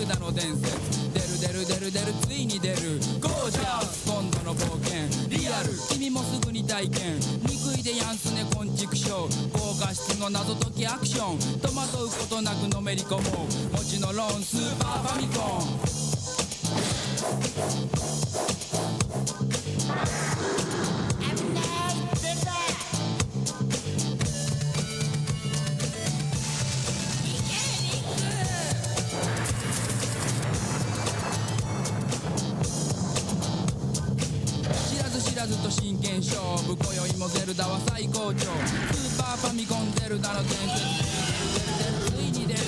ダの伝説出るついに出るゴージャス今度の冒険リアル君もすぐに体験憎いでやんすね昆虫症高画質の謎解きアクション戸惑うことなくのめり込もうもちのロンスーパーファミコン知らずと真剣勝負今宵もゼルダは最高潮スーパーファミコンゼルダの伝説ついに出る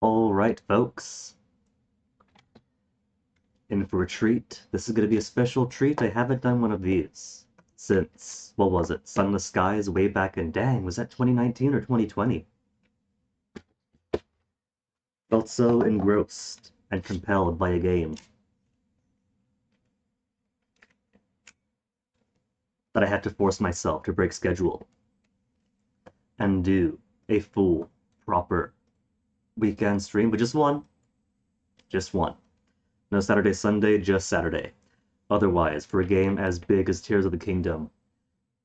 Alright, folks. In for a treat. This is going to be a special treat. I haven't done one of these since, what was it? Sunless Skies way back in, dang, was that 2019 or 2020? Felt so engrossed and compelled by a game that I had to force myself to break schedule and do a full, proper weekend stream, but just one. Just one. No Saturday, Sunday, just Saturday. Otherwise, for a game as big as Tears of the Kingdom,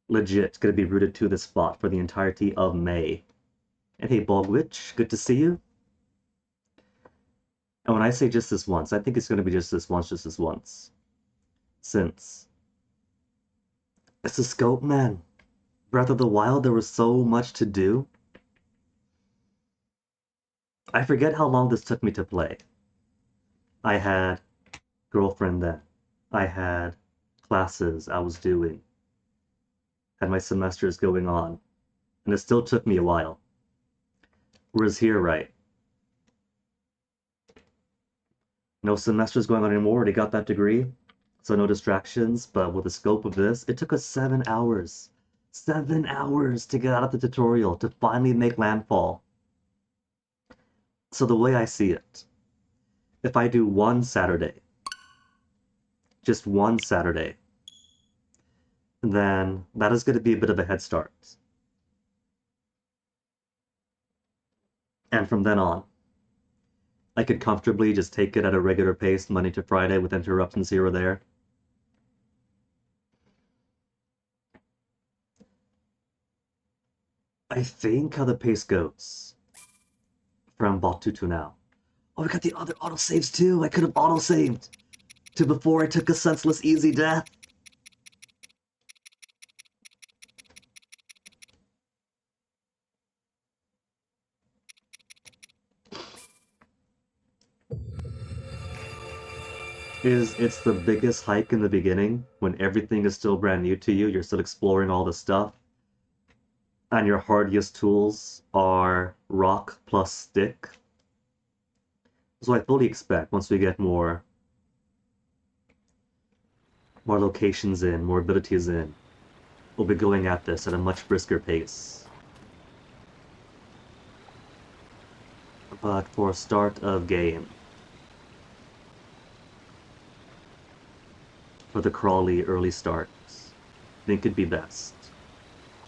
legit gonna be rooted to this spot for the entirety of May. And hey, Bogwitch, good to see you. And when I say just this once, I think it's gonna be just this once. Since it's a scope, man. Breath of the Wild, there was so much to do. I forget how long this took me to play. I had girlfriend then. I had classes I was doing. Had my semesters going on. And it still took me a while. Whereas here, right? No semesters going on anymore, already got that degree. So no distractions, but with the scope of this, it took us 7 hours. 7 hours to get out of the tutorial, to finally make landfall. So the way I see it, if I do one Saturday, just one Saturday, then that is going to be a bit of a head start. And from then on, I could comfortably just take it at a regular pace Monday to Friday with interruptions here or there. I think how the pace goes from Batu to now. Oh, we got the other autosaves too! I could have autosaved to before I took a senseless easy death. It's the biggest hike in the beginning when everything is still brand new to you, you're still exploring all the stuff, and your hardiest tools are rock plus stick. So I fully expect once we get more locations in, more abilities in, we'll be going at this at a much brisker pace. But for start of game, for the crawly early starts, I think it'd be best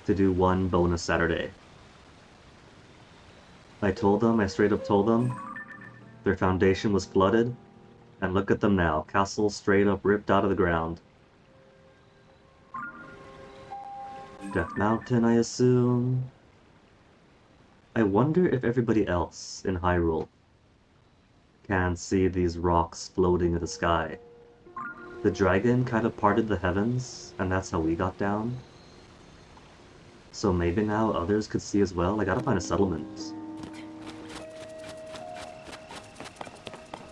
to do one bonus Saturday. I straight up told them, their foundation was flooded, and look at them now, castle straight up ripped out of the ground. Death Mountain, I assume. I wonder if everybody else in Hyrule can see these rocks floating in the sky. The dragon kind of parted the heavens, and that's how we got down. So maybe now others could see as well. I gotta find a settlement.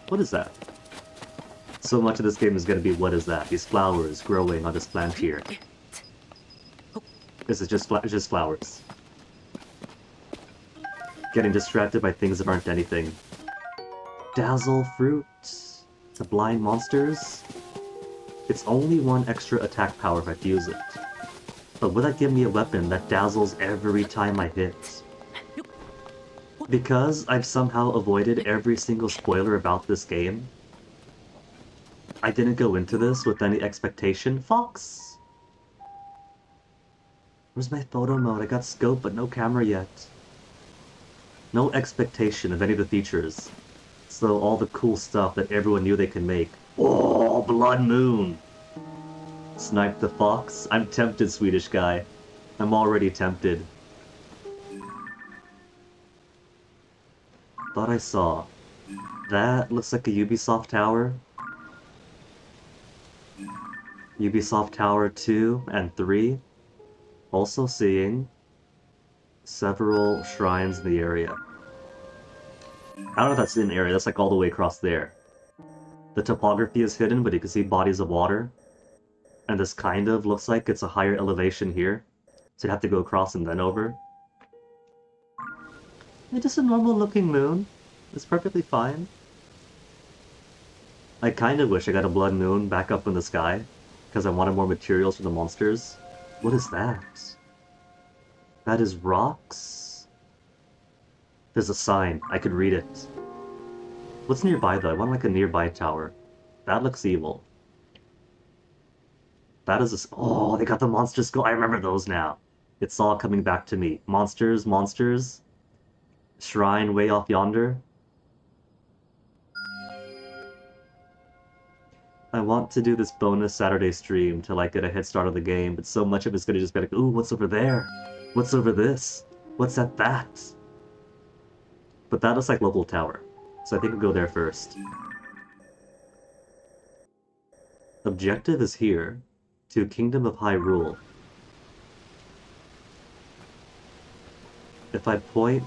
What is that? So much of this game is gonna be what is that? These flowers growing on this plant here. This is just flowers. Getting distracted by things that aren't anything. Dazzle fruit. The blind monsters. It's only one extra attack power if I use it. But would that give me a weapon that dazzles every time I hit? Because I've somehow avoided every single spoiler about this game, I didn't go into this with any expectation. Fox! Where's my photo mode? I got scope, but no camera yet. No expectation of any of the features. So all the cool stuff that everyone knew they could make. Oh, Blood Moon! Snipe the fox? I'm tempted, Swedish guy. I'm already tempted. Thought I saw. That looks like a Ubisoft tower. Ubisoft Tower 2 and 3. Also seeing several shrines in the area. I don't know if that's in the area, that's like all the way across there. The topography is hidden, but you can see bodies of water. And this kind of looks like it's a higher elevation here. So you'd have to go across and then over. It's just a normal looking moon. It's perfectly fine. I kind of wish I got a blood moon back up in the sky, because I wanted more materials for the monsters. What is that? That is rocks? There's a sign. I could read it. What's nearby though? I want like a nearby tower. That looks evil. That is a... Oh, they got the monster skull. I remember those now. It's all coming back to me. Monsters, monsters. Shrine way off yonder. I want to do this bonus Saturday stream to like get a head start on the game, but so much of it's gonna just be like, ooh, what's over there? What's over this? What's at that? But that looks like local tower, so I think we'll go there first. Objective is here, to Kingdom of Hyrule. If I point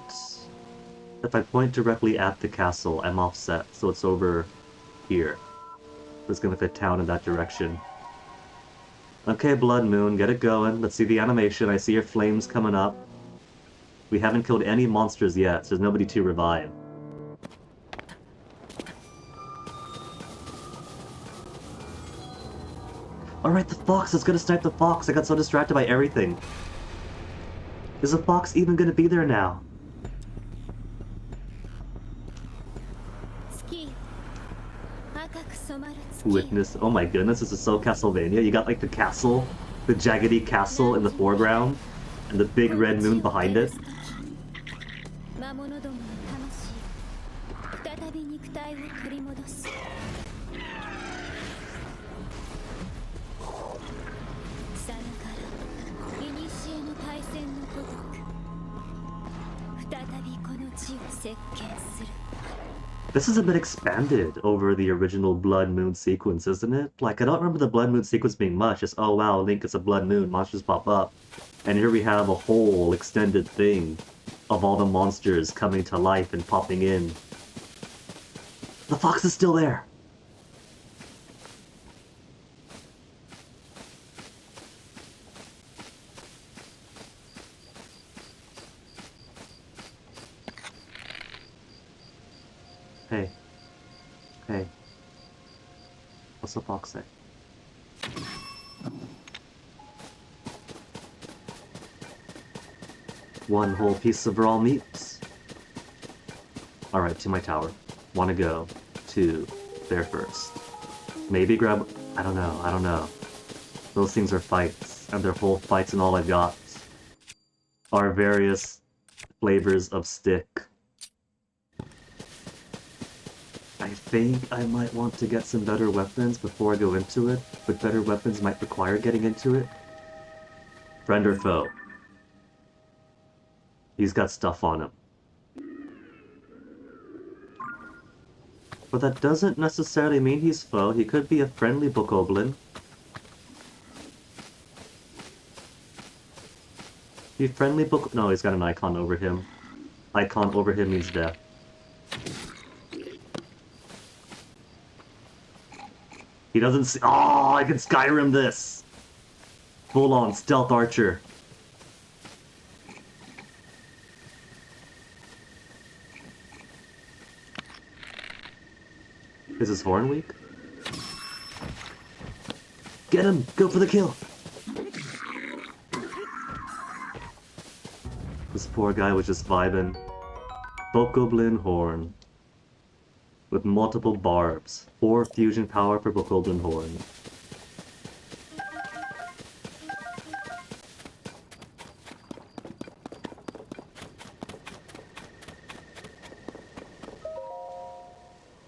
directly at the castle, I'm offset, so it's over here. It's gonna fit town in that direction. Okay, Blood Moon, get it going. Let's see the animation. I see your flames coming up. We haven't killed any monsters yet, so there's nobody to revive. Alright, the fox! It's gonna snipe the fox! I got so distracted by everything. Is the fox even gonna be there now? Witness. Oh my goodness, this is so Castlevania. You got like the castle, the jaggedy castle in the foreground, and the big red moon behind it. This is a bit expanded over the original Blood Moon sequence, isn't it? Like, I don't remember the Blood Moon sequence being much. Just, oh wow, Link is a Blood Moon, monsters pop up. And here we have a whole extended thing of all the monsters coming to life and popping in. The fox is still there! Hey. Hey. What's the fox say? One whole piece of raw meat. Alright, to my tower. Wanna go to there first. Maybe grab... I don't know. Those things are fights, and they're whole fights, and all I've got are various flavors of stick. I think I might want to get some better weapons before I go into it, but better weapons might require getting into it. Friend or foe? He's got stuff on him. But that doesn't necessarily mean he's foe. He could be a friendly bokoblin. Be friendly book... No, he's got an icon over him. Icon over him means death. He doesn't see... Oh, I can Skyrim this! Full on stealth archer. Is his horn weak? Get him! Go for the kill! This poor guy was just vibing. Bokoblin horn. with multiple barbs. 4 fusion power for Bokoblin Horn.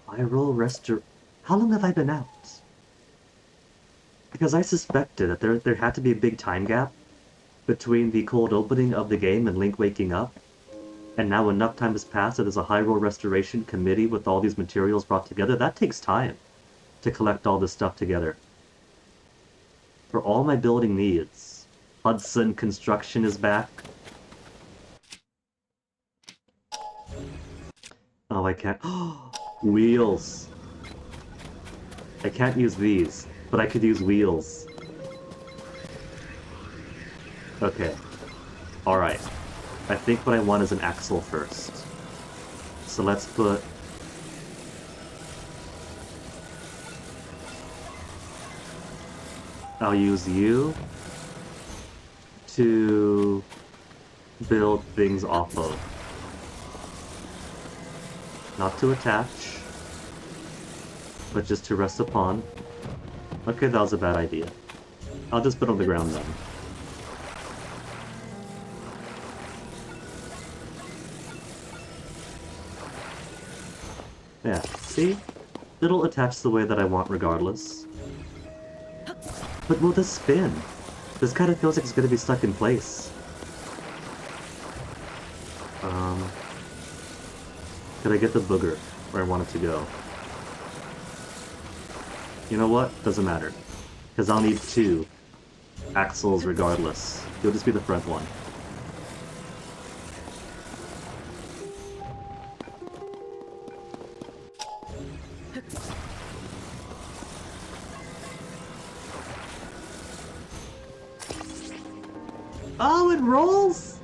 Viral Restor... How long have I been out? Because I suspected that there had to be a big time gap between the cold opening of the game and Link waking up. And now enough time has passed that there's a Hyrule Restoration Committee with all these materials brought together. That takes time to collect all this stuff together. For all my building needs. Hudson Construction is back. Oh, I can't... Wheels. I can't use these, but I could use wheels. Okay. Alright. I think what I want is an axle first. So let's put... I'll use you to build things off of. Not to attach, but just to rest upon. Okay, that was a bad idea. I'll just put on the ground then. Yeah, see? It'll attach the way that I want regardless. But will this spin? This kind of feels like it's going to be stuck in place. Could I get the booger where I want it to go? You know what? Doesn't matter. Because I'll need 2 axles regardless. You'll just be the front one. Oh, it rolls!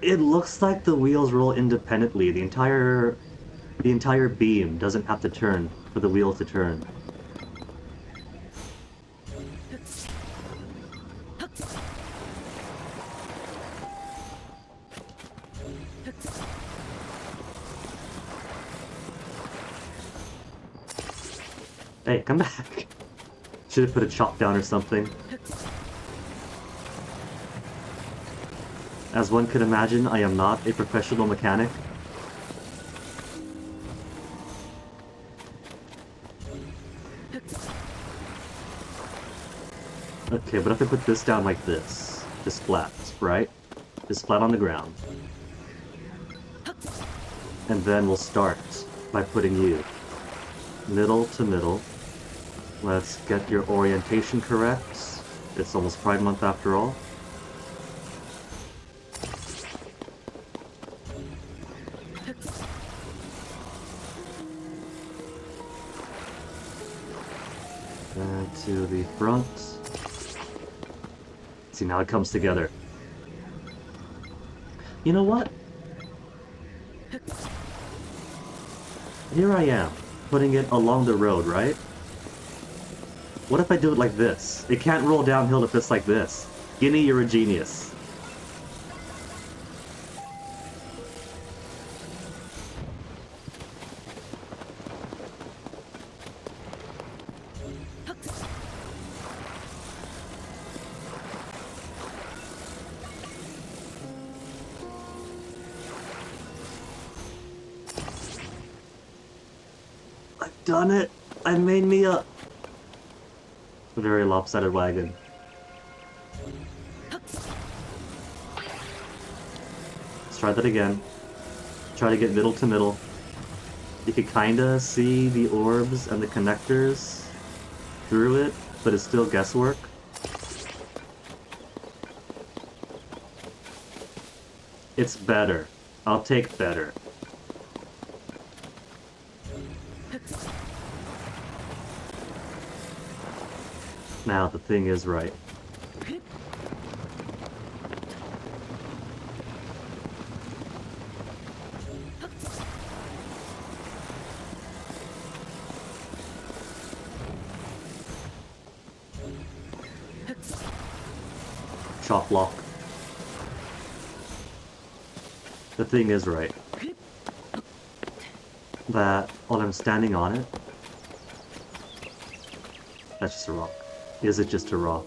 It looks like the wheels roll independently. The entire beam doesn't have to turn for the wheel to turn. Hey, come back! Should have put a chop down or something. As one could imagine, I am not a professional mechanic. Okay, but if I put this down like this, just flat, right? Just flat on the ground. And then we'll start by putting you middle to middle. Let's get your orientation correct. It's almost Pride Month after all. And to the front. See, now it comes together. You know what? Here I am, putting it along the road, right? What if I do it like this? It can't roll downhill if it's like this. Guinea, you're a genius. I've done it! I made me a very lopsided wagon. Let's try that again. Try to get middle to middle. You can kinda see the orbs and the connectors through it, but it's still guesswork. It's better. I'll take better. Now the thing is right. Chop block. The thing is right. that while I'm standing on it... That's just a rock. Is it just a rock?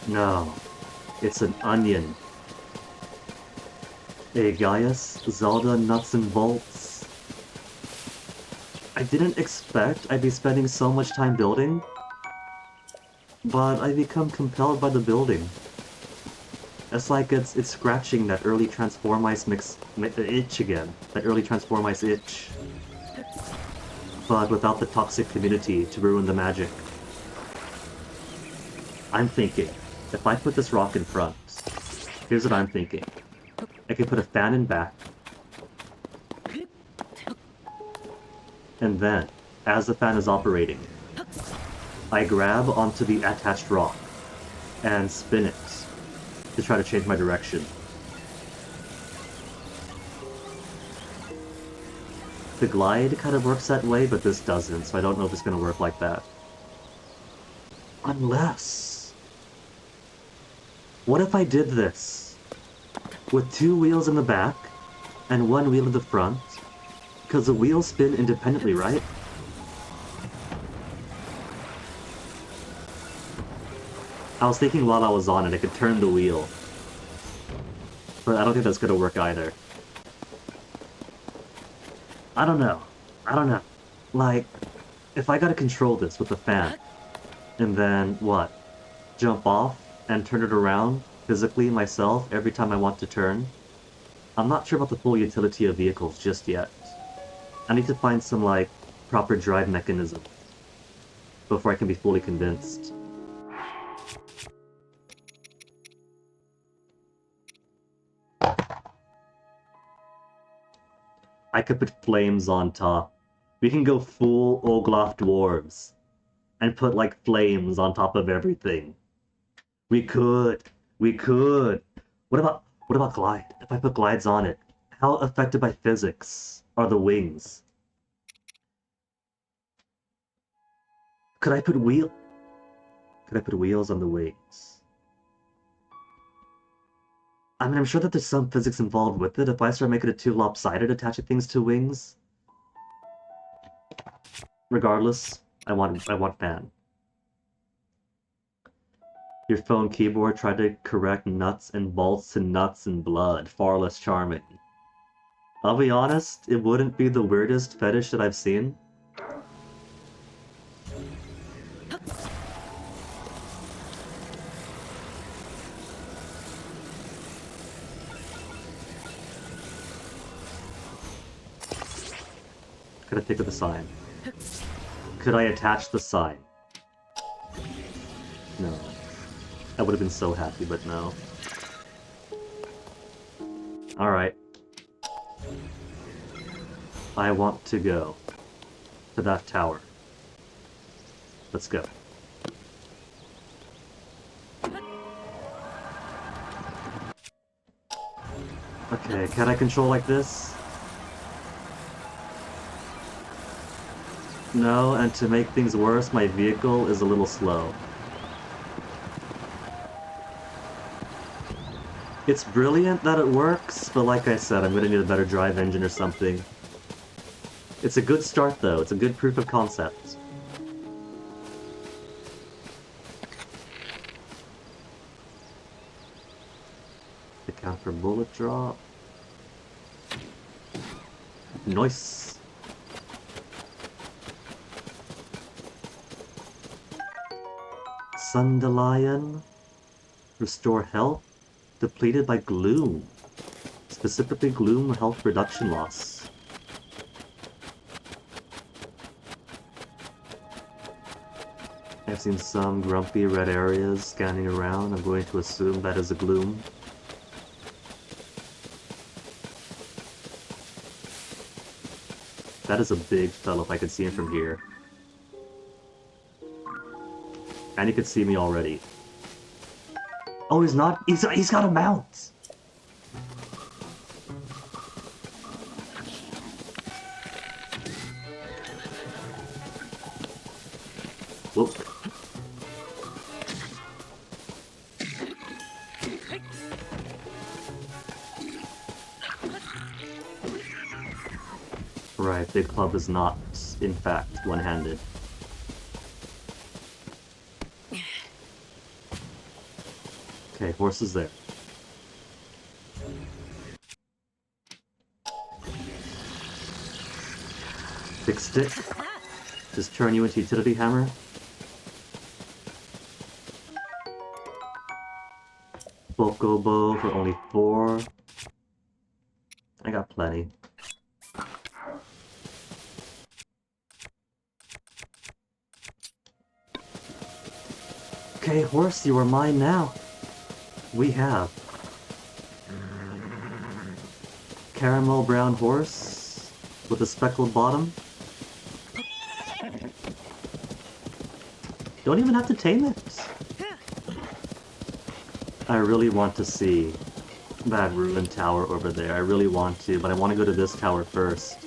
No. It's an onion. Hey Gaius, Zelda nuts and bolts. I didn't expect I'd be spending so much time building, but I become compelled by the building. It's like it's scratching that early Transformice itch again. That early Transformice itch. But without the toxic community to ruin the magic. I'm thinking, if I put this rock in front, here's what I'm thinking. I can put a fan in back, and then, as the fan is operating, I grab onto the attached rock and spin it to try to change my direction. The glide kind of works that way, but this doesn't, so I don't know if it's going to work like that. Unless... What if I did this with 2 wheels in the back and 1 wheel in the front? Because the wheels spin independently, right? I was thinking while I was on it, I could turn the wheel. But I don't think that's going to work either. I don't know. Like, if I gotta control this with the fan, and then, what? Jump off and turn it around physically myself every time I want to turn? I'm not sure about the full utility of vehicles just yet. I need to find some, like, proper drive mechanism before I can be fully convinced. I could put flames on top. We can go full Olglaf dwarves and put, like, flames on top of everything. We could. What about glide? If I put glides on it, how affected by physics are the wings? Could I put wheels on the wings? I mean, I'm sure that there's some physics involved with it. If I start making it too lopsided, attaching things to wings. Regardless, I want fan. Your phone keyboard tried to correct nuts and bolts to nuts and blood. Far less charming. I'll be honest, it wouldn't be the weirdest fetish that I've seen. Could I pick up the sign? Could I attach the sign? No. I would have been so happy, but no. Alright. I want to go to that tower. Let's go. Okay, can I control like this? No, and to make things worse, my vehicle is a little slow. It's brilliant that it works, but like I said, I'm gonna need a better drive engine or something. It's a good start, though. It's a good proof of concept. Account for bullet drop. Nice. Sundelion. Restore health. Depleted by gloom. Specifically gloom health reduction loss. I've seen some grumpy red areas scanning around. I'm going to assume that is a gloom. That is a big fellow if I could see him from here. And he could see me already. Oh, he's not? He's got a mount! Whoop. Right, Big Club is not, in fact, one-handed. Okay, horse is there. Big stick. Just turn you into utility hammer. Bokobo for only 4. I got plenty. Okay, horse, you are mine now. We have caramel brown horse with a speckled bottom. Don't even have to tame it. I really want to see that ruined tower over there. I really want to, but I want to go to this tower first.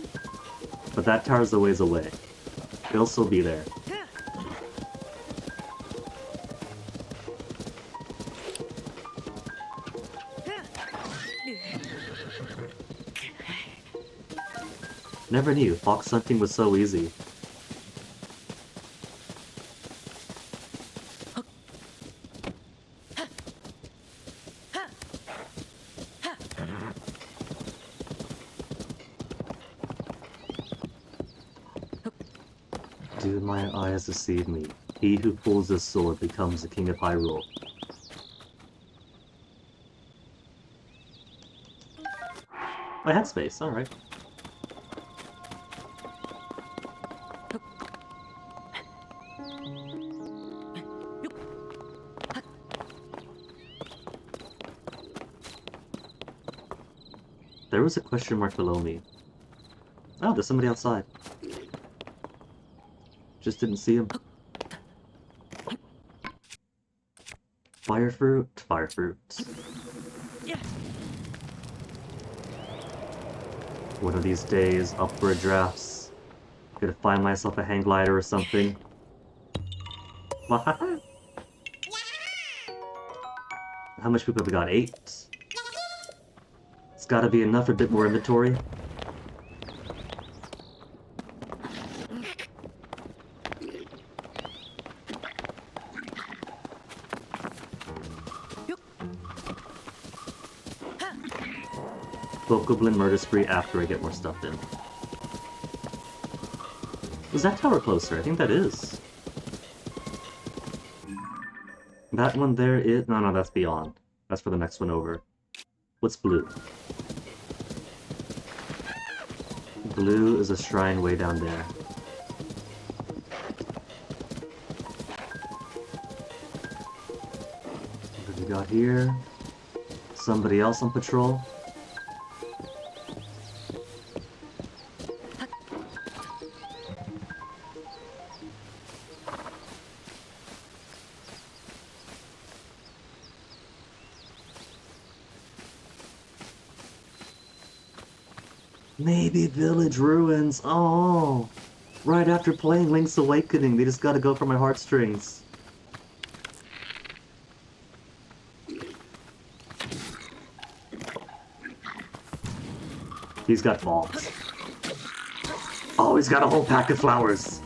But that tower's a ways away. It'll still be there. Never knew fox hunting was so easy. Do my eyes deceive me? He who pulls this sword becomes the king of Hyrule. I had space, alright. There was a question mark below me. Oh, there's somebody outside. Just didn't see him. Fire fruit, fire fruit. One of these days, upward drafts. Gonna find myself a hang glider or something. How much people have we got? 8? It's gotta be enough for a bit more inventory. Bokoblin murder spree after I get more stuff in. Was that tower closer? I think that is. That one there is... No, that's beyond. That's for the next one over. What's blue? Blue is a shrine way down there. What do we got here? Somebody else on patrol? Maybe Village Ruins. Oh, right after playing Link's Awakening, they just gotta go for my heartstrings. He's got bombs. Oh, he's got a whole pack of flowers.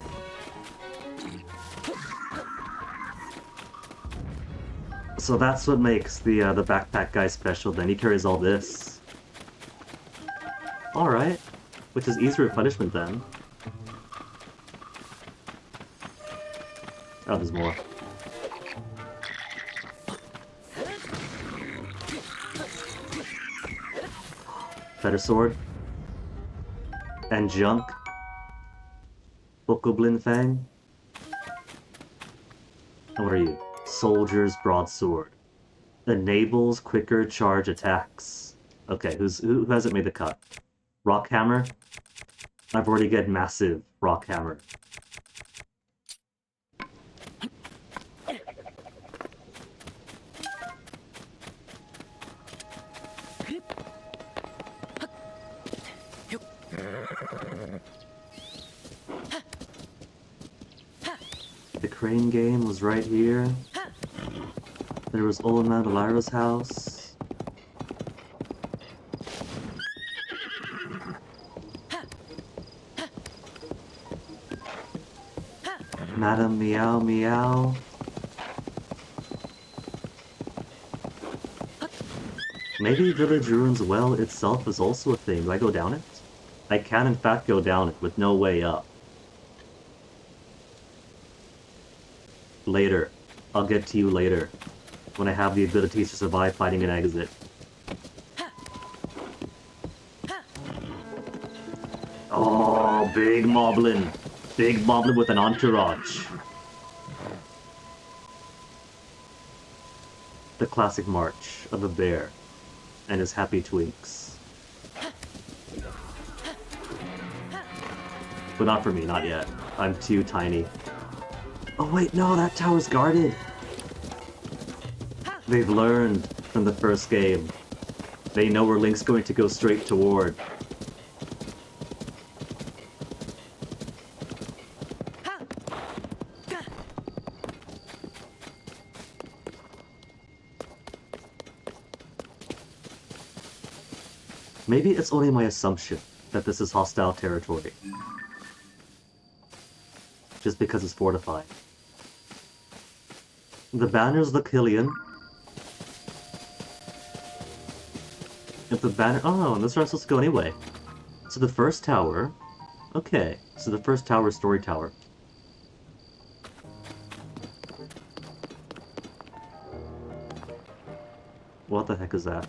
So that's what makes the backpack guy special. Then he carries all this. Alright, which is easier replenishment then. Oh, there's more. Better sword. And junk. Bokoblin Fang. And what are you? Soldier's Broadsword. Enables quicker charge attacks. Okay, who hasn't made the cut? Rock Hammer? I've already got massive Rock Hammer. The crane game was right here. There was Old Man Valira's house. Madam Meow Meow. Maybe Village Ruins Well itself is also a thing. Do I go down it? I can in fact go down it with no way up. Later. I'll get to you later. When I have the ability to survive finding an exit. Oh, big moblin. Big moblin with an entourage. The classic march of a bear and his happy twinks. But not for me, not yet. I'm too tiny. Oh wait, no, that tower's guarded! They've learned from the first game. They know where Link's going to go straight toward. Maybe it's only my assumption that this is hostile territory. Just because it's fortified. The banners look Hylian. If the banner... Oh, and this is where I'm supposed to go anyway. So the first tower... Okay, so the first tower is Story Tower. What the heck is that?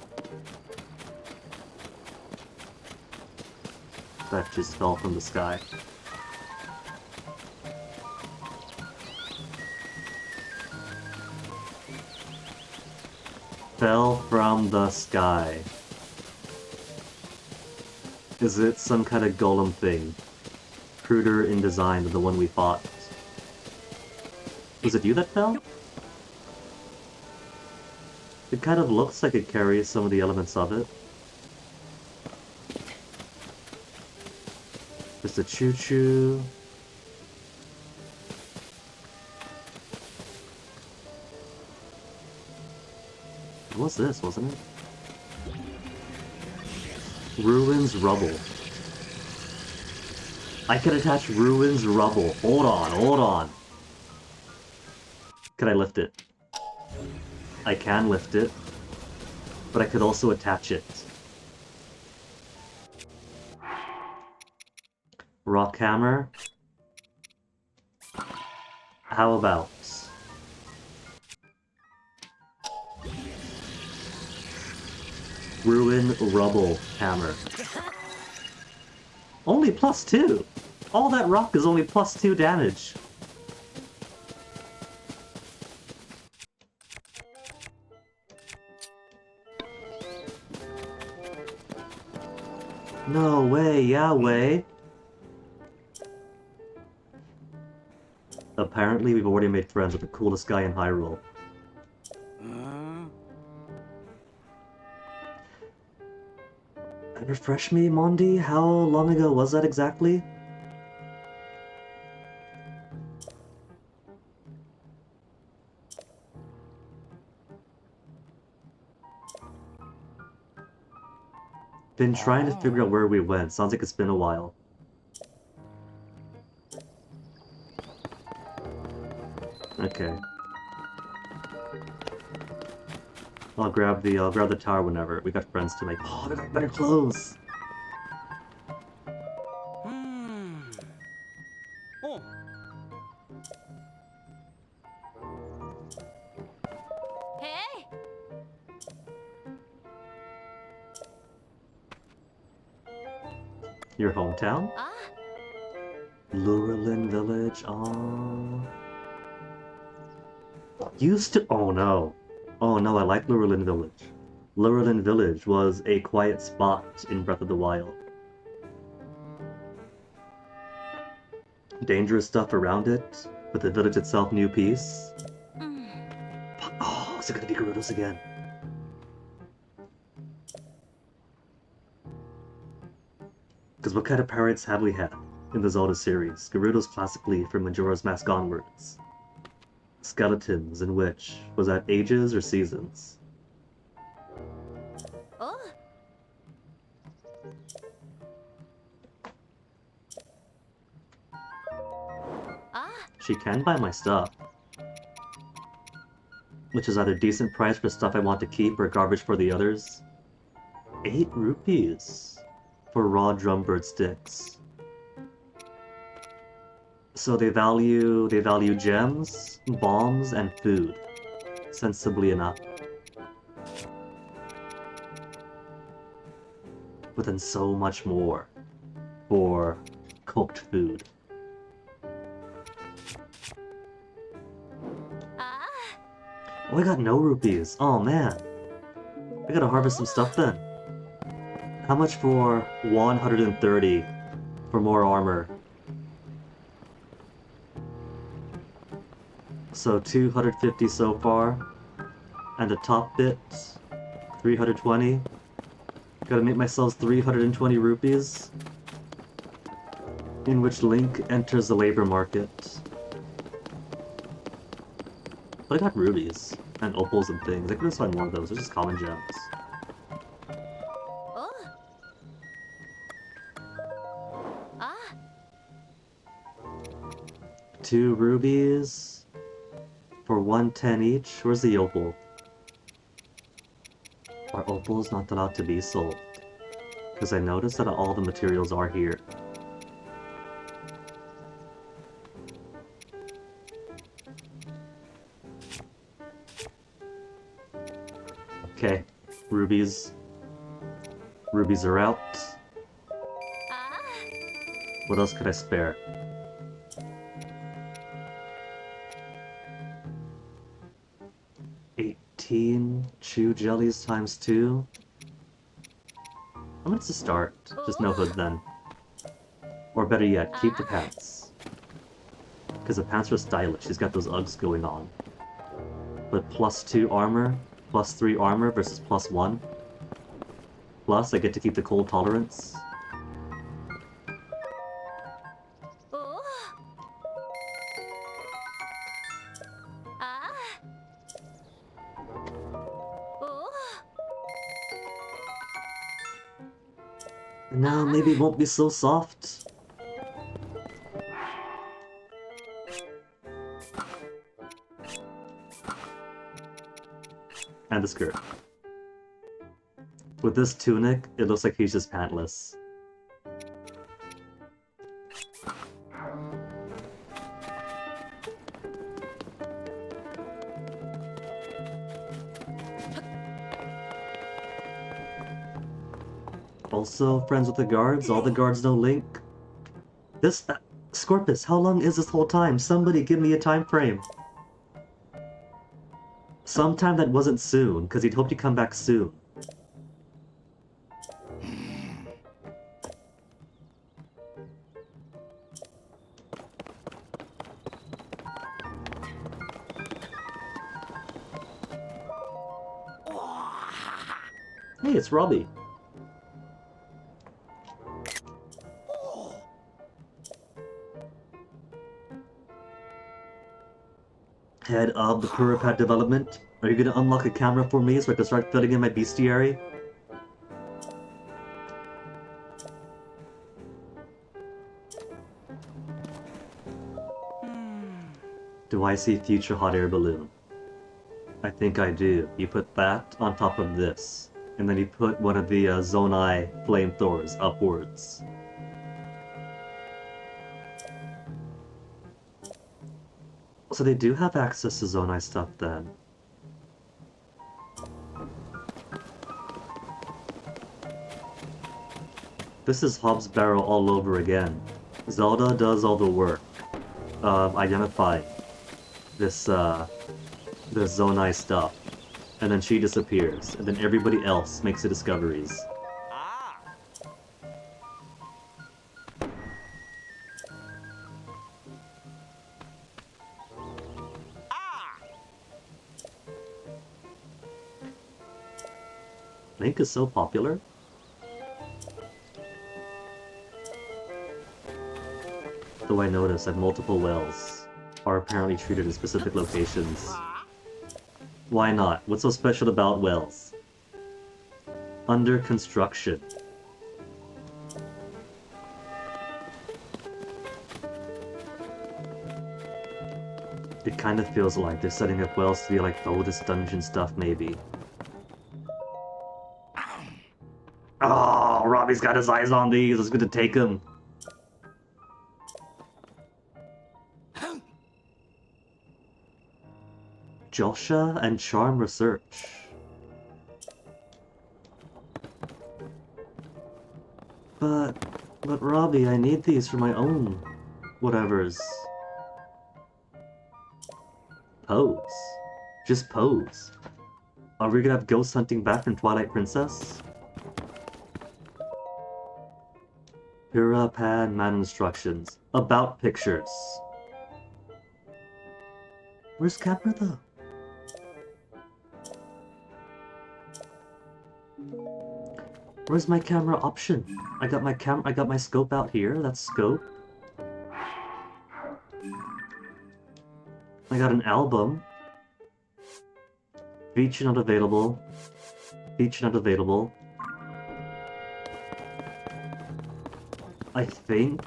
That just fell from the sky. Fell from the sky. Is it some kind of golem thing? Cruder in design than the one we fought. Was it you that fell? It kind of looks like it carries some of the elements of it. Just a choo-choo. What was this, wasn't it? Ruins Rubble. I can attach Ruins Rubble. Hold on, hold on. Can I lift it? I can lift it. But I could also attach it. Rock Hammer. How about... Ruin Rubble Hammer. Only +2! All that rock is only +2 damage. No way, Yahweh! Apparently we've already made friends with the coolest guy in Hyrule. Refresh me, Mondi? How long ago was that exactly? Been trying to figure out where we went. Sounds like it's been a while. Okay. I'll grab the tower whenever. We got friends to make. Oh, they got better clothes! Oh. Hey! Your hometown? Ah, Lurelin Village, aww. Used to- oh no. Oh no, I like Lurelin Village. Lurelin Village was a quiet spot in Breath of the Wild. Dangerous stuff around it, but the village itself knew peace. Fuck, oh, is it gonna be Gerudos again? Because what kind of pirates have we had in the Zelda series? Gerudos classically from Majora's Mask onwards. Skeletons in which? Was that ages or seasons? oh, ah, she can buy my stuff. Which is either decent price for stuff I want to keep or garbage for the others. 8 rupees for raw drumbird sticks. So they value gems, bombs, and food. Sensibly enough. But then so much more for cooked food. Oh, I got no rupees. Oh man. I gotta harvest some stuff then. How much for 130 for more armor? So 250 so far. And the top bit, 320. Gotta make myself 320 rupees. In which Link enters the labor market. But I got rubies and opals and things. I could just find more of those. They're just common gems. Oh. 2 rubies for 110 each. Where's the opal? Are opals not allowed to be sold? Because I noticed that all the materials are here. Okay, rubies. Rubies are out. What else could I spare? Chew jellies times 2. How much to start? Just no hood then. Or better yet, keep the pants. Because the pants are stylish, he's got those Uggs going on. But +2 armor, +3 armor versus +1. Plus, I get to keep the cold tolerance. And now maybe it won't be so soft. And the skirt. With this tunic, it looks like he's just pantless. Also, friends with the guards, all the guards know Link. This... Scorpus, how long is this whole time? Somebody give me a time frame. Sometime that wasn't soon, because he'd hoped he'd come back soon. Hey, it's Robbie. Head of the Puripat development. Are you gonna unlock a camera for me so I can start filling in my bestiary? Do I see future hot air balloon? I think I do. You put that on top of this. And then you put one of the Zonai flamethrowers upwards. So they do have access to Zonai stuff then. This is Hobbs Barrel all over again. Zelda does all the work of identifying this Zonai stuff. And then she disappears, and then everybody else makes the discoveries. Link is so popular. Though I notice that multiple wells are apparently treated in specific locations. Why not? What's so special about wells? Under construction. It kind of feels like they're setting up Wells to be like the oldest dungeon stuff, maybe. Oh, Robbie's got his eyes on these. It's good to take him. Josha and Charm Research. But Robbie, I need these for my own whatevers. Pose. Just pose. Are we gonna have ghost hunting back from Twilight Princess? Hura Pad Man instructions. About pictures. Where's camera though? Where's my camera option? I got my scope out here. That's scope. I got an album. Feature not available. Feature not available. I think.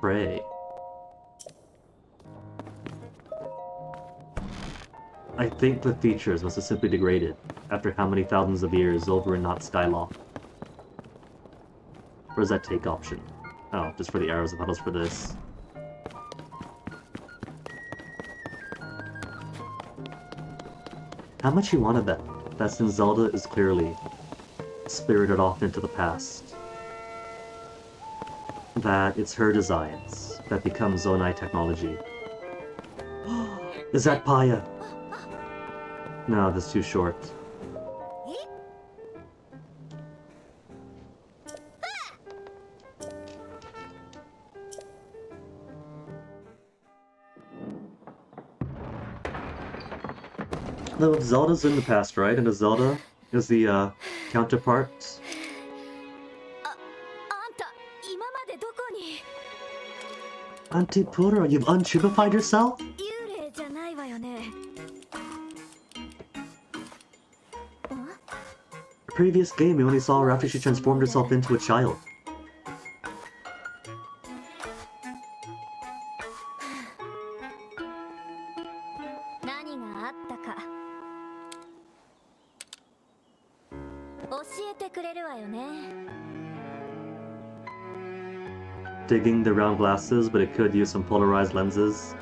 Pray. I think the features must have simply degraded after how many thousands of years over in not Skyloft. Where's that take option? Oh, just for the arrows and petals for this. How much you wanna bet that since Zelda is clearly spirited off into the past, that it's her designs that become Zonai technology? Is that Paya? No, that's too short. No, Zelda's in the past, right? And the Zelda is the counterpart. あんた今までどこに Auntie Pura, you've unchubified yourself? 幽霊じゃないわよね Previous game, we only saw her after she transformed herself into a child. 何があったか教えてくれるわよね Digging the round glasses, but it could use some polarized lenses.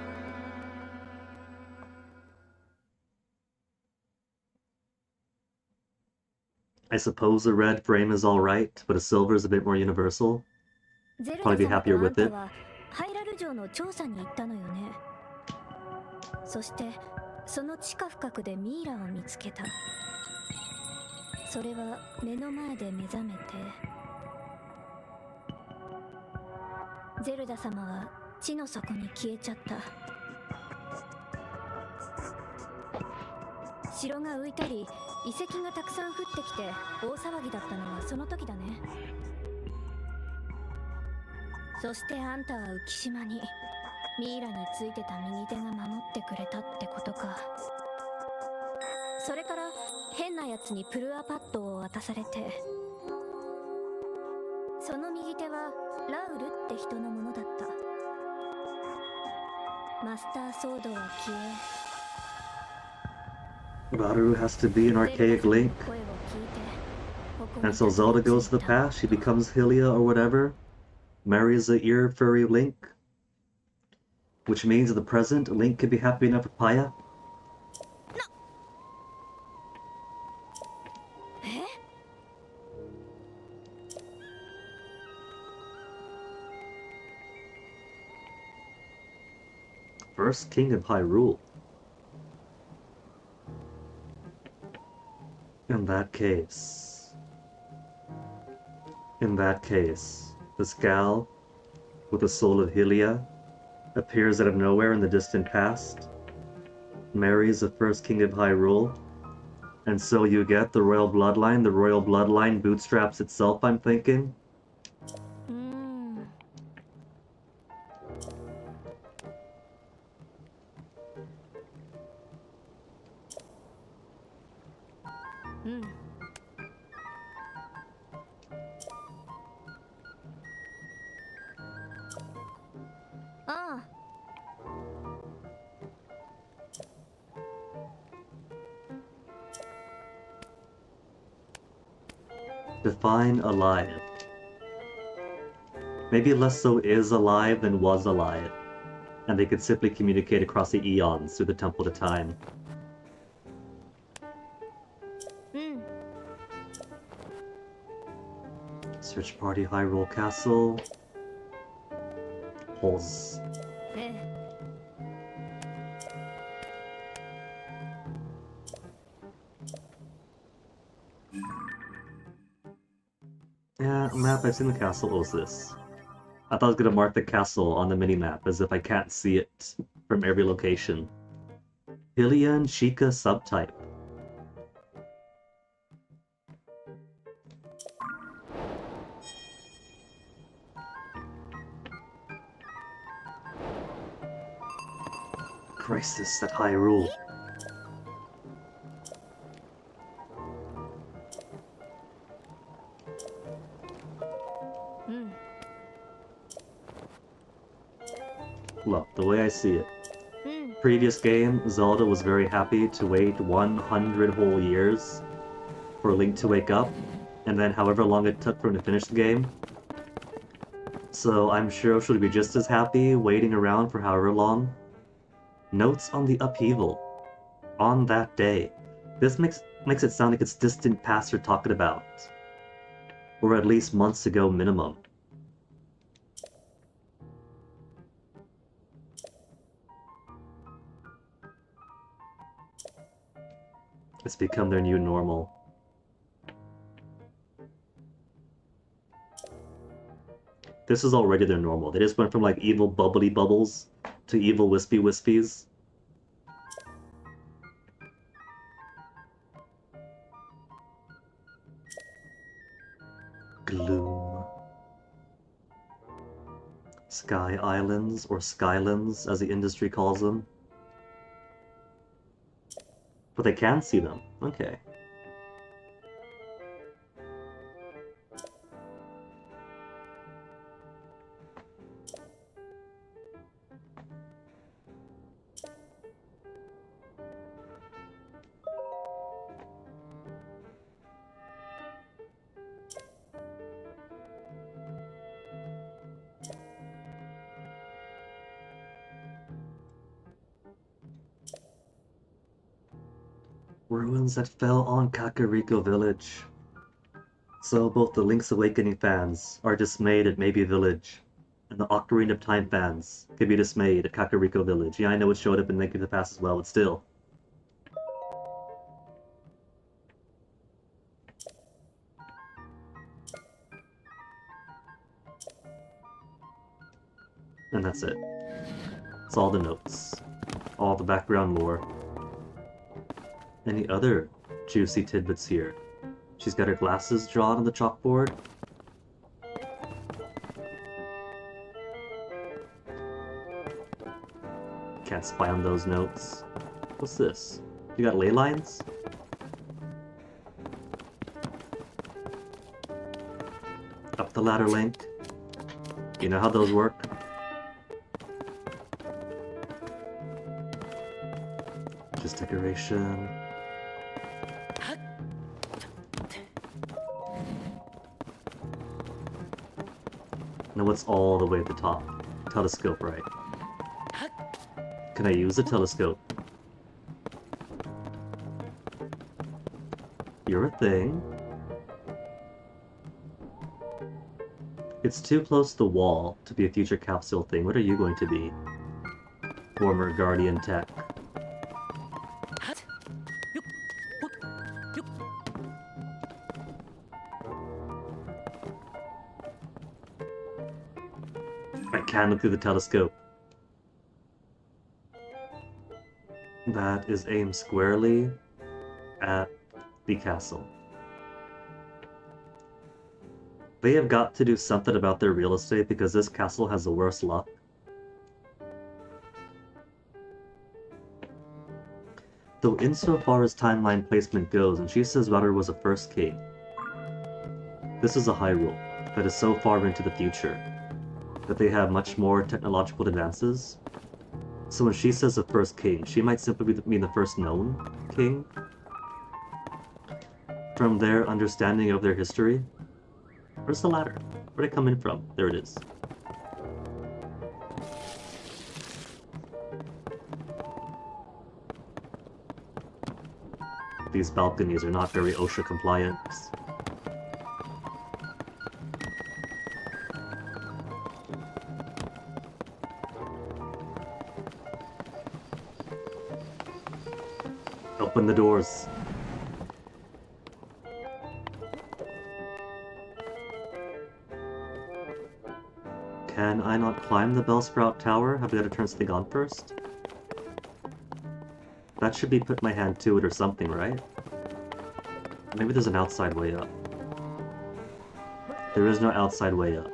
I suppose a red frame is alright, but a silver is a bit more universal. ゼル Probably be ダ様と happier あん with た it. はハイラル城の調査に行ったのよねそしてその地下深くでミイラを見つけたそれは目の前で目覚めてゼルダ様は地の底に消えちゃった城が浮いたり遺跡がたくさん降ってきて大騒ぎだったのはその時だねそしてあんたは浮島にミイラについてた右手が守ってくれたってことかそれから変なやつにプルアパッドを渡されてその右手はラウルって人のものだったマスターソードは消え Rauru has to be an archaic Link. And so Zelda goes to the past, she becomes Hylia or whatever, marries the ear furry Link, which means in the present, Link could be happy enough with Paya. First King of Hyrule. In that case, this gal with the soul of Hylia appears out of nowhere in the distant past, marries the first king of Hyrule, and so you get the royal bloodline. The royal bloodline bootstraps itself, I'm thinking. Define alive. Maybe less so is alive than was alive, and they could simply communicate across the eons through the Temple to Time. うん Search party Hyrule Castle. Holes. ええ Yeah, map, I've seen the castle. What was this? I thought I was gonna mark the castle on the minimap as if I can't see it from every location. Hylian Sheikah subtype. Crisis at Hyrule. Look, the way I see it. Previous game, Zelda was very happy to wait 100 whole years for Link to wake up, and then however long it took for him to finish the game. So I'm sure she'll be just as happy waiting around for however long. Notes on the upheaval. On that day. This makes it sound like it's distant past we're talking about. Or at least months ago minimum. It's become their new normal. This is already their normal. They just went from like evil bubbly bubbles to evil wispy wispies. Gloom. Sky Islands, or Skylands as the industry calls them. But they can see them. Okay. Ruins that fell on Kakariko Village. So both the Link's Awakening fans are dismayed at Maybe Village, and the Ocarina of Time fans can be dismayed at Kakariko Village. Yeah, I know it showed up in Link to the Past as well, but still. And that's it. It's all the notes. All the background lore. Any other juicy tidbits here? She's got her glasses drawn on the chalkboard. Can't spy on those notes. What's this? You got ley lines? Up the ladder, Link. You know how those work? Just decoration. Now what's all the way at the top? Telescope, right? Can I use a telescope? You're a thing. It's too close to the wall to be a future capsule thing. What are you going to be? Former Guardian Tech. I can look through the telescope. That is aimed squarely at the castle. They have got to do something about their real estate because this castle has the worst luck. Though insofar as timeline placement goes, and she says Router was a first king, this is a Hyrule that is so far into the future that they have much more technological advances. So when she says the first king, she might simply mean the first known king. from their understanding of their history? Where's the ladder? Where'd it come in from? There it is. These balconies are not very OSHA compliant. Open the doors. Can I not climb the Bellsprout Tower? Have we got to turn something on first? That should be put my hand to it or something, right? Maybe there's an outside way up. There is no outside way up.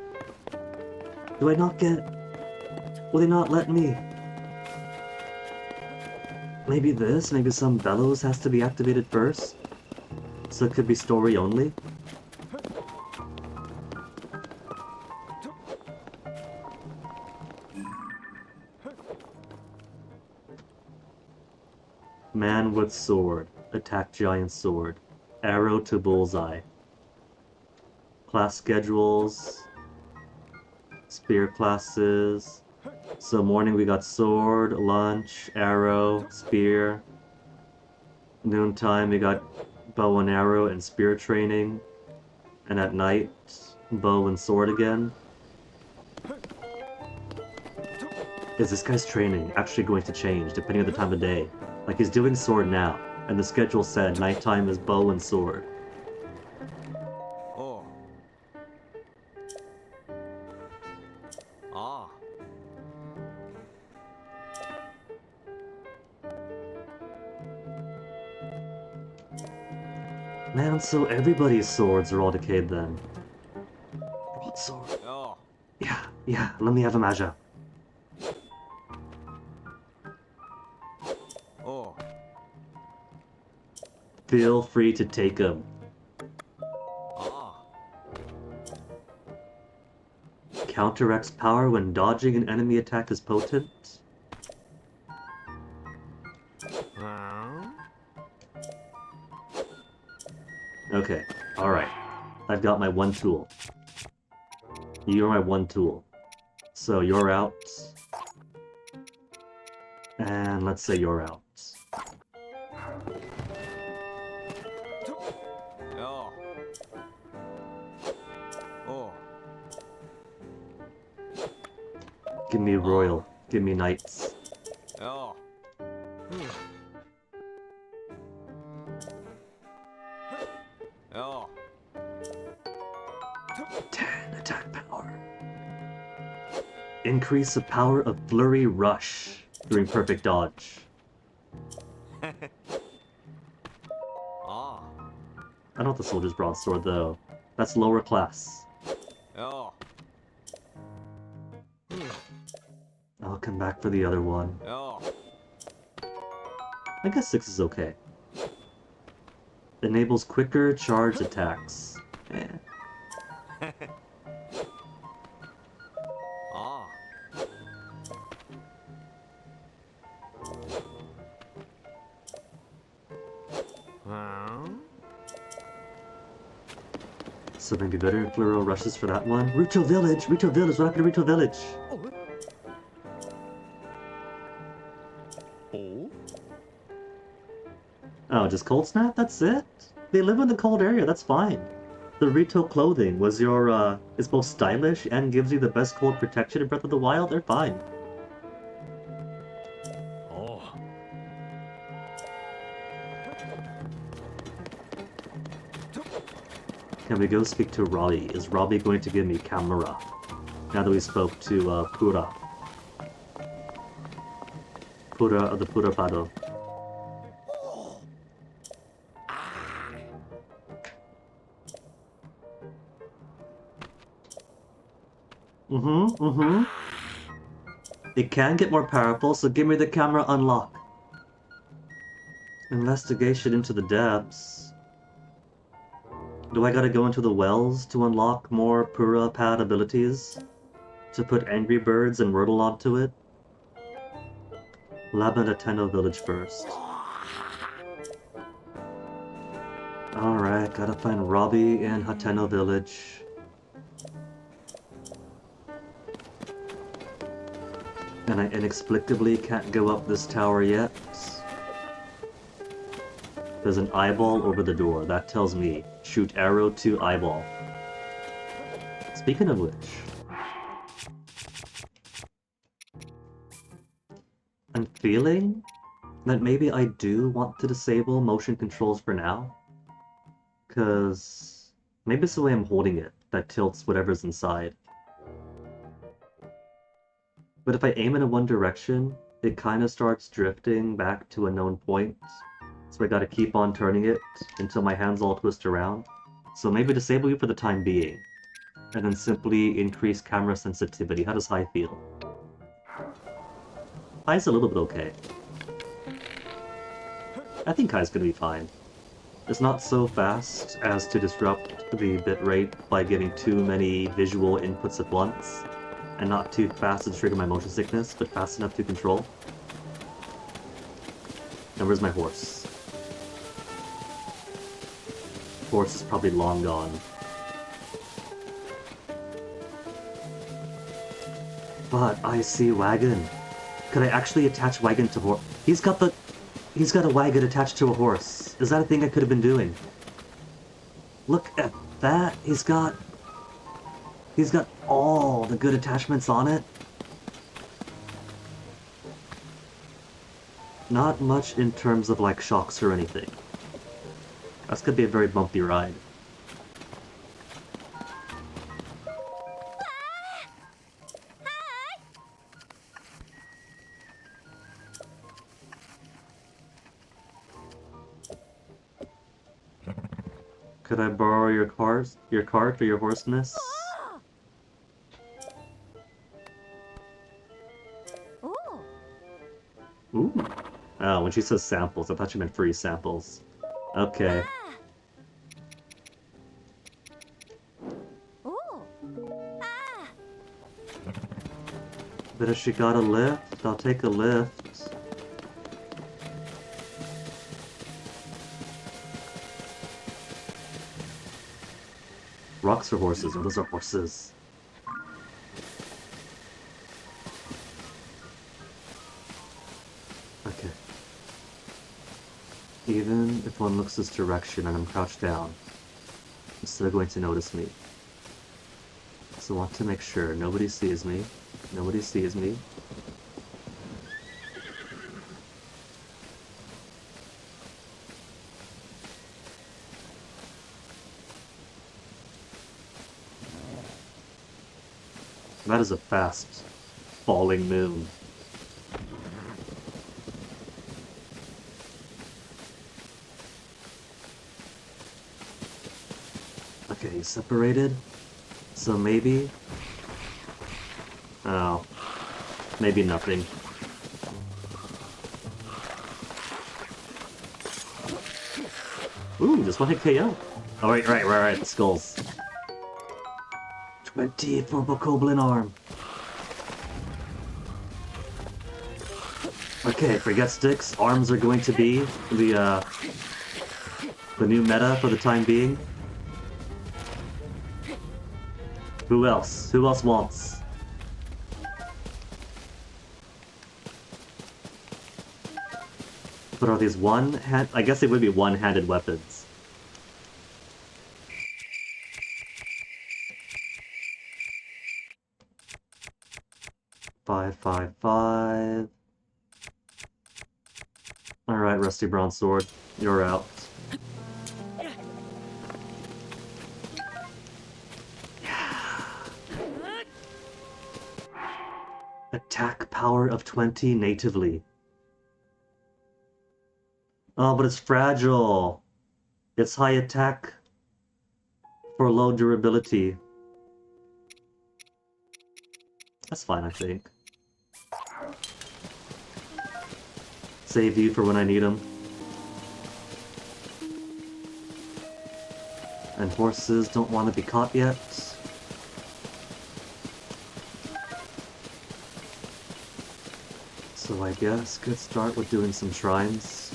Do I not get... Will they not let me? Maybe this? Maybe some bellows has to be activated first? So it could be story only? Man with sword. Attack giant sword. Arrow to bullseye. Class schedules. Spear classes. So morning we got sword, lunch, arrow, spear. Noontime we got bow and arrow and spear training. And at night, bow and sword again. Is this guy's training actually going to change depending on the time of day? Like he's doing sword now, and the schedule said nighttime is bow and sword. Oh. Ah. Man, so everybody's swords are all decayed then. Broadsword. Oh. Yeah, let me have a Maja. Oh. Feel free to take them. Ah. Counteracts power when dodging an enemy attack is potent. Huh? Okay, alright. I've got my one tool. You're my one tool. So you're out. And let's say you're out. Oh. Oh. Give me royal. Give me knights. Oh. 10 attack power. Increase the power of flurry rush during perfect dodge. Ah. I don't want the soldier's broadsword though. That's lower class. Oh. I'll come back for the other one. Oh. I guess 6 is okay. Enables quicker charge attacks. Eh. Ah. Huh? So maybe better Fluro rushes for that one. Ruto Village! Ruto Village! What happened to Ruto Village? Oh. Oh, just cold snap? That's it? They live in the cold area, that's fine. The Rito clothing was your, is both stylish and gives you the best cold protection in Breath of the Wild, they're fine. Oh. Can we go speak to Robbie? Is Robbie going to give me camera? Now that we spoke to, Pura. Pura of the Pura Pado. It can get more powerful, so give me the camera unlock. Investigation into the depths. Do I gotta go into the wells to unlock more Pura Pad abilities? To put Angry Birds and Wordle onto it? Labanateno village first. Alright, gotta find Robbie in Hateno Village. And I inexplicably can't go up this tower yet. There's an eyeball over the door. That tells me shoot arrow to eyeball. Speaking of which, I'm feeling that maybe I do want to disable motion controls for now. Because maybe it's the way I'm holding it that tilts whatever's inside. But if I aim in one direction, it kind of starts drifting back to a known point. So I gotta keep on turning it until my hands all twist around. So maybe disable you for the time being. And then simply increase camera sensitivity. How does high feel? High's a little bit okay. I think high's gonna be fine. It's not so fast as to disrupt the bitrate by giving too many visual inputs at once, and not too fast to trigger my motion sickness, but fast enough to control. And where's my horse? Horse is probably long gone. But I see wagon. Could I actually attach wagon to horse? He's got a wagon attached to a horse. Is that a thing I could have been doing? Look at that. He's got all the good attachments on it. Not much in terms of like shocks or anything. That's gonna be a very bumpy ride. Could I borrow your cart or your horse, miss? Ooh. Oh, when she says samples, I thought she meant free samples. Okay. But if she got a lift, I'll take a lift. Rocks are horses, and those are horses. Okay. Even if one looks this direction and I'm crouched down, it's still going to notice me. So I want to make sure nobody sees me. Nobody sees me. That is a fast falling moon. Okay, he's separated. So maybe... Oh. Maybe nothing. Ooh, just one hit KO. Oh, right, skulls. 20 for Bokoblin arm. Okay, forget sticks. Arms are going to be the new meta for the time being. Who else? Who else wants? But are these one-hand? I guess they would be one-handed weapons. 555. Alright, Rusty Bronze Sword. You're out. Attack power of 20 natively. Oh, but it's fragile. It's high attack for low durability. That's fine, I think. Save you for when I need them. And horses don't want to be caught yet. So I guess good start with doing some shrines.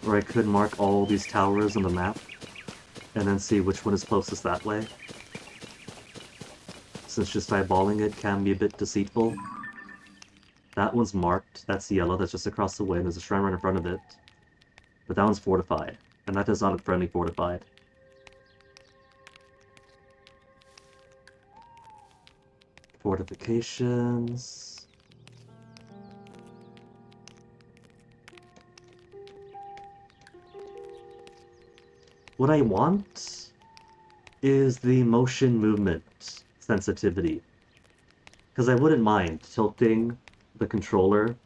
Or I could mark all these towers on the map, and then see which one is closest that way. Since just eyeballing it can be a bit deceitful. That one's marked, that's yellow, that's just across the way, and there's a shrine right in front of it. But that one's fortified, and that does not look friendly fortified. Fortifications... What I want is the motion movement sensitivity. Because I wouldn't mind tilting the controller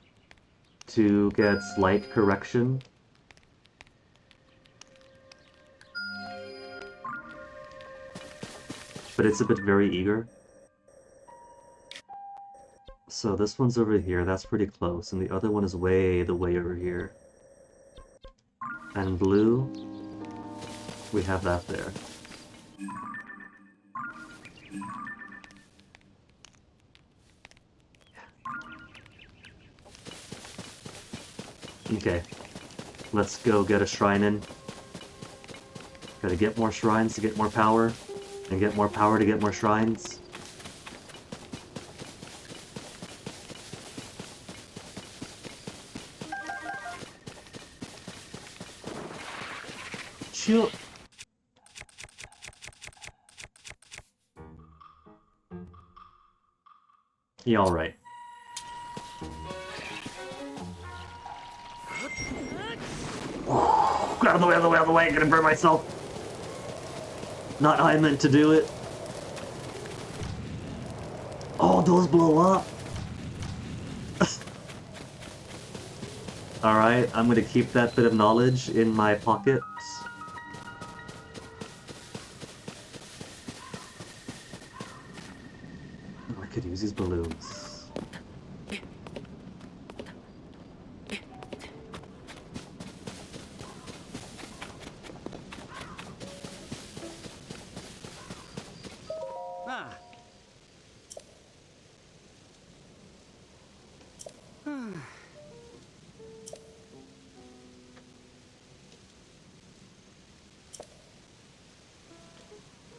to get slight correction. But it's a bit very eager. So this one's over here, that's pretty close, and the other one is way over here. And blue, we have that there. Okay, let's go get a shrine in. Gotta get more shrines to get more power, and get more power to get more shrines. Chill. Yeah, alright. Out of the way, out of the way, out of the way, I'm gonna burn myself. Not how I meant to do it. Oh, those blow up. Alright, I'm gonna keep that bit of knowledge in my pocket. Oh, I could use these balloons.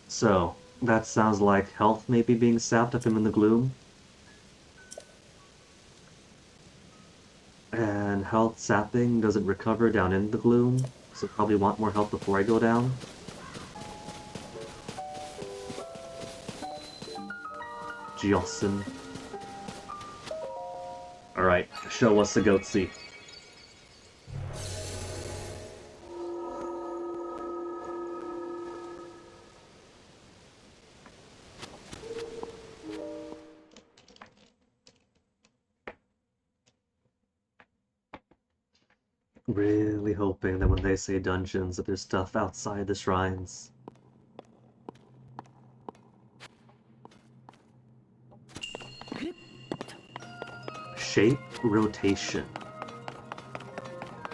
So, that sounds like health may be being sapped if I'm in the gloom. And health sapping doesn't recover down in the gloom, so probably want more health before I go down. Jocelyn. Alright, show us the goatsy. Really hoping that when they say dungeons that there's stuff outside the shrines. Shape rotation.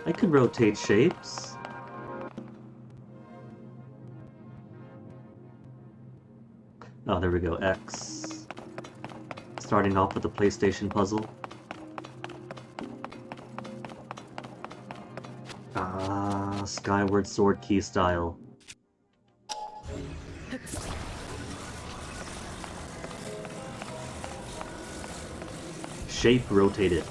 I could rotate shapes. Oh, there we go, X. Starting off with the PlayStation puzzle. Ah, Skyward Sword key style. Shape rotated.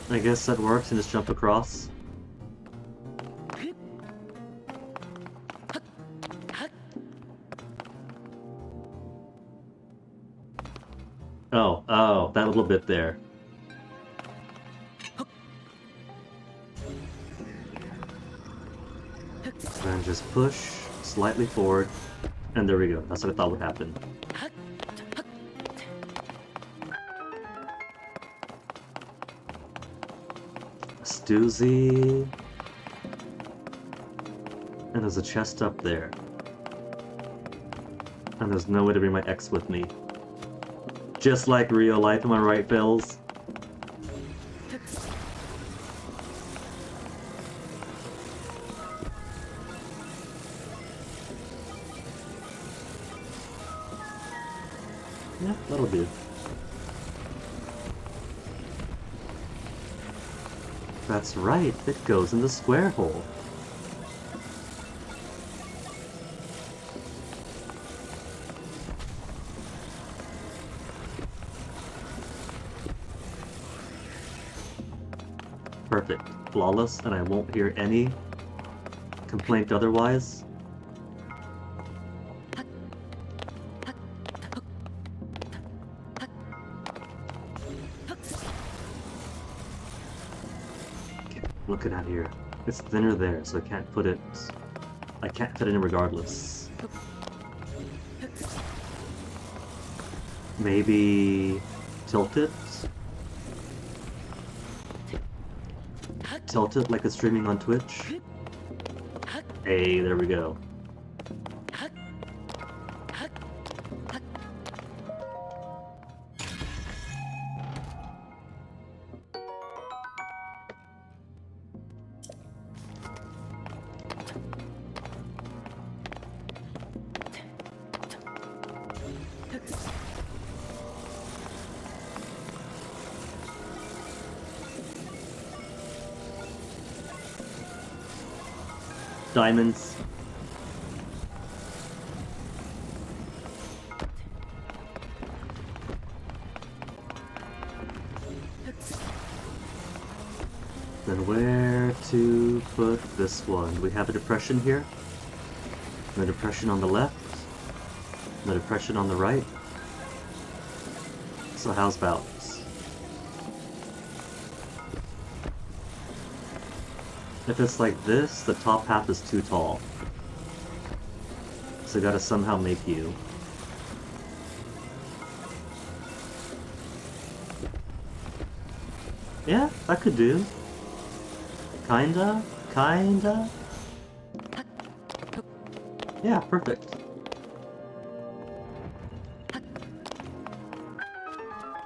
I guess that works and just jump across. Oh, that little bit there. And just push slightly forward, and there we go. That's what I thought would happen. Doozy. And there's a chest up there. And there's no way to bring my ex with me. Just like real life, am I right, Bills? Yeah, that'll do. That's right, it goes in the square hole. Perfect. Flawless, and I won't hear any complaint otherwise. Looking at here. It's thinner there, so I can't put it... I can't fit it in regardless. Maybe... tilt it? Tilt it like it's streaming on Twitch? Hey, there we go. Diamonds. Then where to put this one? We have a depression here. And a depression on the left. And a depression on the right. So how's about? If it's like this, the top half is too tall. So I gotta somehow make you. Yeah, that could do. Kinda? Kinda? Yeah, perfect.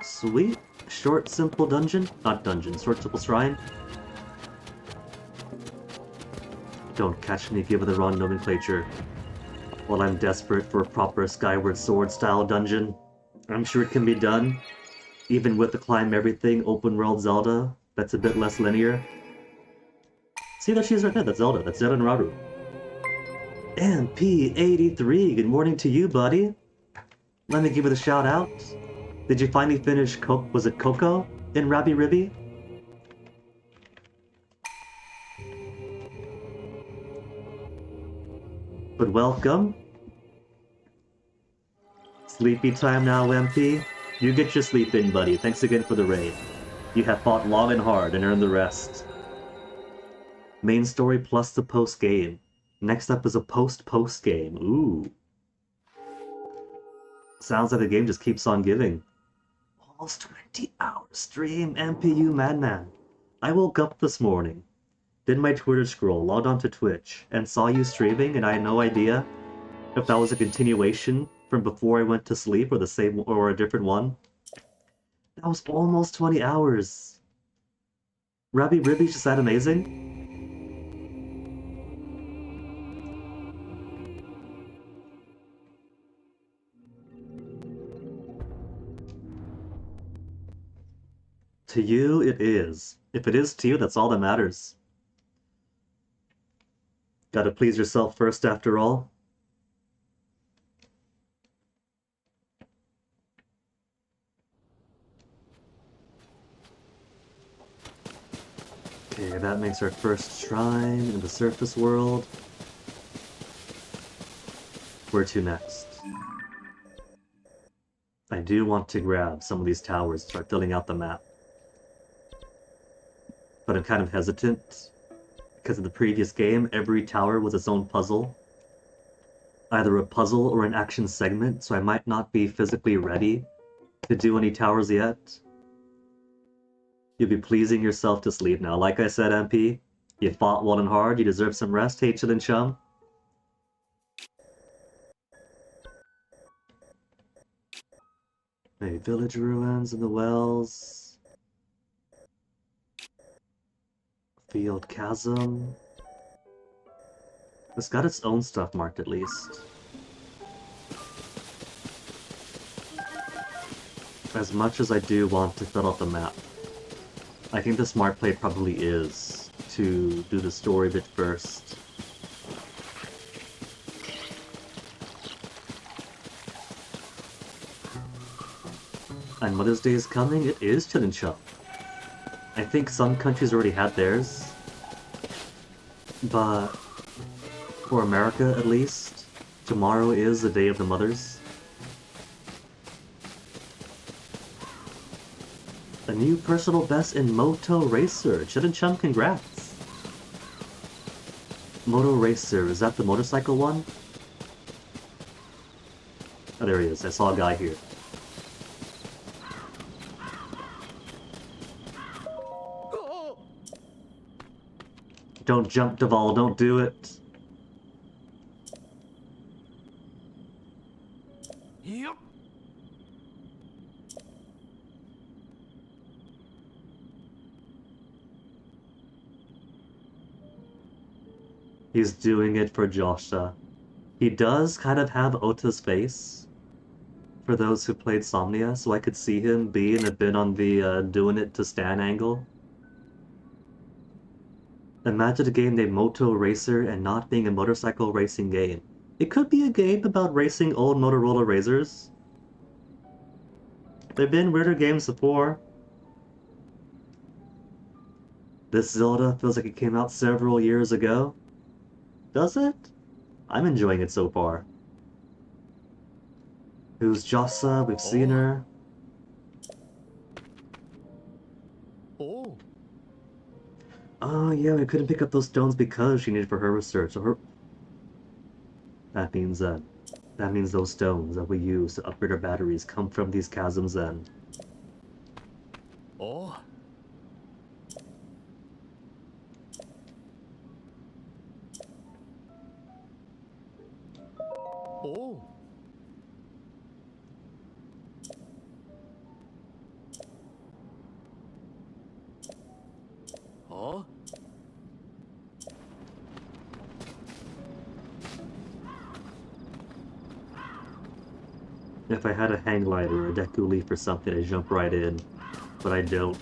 Sweet. Short, simple dungeon? Not dungeon, short, simple shrine. Don't catch me given the wrong nomenclature. While I'm desperate for a proper Skyward Sword style dungeon, I'm sure it can be done, even with the climb everything open world Zelda that's a bit less linear. See, there she is right there, that's Zelda, that's Zelda Naru. MP83, good morning to you, buddy. Let me give it a shout out. Did you finally finish was it Coco in Rabby Ribby? But welcome. Sleepy time now, MP. You get your sleep in, buddy. Thanks again for the raid. You have fought long and hard and earned the rest. Main story plus the post-game. Next up is a post-post game. Ooh. Sounds like the game just keeps on giving. Almost 20 hours stream, MPU Madman. I woke up this morning, did my Twitter scroll, logged onto Twitch, and saw you streaming, and I had no idea if that was a continuation from before I went to sleep, or the same, or a different one. That was almost 20 hours. Rabby Ribby's just that amazing? To you, it is. If it is to you, that's all that matters. Gotta please yourself first, after all. Okay, that makes our first shrine in the surface world. Where to next? I do want to grab some of these towers and start filling out the map. But I'm kind of hesitant, because in the previous game, every tower was its own puzzle. Either a puzzle or an action segment, so I might not be physically ready to do any towers yet. You'll be pleasing yourself to sleep now. Like I said, MP, you fought well and hard, you deserve some rest, hey Chillin' Chum. A village ruins in the wells. Field chasm. It's got its own stuff marked at least. As much as I do want to fill out the map, I think the smart play probably is to do the story bit first. And Mother's Day is coming, it is Chillinchuk. I think some countries already had theirs, but for America at least, tomorrow is the Day of the Mothers. A new personal best in Moto Racer. Chillinchuk, congrats! Moto Racer, is that the motorcycle one? Oh, there he is. I saw a guy here. Don't jump, Duval, don't do it. Yep. He's doing it for Josha. He does kind of have Ota's face, for those who played Somnia, so I could see him being a bit on the doing it to Stan angle. Imagine a game named Moto Racer and not being a motorcycle racing game. It could be a game about racing old Motorola Razors. There've been weirder games before. This Zelda feels like it came out several years ago. Does it? I'm enjoying it so far. Who's Jossa? We've seen her. Oh. Oh yeah, we couldn't pick up those stones because she needed for her research. So her... That means those stones that we use to upgrade our batteries come from these chasms then. Oh. Oh. Huh? If I had a hang glider or a Deku Leaf or something, I'd jump right in. But I don't.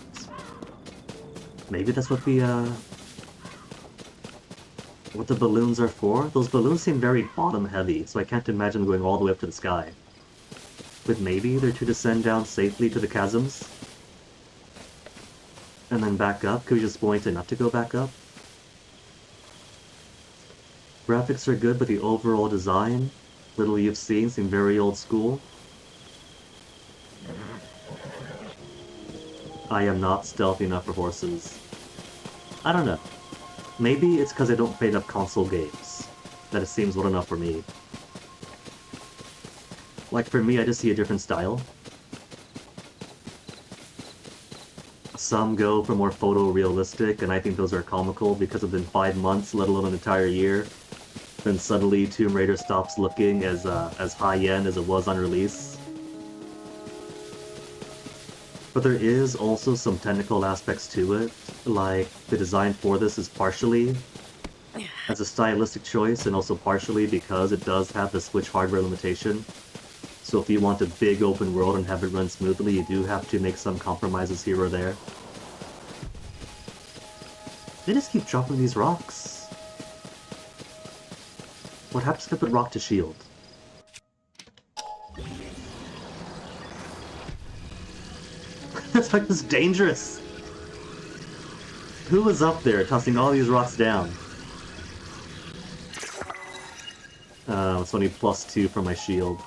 Maybe that's what the balloons are for? Those balloons seem very bottom heavy, so I can't imagine going all the way up to the sky. But maybe they're to descend down safely to the chasms? And then back up? Could we just point it not to go back up? Graphics are good, but the overall design, little you've seen, seem very old school. I am not stealthy enough for horses. I don't know. Maybe it's because I don't play enough console games, that it seems old enough for me. Like for me, I just see a different style. Some go for more photorealistic, and I think those are comical because within 5 months, let alone an entire year, then suddenly Tomb Raider stops looking as high-end as it was on release. But there is also some technical aspects to it, like the design for this is partially as a stylistic choice and also partially because it does have the Switch hardware limitation. So if you want a big open world and have it run smoothly, you do have to make some compromises here or there. They just keep dropping these rocks. What happens if I put rock to shield? That's like this dangerous. Who was up there tossing all these rocks down? It's only +2 for my shield.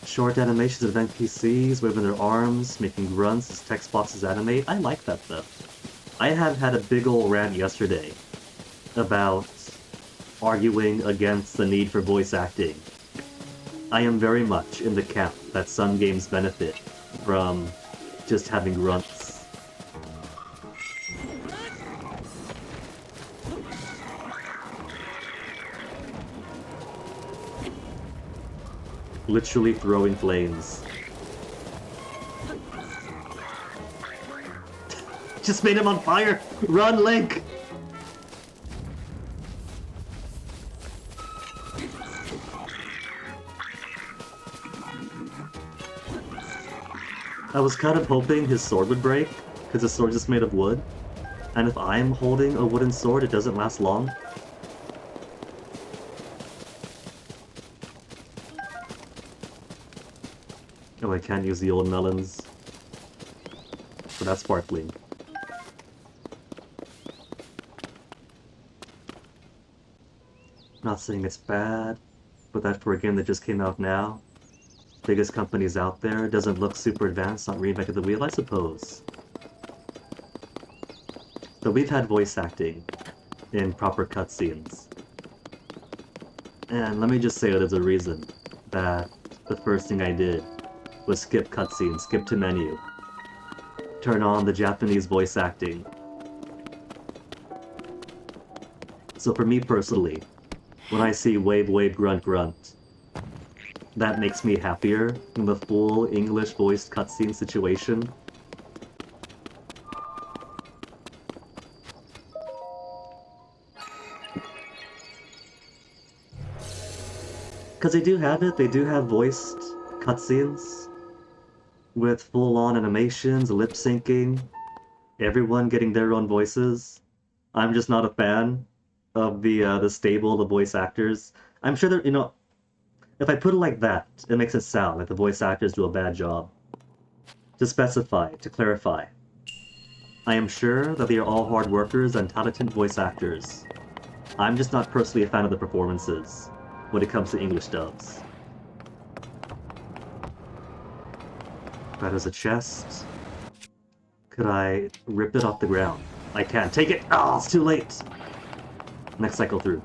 Short animations of NPCs waving their arms, making grunts as text boxes animate. I like that though. I have had a big ol' rant yesterday about arguing against the need for voice acting. I am very much in the camp that some games benefit from just having grunts. Literally throwing flames. Just made him on fire! Run, Link! I was kind of hoping his sword would break, because his sword is made of wood. And if I'm holding a wooden sword, it doesn't last long. Oh, I can't use the old melons. But that's sparkling. Not saying it's bad, but that for a game that just came out now, biggest companies out there, doesn't look super advanced on Remake of the Wheel, I suppose. But we've had voice acting in proper cutscenes. And let me just say there's a reason that the first thing I did was skip cutscenes, skip to menu, turn on the Japanese voice acting. So for me personally, when I see wave wave grunt grunt, that makes me happier in the full English voiced cutscene situation. Because they do have it, they do have voiced cutscenes with full-on animations, lip syncing, everyone getting their own voices. I'm just not a fan of the stable of voice actors. I'm sure that, if I put it like that, it makes it sound like the voice actors do a bad job. To specify, to clarify, I am sure that they are all hard workers and talented voice actors. I'm just not personally a fan of the performances when it comes to English dubs. That is a chest. Could I rip it off the ground? I can. Take it! Oh, it's too late! Next cycle through.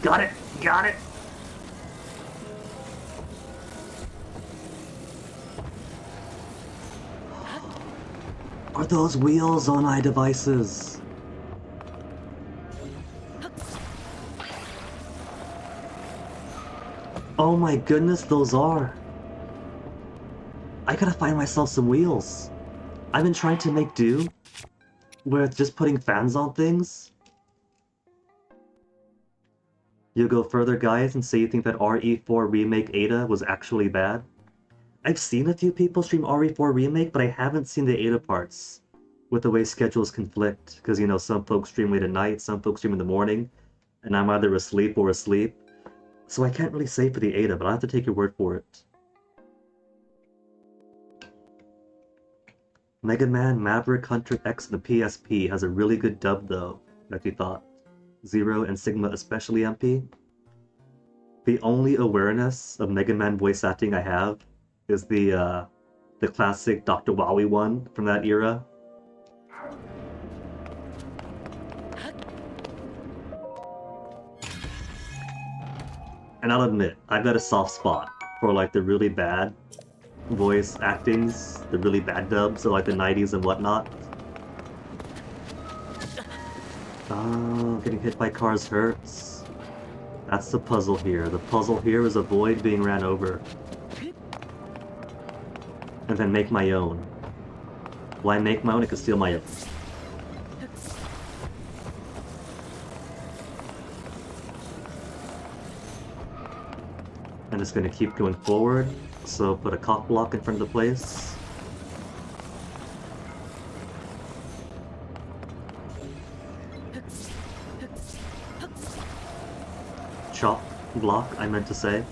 Got it! Got it! Are those wheels on iDevices? Oh my goodness, those are! I gotta find myself some wheels. I've been trying to make do with just putting fans on things. You go further, guys, and say you think that RE4 Remake Ada was actually bad? I've seen a few people stream RE4 Remake, but I haven't seen the Ada parts with the way schedules conflict. Because, some folks stream late at night, some folks stream in the morning, and I'm either asleep or asleep. So I can't really say for the Ada, but I have to take your word for it. Mega Man Maverick Hunter X on the PSP has a really good dub though, like you thought. Zero and Sigma especially, MP. The only awareness of Mega Man voice acting I have is the classic Dr. Wowie one from that era. And I'll admit, I've got a soft spot for like the really bad voice actings, the really bad dubs of like the 90s and whatnot. Oh, getting hit by cars hurts. That's the puzzle here. The puzzle here is avoid being ran over. And then make my own. Why make my own? I could steal my own. I'm just gonna keep going forward. So put a cock block in front of the place. Chop block, I meant to say.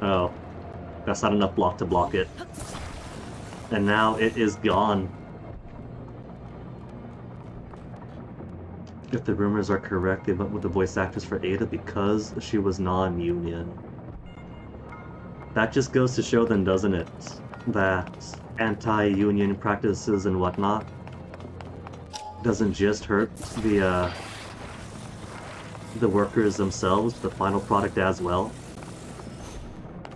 Oh, that's not enough block to block it. And now it is gone. If the rumors are correct, they went with the voice actress for Ada because she was non-union. That just goes to show then, doesn't it, that anti-union practices and whatnot doesn't just hurt the workers themselves, the final product as well.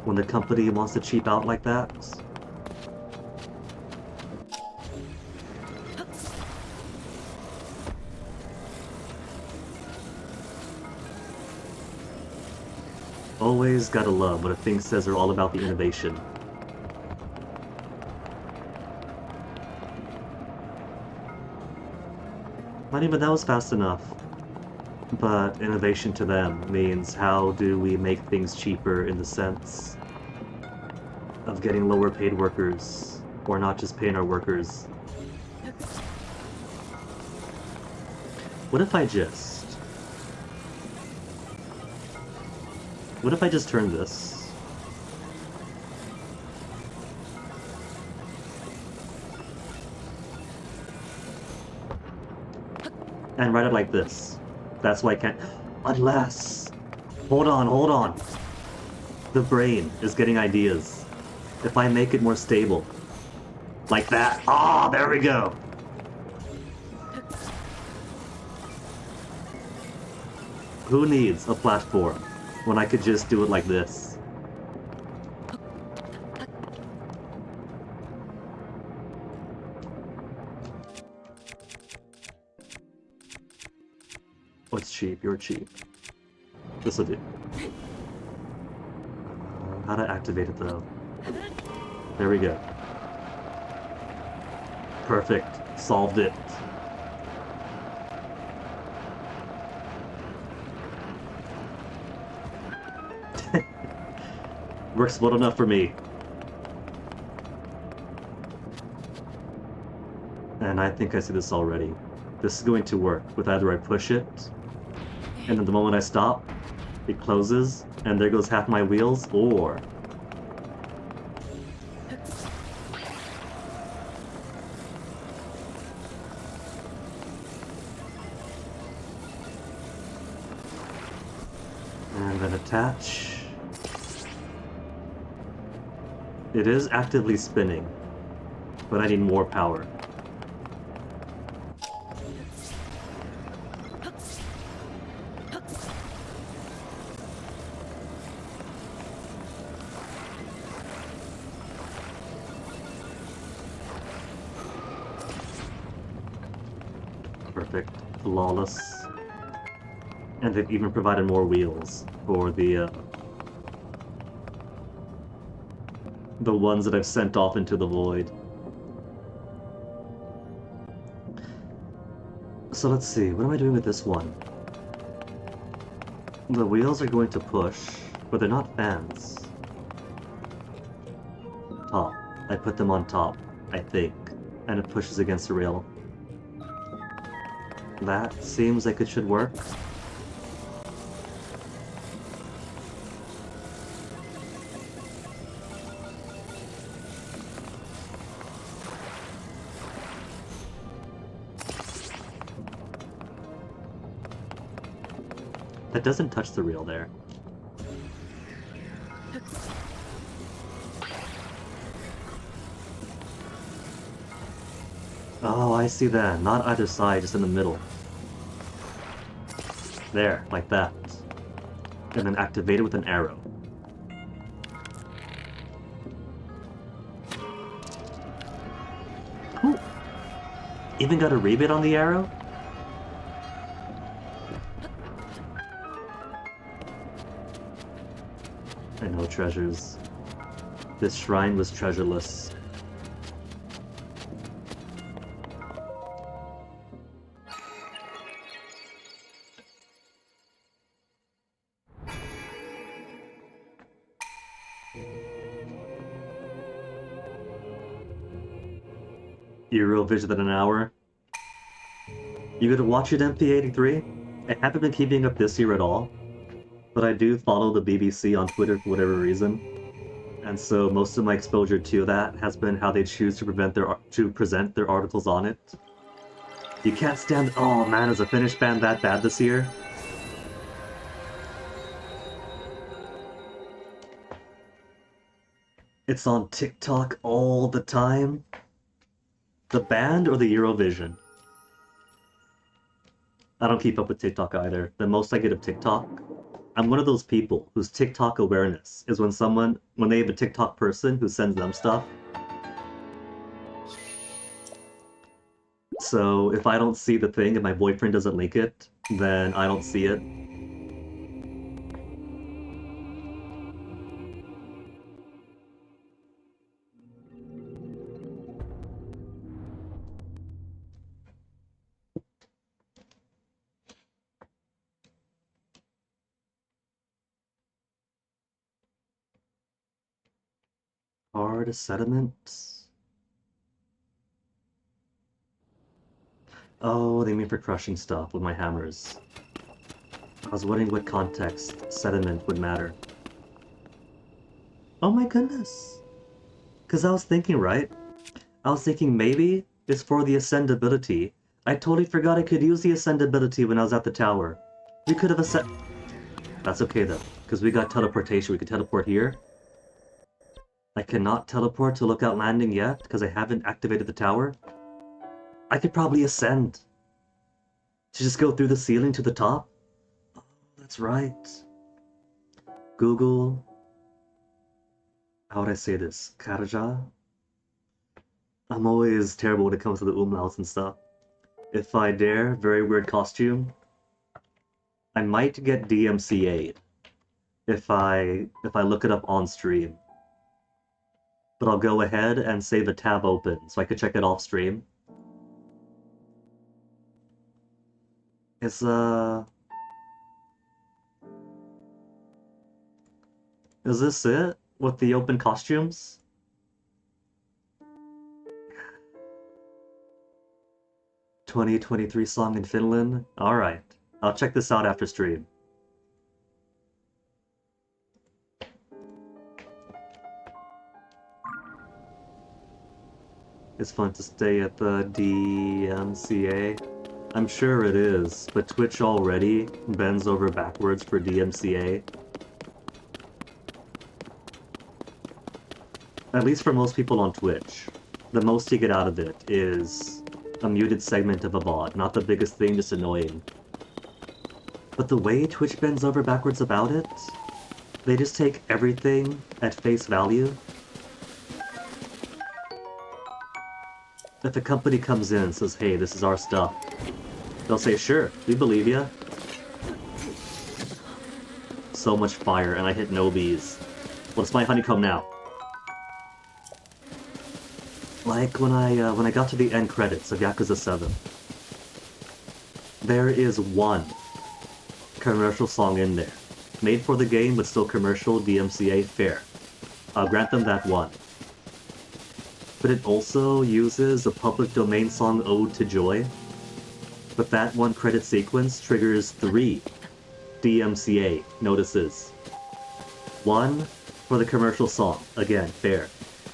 When the company wants to cheap out like that. Always gotta love what a thing says they're all about the innovation. Not even that was fast enough. But innovation to them means how do we make things cheaper in the sense of getting lower paid workers, or not just paying our workers. What if I just turn this? And write it like this. That's why I can't... Unless... Hold on. The brain is getting ideas. If I make it more stable. Like that. Ah, there we go. Who needs a platform when I could just do it like this? Oh, it's cheap. You're cheap. This'll do. How to activate it though? There we go. Perfect. Solved it. Works well enough for me. And I think I see this already. This is going to work with either I push it, and then the moment I stop, it closes, and there goes half my wheels, or... and then attach. It is actively spinning, but I need more power. Perfect. Flawless. And they've even provided more wheels for the ones that I've sent off into the void. So let's see, what am I doing with this one? The wheels are going to push, but they're not fans. Top. I put them on top, I think, and it pushes against the rail. That seems like it should work. That doesn't touch the rail there. Oh, I see that. Not either side, just in the middle. There, like that. And then activate it with an arrow. Ooh. Even got a rebate on the arrow? And no treasures. This shrine was treasureless. Eurovision in an hour. You gonna watch it, MP83? I haven't been keeping up this year at all, but I do follow the BBC on Twitter for whatever reason, and so most of my exposure to that has been how they choose to present their articles on it. You can't stand. Oh man, is a Finnish band that bad this year? It's on TikTok all the time. The band or the Eurovision? I don't keep up with TikTok either. The most I get of TikTok, I'm one of those people whose TikTok awareness is when they have a TikTok person who sends them stuff. So if I don't see the thing and my boyfriend doesn't link it, then I don't see it. Hard sediment. Oh, they mean for crushing stuff with my hammers. I was wondering what context sediment would matter. Oh my goodness! Because I was thinking, right? I was thinking maybe it's for the ascendability. I totally forgot I could use the ascendability when I was at the tower. We could have ascend... That's okay though, because we got teleportation. We could teleport here. I cannot teleport to Lookout Landing yet, because I haven't activated the tower. I could probably ascend. To just go through the ceiling to the top. Oh, that's right. Google... How would I say this? Karja? I'm always terrible when it comes to the umlauts and stuff. If I dare, very weird costume. I might get DMCA'd if I look it up on stream. But I'll go ahead and save the tab open so I could check it off stream. Is this it? With the open costumes? "2023 song in Finland"? Alright. I'll check this out after stream. It's fun to stay at the DMCA. I'm sure it is, but Twitch already bends over backwards for DMCA. At least for most people on Twitch. The most you get out of it is a muted segment of a VOD, not the biggest thing, just annoying. But the way Twitch bends over backwards about it, they just take everything at face value. If a company comes in and says, hey, this is our stuff, they'll say, sure, we believe ya. So much fire, and I hit no bees. What's my honeycomb now? Like when I got to the end credits of Yakuza 7, there is one commercial song in there. Made for the game, but still commercial, DMCA, fair. I'll grant them that one. But it also uses a public domain song, Ode to Joy. But that one credit sequence triggers 3 DMCA notices. 1 for the commercial song, again, fair.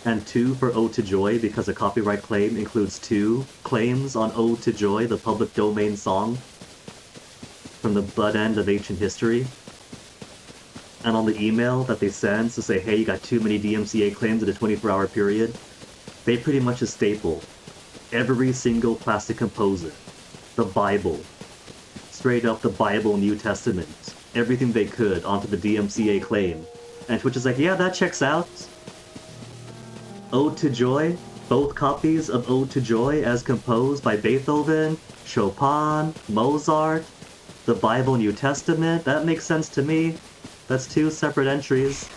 And 2 for Ode to Joy, because a copyright claim includes 2 claims on Ode to Joy, the public domain song from the butt end of ancient history. And on the email that they send to say, hey, you got too many DMCA claims in a 24-hour period, they pretty much just staple every single classic composer, the Bible, straight up the Bible, New Testament, everything they could onto the DMCA claim. And Twitch is like, yeah, that checks out. Ode to Joy, both copies of Ode to Joy as composed by Beethoven, Chopin, Mozart, the Bible, New Testament, that makes sense to me. That's 2 separate entries.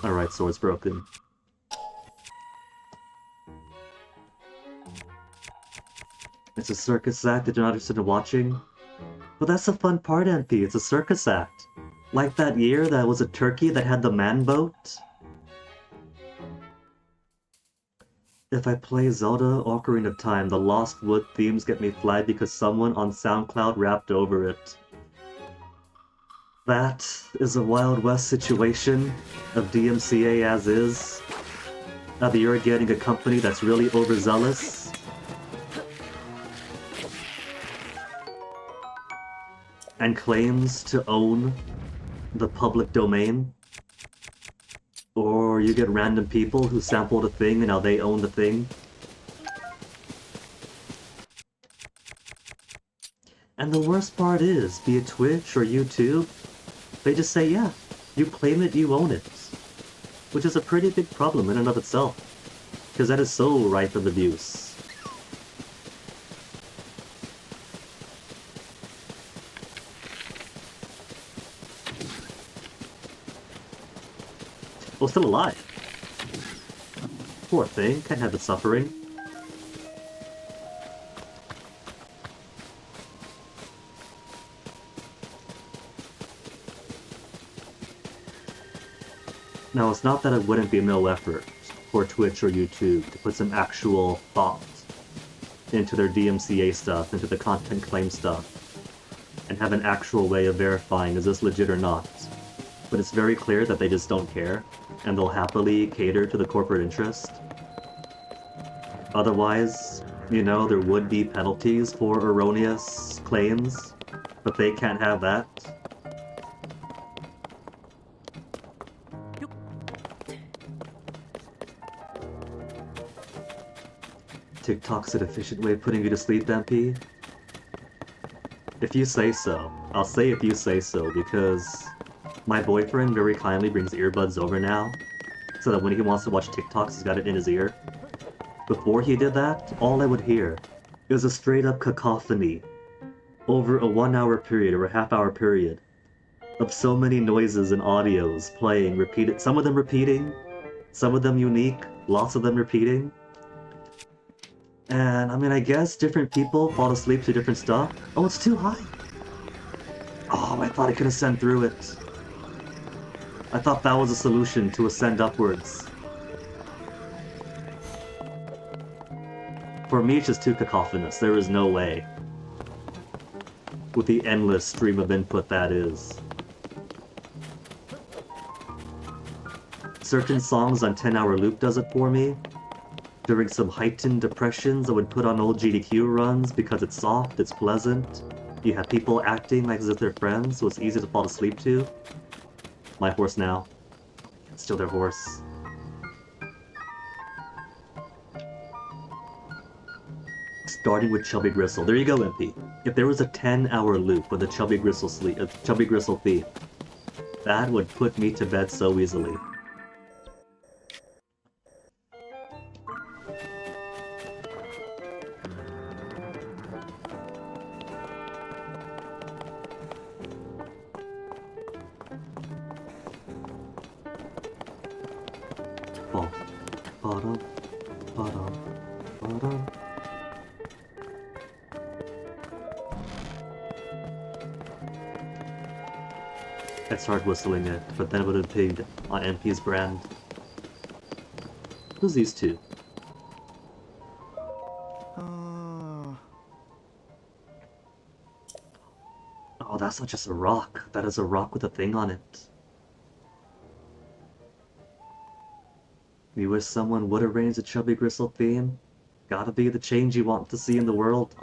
Alright, sword's broken. It's a circus act that you're not interested in watching? But that's the fun part, MP, it's a circus act. Like that year that was a turkey that had the man boat? If I play Zelda Ocarina of Time, the Lost Wood themes get me flagged because someone on SoundCloud rapped over it. That is a Wild West situation of DMCA as is. Either you're getting a company that's really overzealous, and claims to own the public domain, or you get random people who sampled a thing and now they own the thing. And the worst part is, be it Twitch or YouTube, they just say, yeah, you claim it, you own it. Which is a pretty big problem in and of itself, because that is so rife of abuse. Oh, still alive. Poor thing, can't have it suffering. Now, it's not that it wouldn't be no effort for Twitch or YouTube to put some actual thought into their DMCA stuff, into the content claim stuff, and have an actual way of verifying is this legit or not. But it's very clear that they just don't care, and they'll happily cater to the corporate interest. Otherwise, you know, there would be penalties for erroneous claims, but they can't have that. TikTok's an efficient way of putting you to sleep, MP? If you say so. I'll say if you say so, because my boyfriend very kindly brings earbuds over now, so that when he wants to watch TikToks, he's got it in his ear. Before he did that, all I would hear is a straight-up cacophony over a 1 hour period or a half-hour period of so many noises and audios playing, repeated, some of them repeating, some of them unique, lots of them repeating. And, I mean, I guess different people fall asleep to different stuff. Oh, it's too high! Oh, I thought I could ascend through it. I thought that was a solution to ascend upwards. For me, it's just too cacophonous. There is no way. With the endless stream of input that is. Certain songs on 10-hour loop does it for me. During some heightened depressions, I would put on old GDQ runs because it's soft, it's pleasant. You have people acting like as if they're friends, so it's easy to fall asleep to. My horse now. Still their horse. Starting with Chubby Gristle. There you go, MP. If there was a 10-hour loop with a Chubby Gristle theme, that would put me to bed so easily. I'd start whistling it, but then it would have pigged on MP's brand. Who's these two? Oh, that's not just a rock. That is a rock with a thing on it. You wish someone would arrange a Chubby Gristle theme? Gotta be the change you want to see in the world.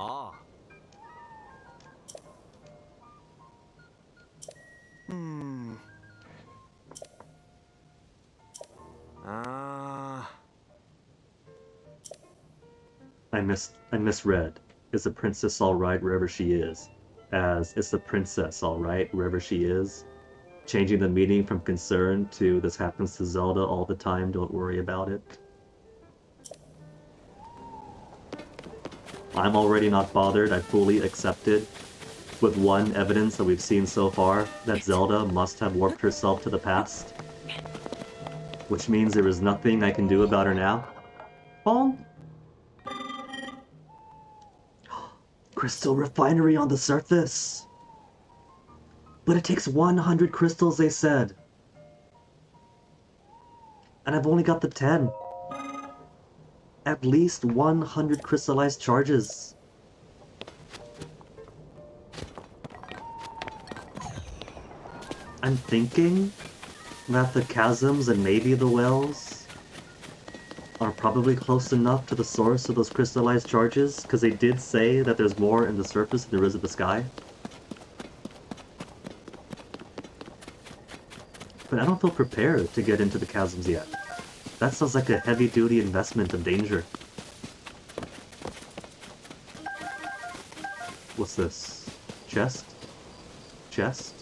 I misread. Is the princess alright wherever she is? As, is the princess alright wherever she is? Changing the meaning from concern to this happens to Zelda all the time, don't worry about it. I'm already not bothered, I fully accepted, with one evidence that we've seen so far, that Zelda must have warped herself to the past. Which means there is nothing I can do about her now. Oh! Crystal refinery on the surface! But it takes 100 crystals, they said. And I've only got the 10. At least 100 crystallized charges. I'm thinking that the chasms and maybe the wells are probably close enough to the source of those crystallized charges, because they did say that there's more in the surface than there is in the sky. But I don't feel prepared to get into the chasms yet. That sounds like a heavy-duty investment of danger. What's this? Chest? Chest?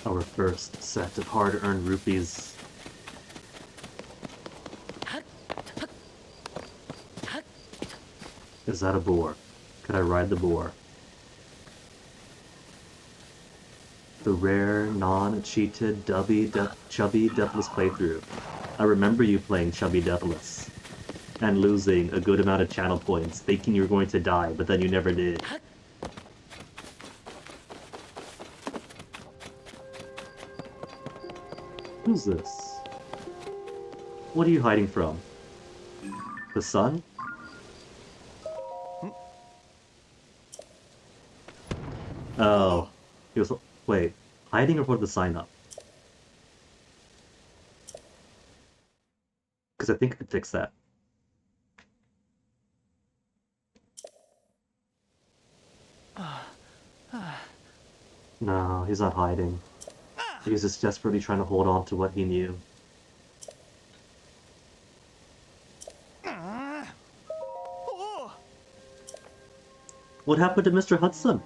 Our first set of hard-earned rupees. Is that a boar? Could I ride the boar? The rare, non-cheated, chubby, deathless playthrough. I remember you playing Chubby Deathless and losing a good amount of channel points, thinking you were going to die, but then you never did. Who's this? What are you hiding from? The sun? Oh. He was... Wait. Hiding or put the sign up? Because I think I could fix that. No, he's not hiding. He's just desperately trying to hold on to what he knew. What happened to Mr. Hudson?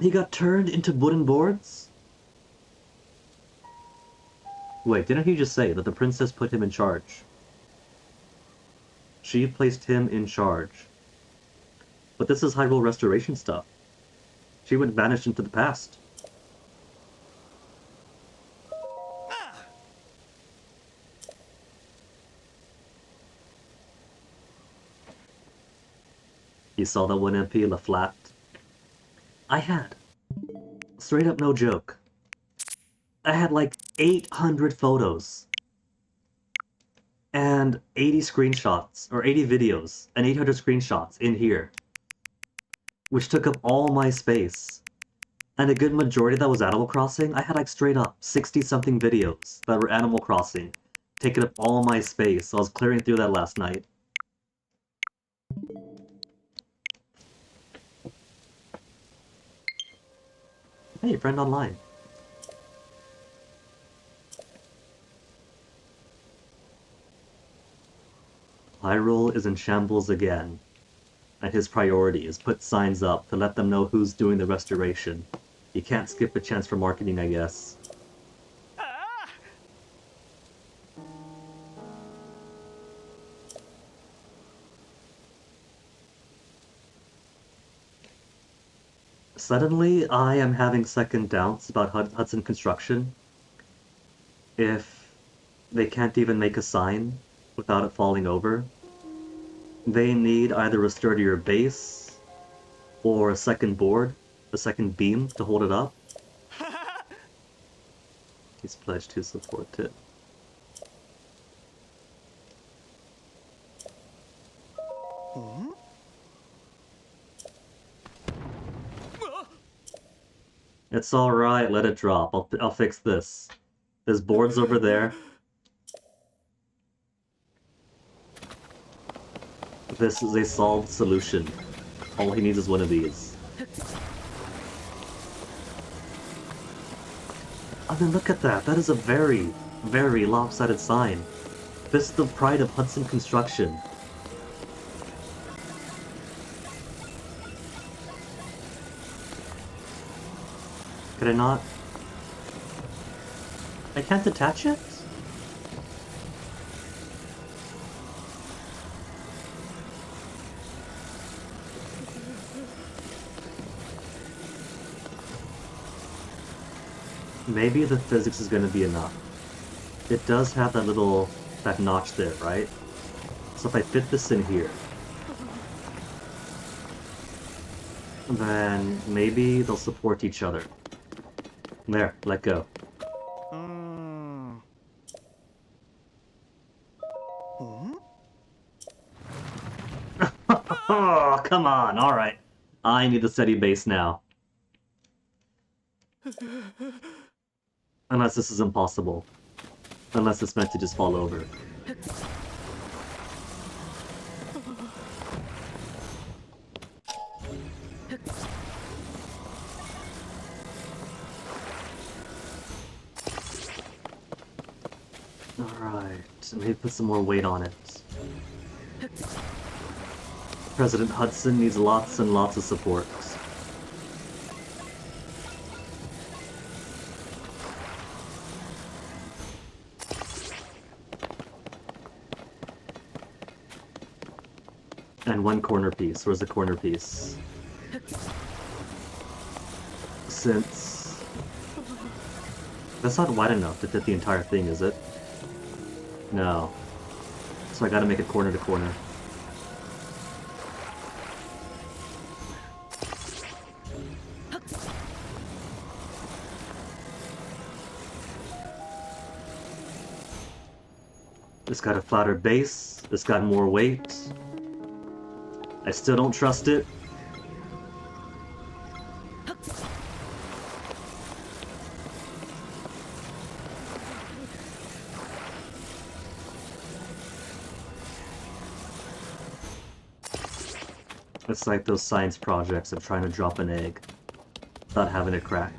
He got turned into wooden boards? Wait, didn't he just say that the princess put him in charge? She placed him in charge. But this is Hyrule Restoration stuff. She went vanished into the past. You saw that one MP, La Flat? I had. Straight up no joke. I had like 800 photos. And 80 screenshots, or 80 videos, and 800 screenshots in here. Which took up all my space. And a good majority of that was Animal Crossing. I had like straight up 60-something videos that were Animal Crossing, taking up all my space, so I was clearing through that last night. Hey, friend online. Hyrule is in shambles again, and his priority is put signs up to let them know who's doing the restoration. You can't skip a chance for marketing, I guess. Suddenly, I am having second doubts about Hudson Construction. If they can't even make a sign without it falling over, they need either a sturdier base or a second board, a second beam to hold it up. He's pledged to support it. It's alright, let it drop. I'll fix this. There's boards over there. This is a solved solution. All he needs is one of these. I mean, look at that. That is a very, very lopsided sign. This is the pride of Hudson Construction. Could I not? I can't attach it? Maybe the physics is going to be enough. It does have that notch there, right? So if I fit this in here, then maybe they'll support each other. There, let go. Oh, come on, alright. I need a steady base now. Unless this is impossible. Unless it's meant to just fall over. Alright, maybe put some more weight on it. President Hudson needs lots and lots of support. And one corner piece. Where's the corner piece? Since That's not wide enough to fit the entire thing, is it? No. So I gotta make it corner to corner. It's got a flatter base. It's got more weight. I still don't trust it. It's like those science projects of trying to drop an egg without having it crack.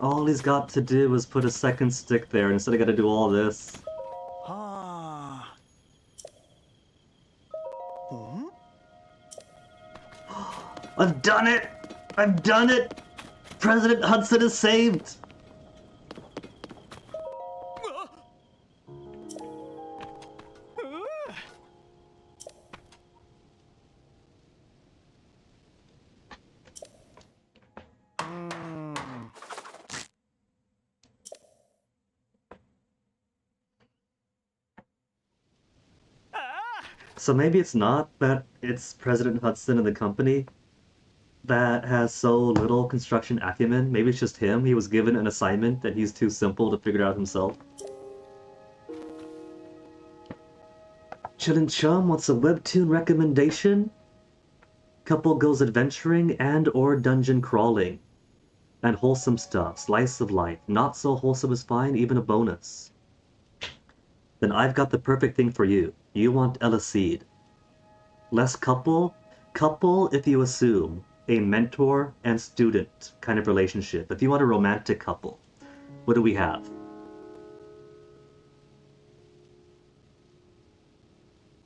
All he's got to do is put a second stick there instead of gotta do all this. はあ。ん I've done it! I've done it! President Hudson is saved! So maybe it's not that it's President Hudson and the company that has so little construction acumen. Maybe it's just him. He was given an assignment and he's too simple to figure it out himself. Chillin' Chum wants a webtoon recommendation? Couple goes adventuring and or dungeon crawling. And wholesome stuff, slice of life. Not so wholesome is fine, even a bonus. Then I've got the perfect thing for you. You want Ella Seed. Less couple? Couple if you assume a mentor and student kind of relationship. If you want a romantic couple, what do we have?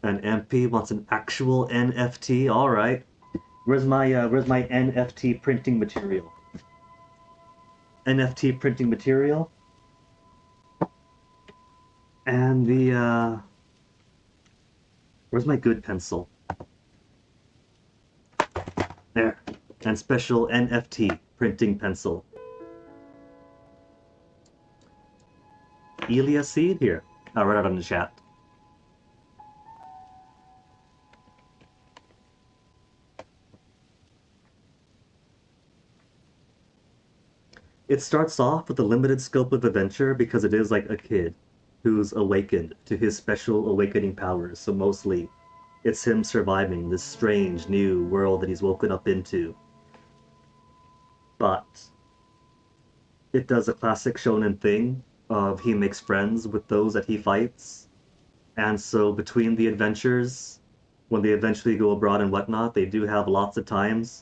An MP wants an actual NFT. All right. Where's my NFT printing material? NFT printing material. And the where's my good pencil? There. And special NFT printing pencil. Elia seed here. I'll write it on the chat. It starts off with a limited scope of adventure because it is like a kid who's awakened to his special awakening powers. So mostly it's him surviving this strange new world that he's woken up into. But it does a classic shonen thing of he makes friends with those that he fights. And so between the adventures, when they eventually go abroad and whatnot, they do have lots of times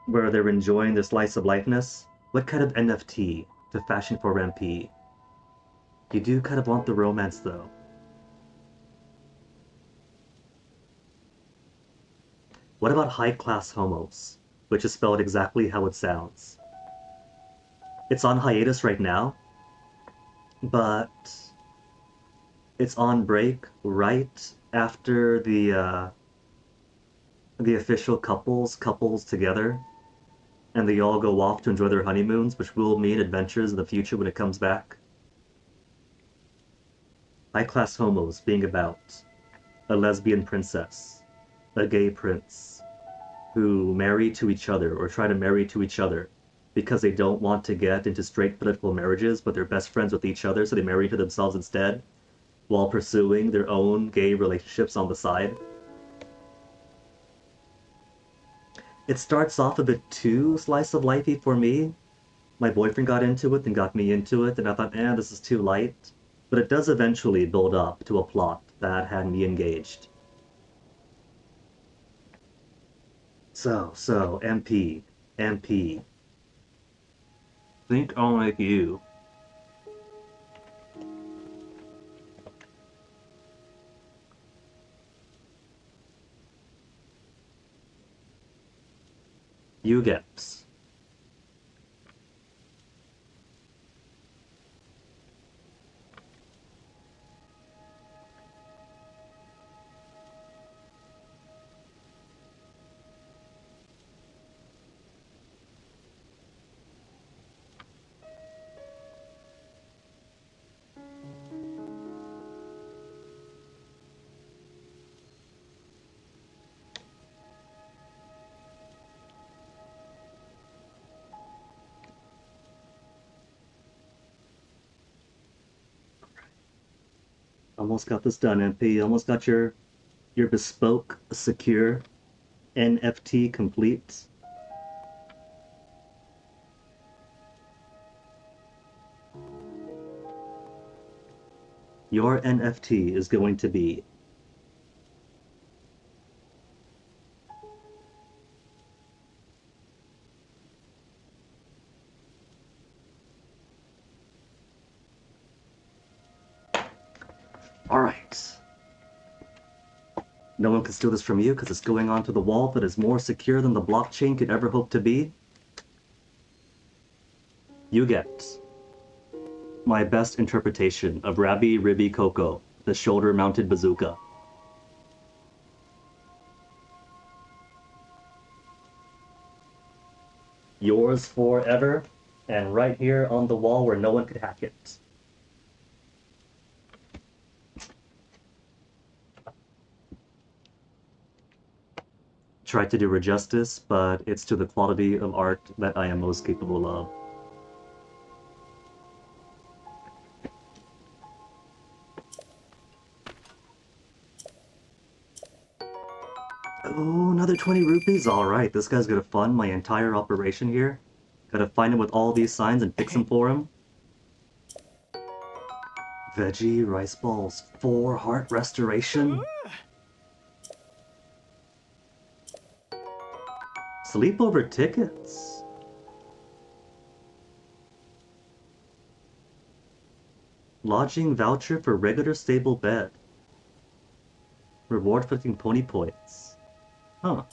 where they're enjoying their slice of lifeness. What kind of NFT to fashion for MP? You do kind of want the romance, though. What about high-class homos, which is spelled exactly how it sounds? It's on hiatus right now, but it's on break right after the official couples together, and they all go off to enjoy their honeymoons, which will mean adventures in the future when it comes back. High-class homos being about a lesbian princess, a gay prince, who marry to each other or try to marry to each other because they don't want to get into straight political marriages, but they're best friends with each other, so they marry to themselves instead, while pursuing their own gay relationships on the side. It starts off a bit too slice of lifey for me. My boyfriend got into it and got me into it, and I thought, this is too light. But it does eventually build up to a plot that had me engaged. So, MP. Think I'll make you. Ugeps. Almost got this done, MP. Almost got your bespoke, secure NFT complete. Your NFT is going to be alright. No one can steal this from you because it's going onto the wall that is more secure than the blockchain could ever hope to be. You get my best interpretation of Rabbi Ribby Coco, the shoulder-mounted bazooka. Yours forever, and right here on the wall where no one could hack it. Tried to do her justice, but it's to the quality of art that I am most capable of. Oh, another 20 rupees? Alright, this guy's gonna fund my entire operation here. Gotta find him with all these signs and fix him for him. Veggie, rice balls, 4 heart restoration. Sleepover tickets. Lodging voucher for regular stable bed. Reward 15 pony points. Huh.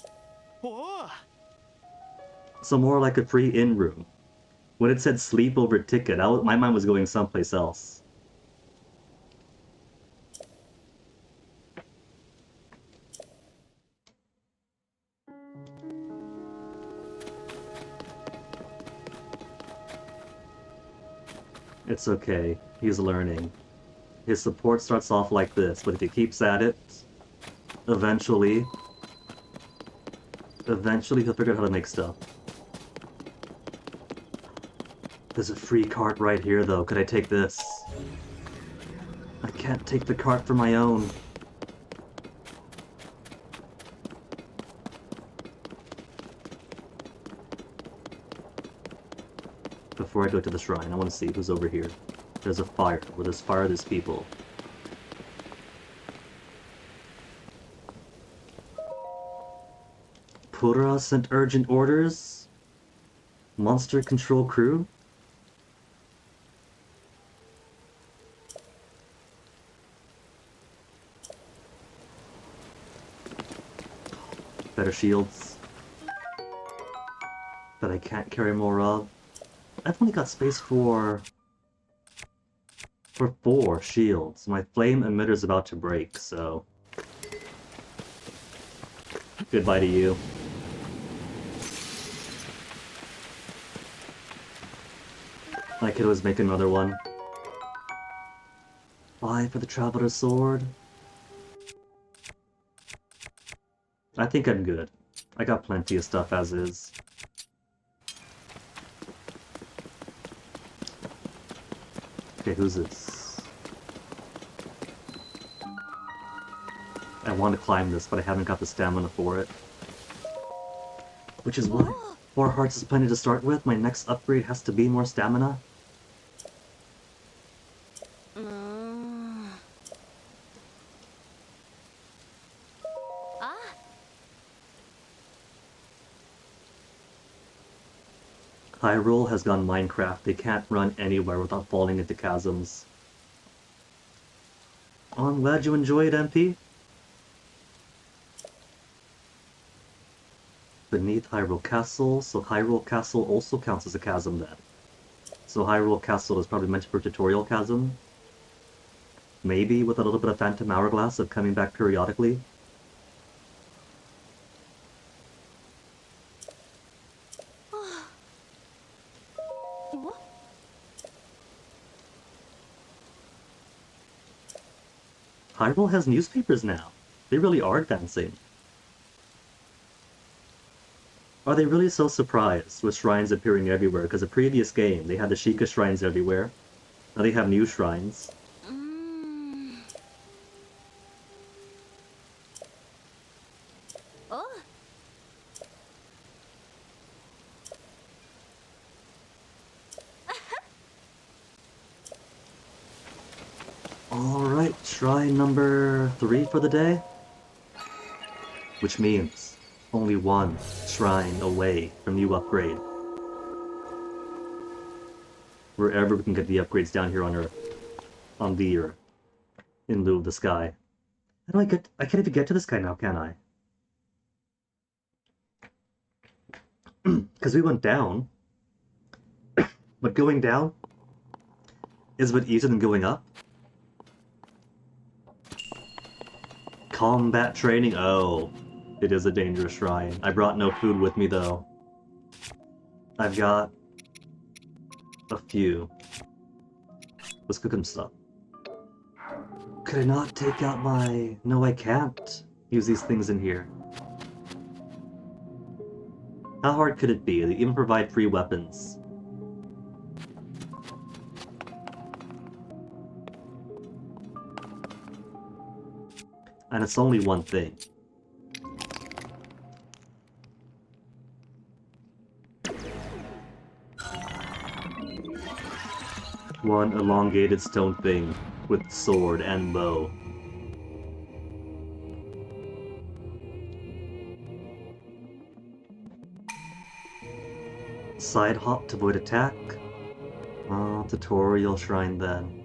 So more like a free in room. When it said sleepover ticket, my mind was going someplace else. It's okay. He's learning. His support starts off like this, but if he keeps at it, eventually he'll figure out how to make stuff. There's a free cart right here, though. Could I take this? I can't take the cart for my own. Before I go to the shrine, I want to see who's over here. There's a fire. Where there's fire, there's people. Pura sent urgent orders? Monster control crew? Better shields. That I can't carry more of. I've only got space for 4 shields. My flame emitter's about to break, so goodbye to you. I could always make another one. Bye for the Traveler's Sword. I think I'm good. I got plenty of stuff as is. Okay, who's this? I want to climb this, but I haven't got the stamina for it. Which is why 4 hearts is plenty to start with. My next upgrade has to be more stamina. Hyrule has gone Minecraft. They can't run anywhere without falling into chasms. Oh, I'm glad you enjoyed, MP. Beneath Hyrule Castle, so Hyrule Castle also counts as a chasm then. So Hyrule Castle is probably meant for tutorial chasm. Maybe with a little bit of Phantom Hourglass of coming back periodically. Hyrule has newspapers now. They really are advancing. Are they really so surprised with shrines appearing everywhere? Because the previous game, they had the Sheikah shrines everywhere. Now they have new shrines. Alright, shrine number 3 for the day. Which means only one shrine away from new upgrade. Wherever we can get the upgrades down here on Earth. On the Earth. In lieu of the sky. How do I get... I can't even get to the sky now, can I? Because we went down. But going down is a bit easier than going up. Combat training? Oh. It is a dangerous shrine. I brought no food with me, though. I've got... a few. Let's cook some stuff. Could I not take out my... No, I can't use these things in here. How hard could it be? They even provide free weapons. And it's only one thing. One elongated stone thing with sword and bow. Side hop to avoid attack. Tutorial shrine then.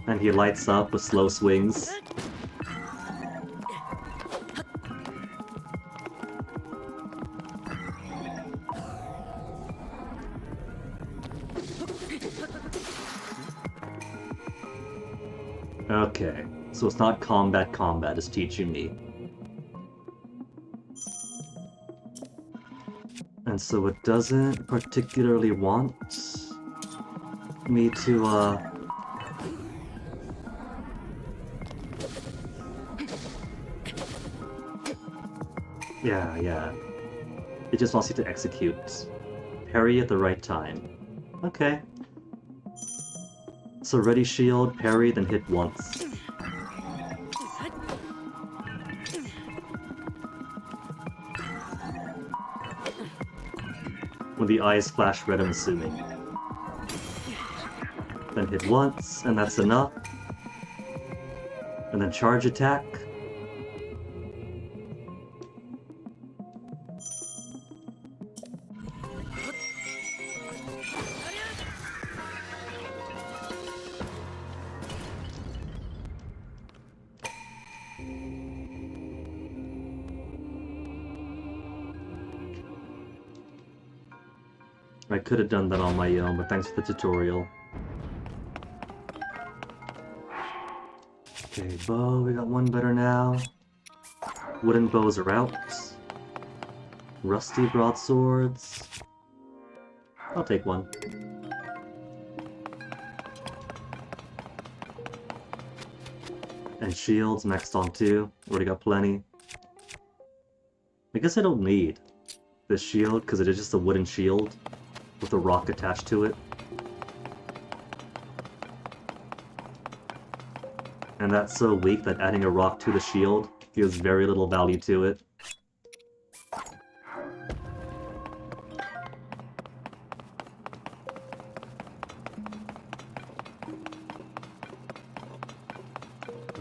And he lights up with slow swings. Okay, so it's not combat, it's teaching me. And so it doesn't particularly want me to, Yeah. It just wants you to execute. Parry at the right time. Okay. So ready shield, parry, then hit once. When the eyes flash red, I'm assuming. Then hit once, and that's enough. And then charge attack. I could have done that on my own, but thanks for the tutorial. Okay, bow, we got one better now. Wooden bows are out. Rusty broadswords. I'll take one. And shields, next on two. Already got plenty. I guess I don't need this shield, because it is just a wooden shield with a rock attached to it. And that's so weak that adding a rock to the shield gives very little value to it.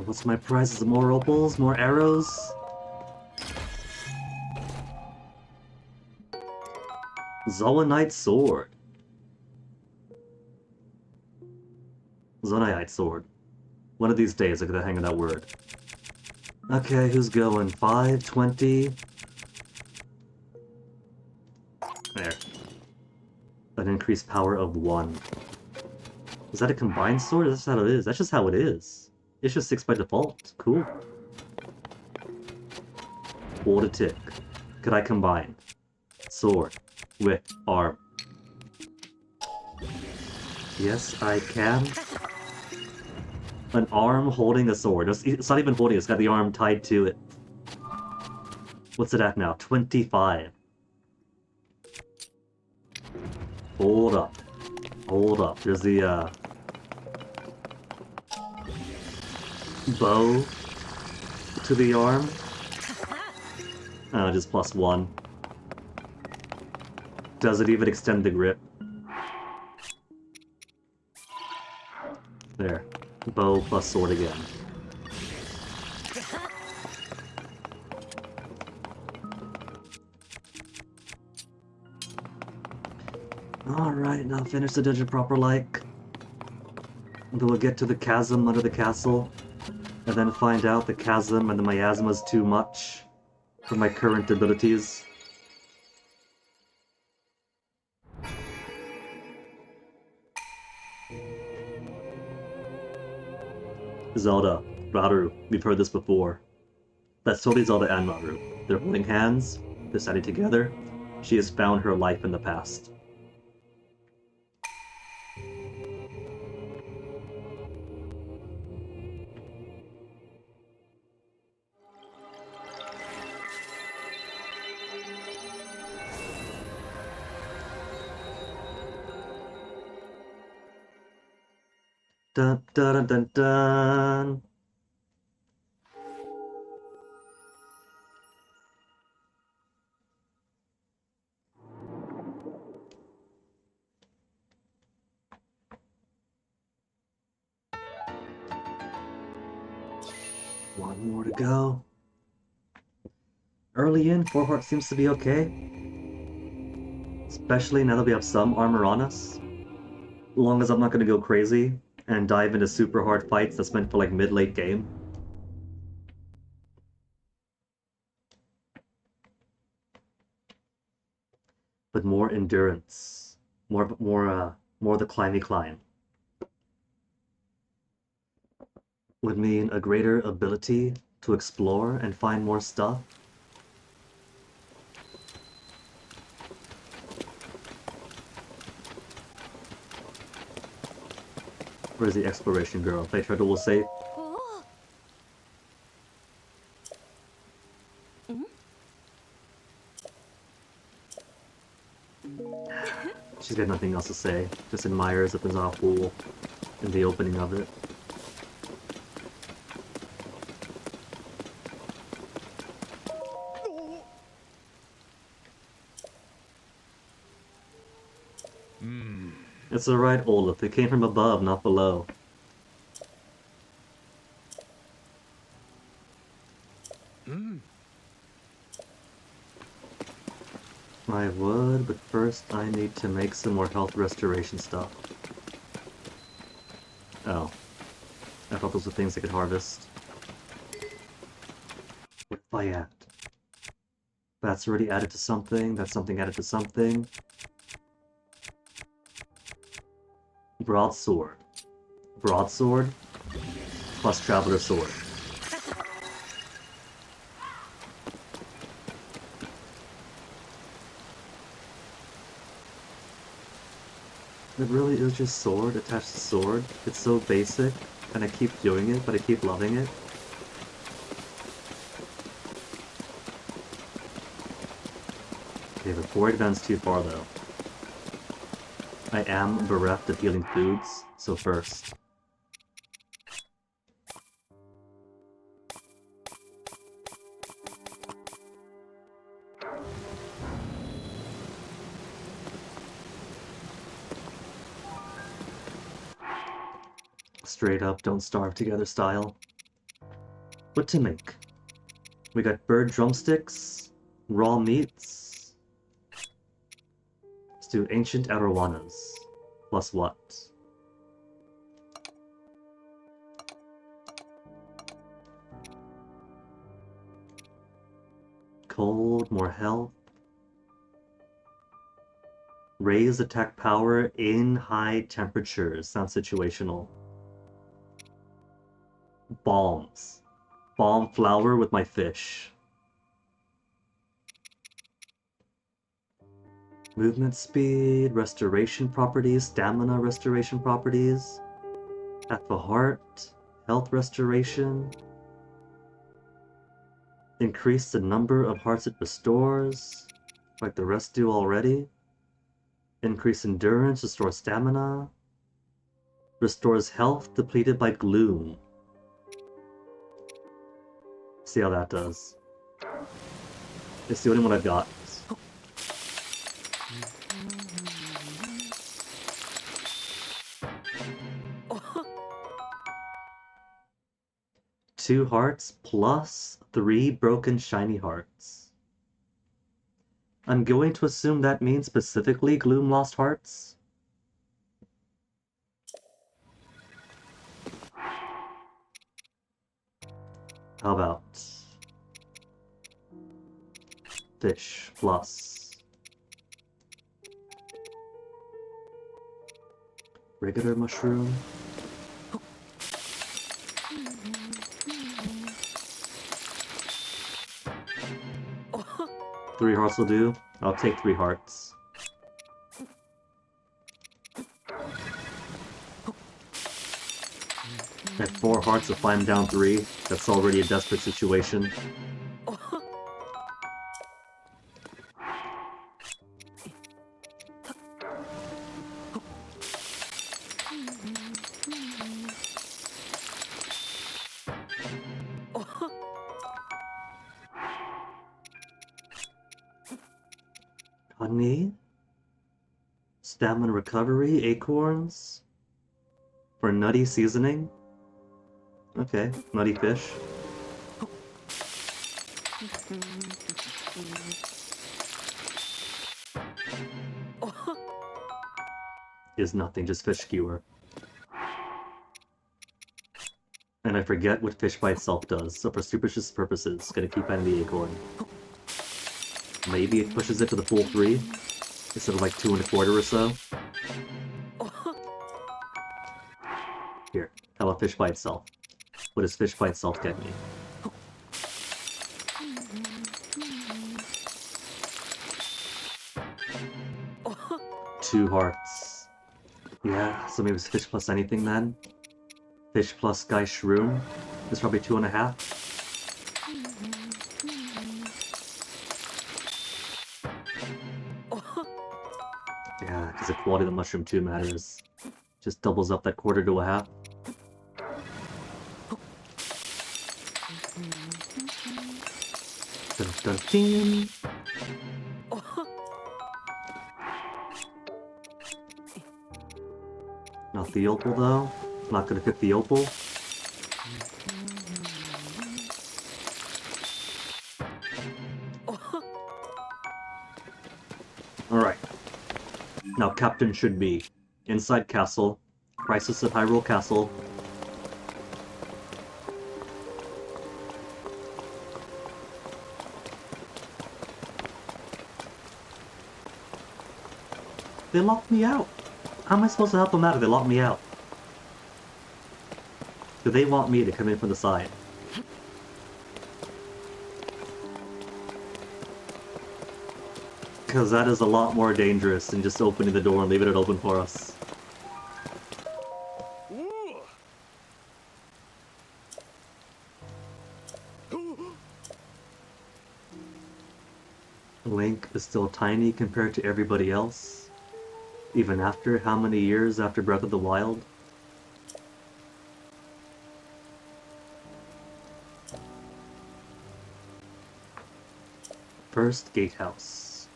What's my prizes? More opals? More arrows? Zoanite sword. Zoanite sword. One of these days I'll get the hang of that word. Okay, who's going? 5, 20... There. An increased power of 1. Is that a combined sword? That's how it is. That's just how it is. It's just 6 by default. Cool. Hold a tick. Could I combine sword with arm? Yes, I can. An arm holding a sword. It's not even holding it, it's got the arm tied to it. What's it at now? 25. Hold up. Hold up. There's the, bow to the arm. Just +1. Does it even extend the grip? There. Bow plus sword again. Alright, now finish the dungeon proper like. Then we'll get to the chasm under the castle, and then find out the chasm and the miasma is too much for my current abilities. Zelda, Rauru, we've heard this before. That's totally Zelda and Rauru. They're holding hands, they're standing together. She has found her life in the past. Dun dun dun dun dun. One more to go. Early in, 4 heart seems to be okay. Especially now that we have some armor on us. As long as I'm not gonna go crazy and dive into super hard fights that's meant for like mid-late game. But more endurance. More the climby climb. Would mean a greater ability to explore and find more stuff. Where's the exploration girl? They tried to will save. She's got nothing else to say. Just admires that there's not a pool in the opening of it. It's alright, Olaf. It came from above, not below. I would, but first I need to make some more health restoration stuff. Oh. I thought those were things I could harvest. What if I add? That's already added to something, that's something added to something. Broadsword. Broadsword plus Traveler Sword. It really is just sword attached to sword. It's so basic, and I keep doing it, but I keep loving it. Okay, before I advance too far though, I am bereft of healing foods, so first. Straight up, don't starve together style. What to make? We got bird drumsticks, raw meats. Let's do ancient arowanas. Plus what? Cold, more health. Raise attack power in high temperatures. Sounds situational. Bombs. Bomb flour with my fish. Movement speed, restoration properties, stamina restoration properties. Half a heart, health restoration. Increase the number of hearts it restores, like the rest do already. Increase endurance, restore stamina. Restores health depleted by gloom. See how that does. It's the only one I've got. Two hearts plus 3 broken shiny hearts. I'm going to assume that means specifically Gloom Lost Hearts. How about fish plus regular mushroom? Three hearts will do. I'll take 3 hearts. At 4 hearts, if I'm down 3, that's already a desperate situation. Honey? Stamina recovery? Acorns? For nutty seasoning? Okay, nutty fish. Is nothing, just fish skewer. And I forget what fish by itself does, so for superstitious purposes, gonna keep adding the acorn. Maybe it pushes it to the full 3, instead of like 2 1/4 or so. Here, how about fish by itself? What does fish by itself get me? Two hearts. Yeah, so maybe it's fish plus anything then? Fish plus Sky Shroom is probably 2.5. Yeah, because the quality of the mushroom too matters. Just doubles up that 1/4 to a half. Dun dun ding! Not the opal though. Not gonna pick the opal. Alright. Now Captain should be inside castle. Crisis at Hyrule Castle. They locked me out. How am I supposed to help them out if they lock me out? Do they want me to come in from the side? Because that is a lot more dangerous than just opening the door and leaving it open for us. Link is still tiny compared to everybody else, even after how many years after Breath of the Wild? First gatehouse.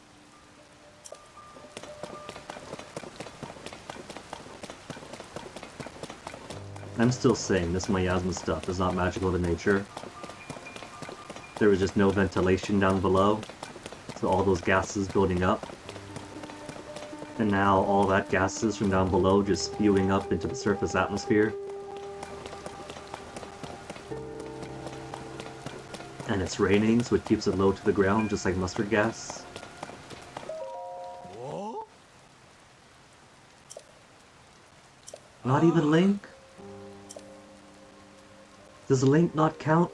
I'm still saying this miasma stuff is not magical to nature. There was just no ventilation down below, so all those gases building up. And now all that gases from down below just spewing up into the surface atmosphere. And it's raining, so it keeps it low to the ground, just like mustard gas. Not even Link? Does Link not count?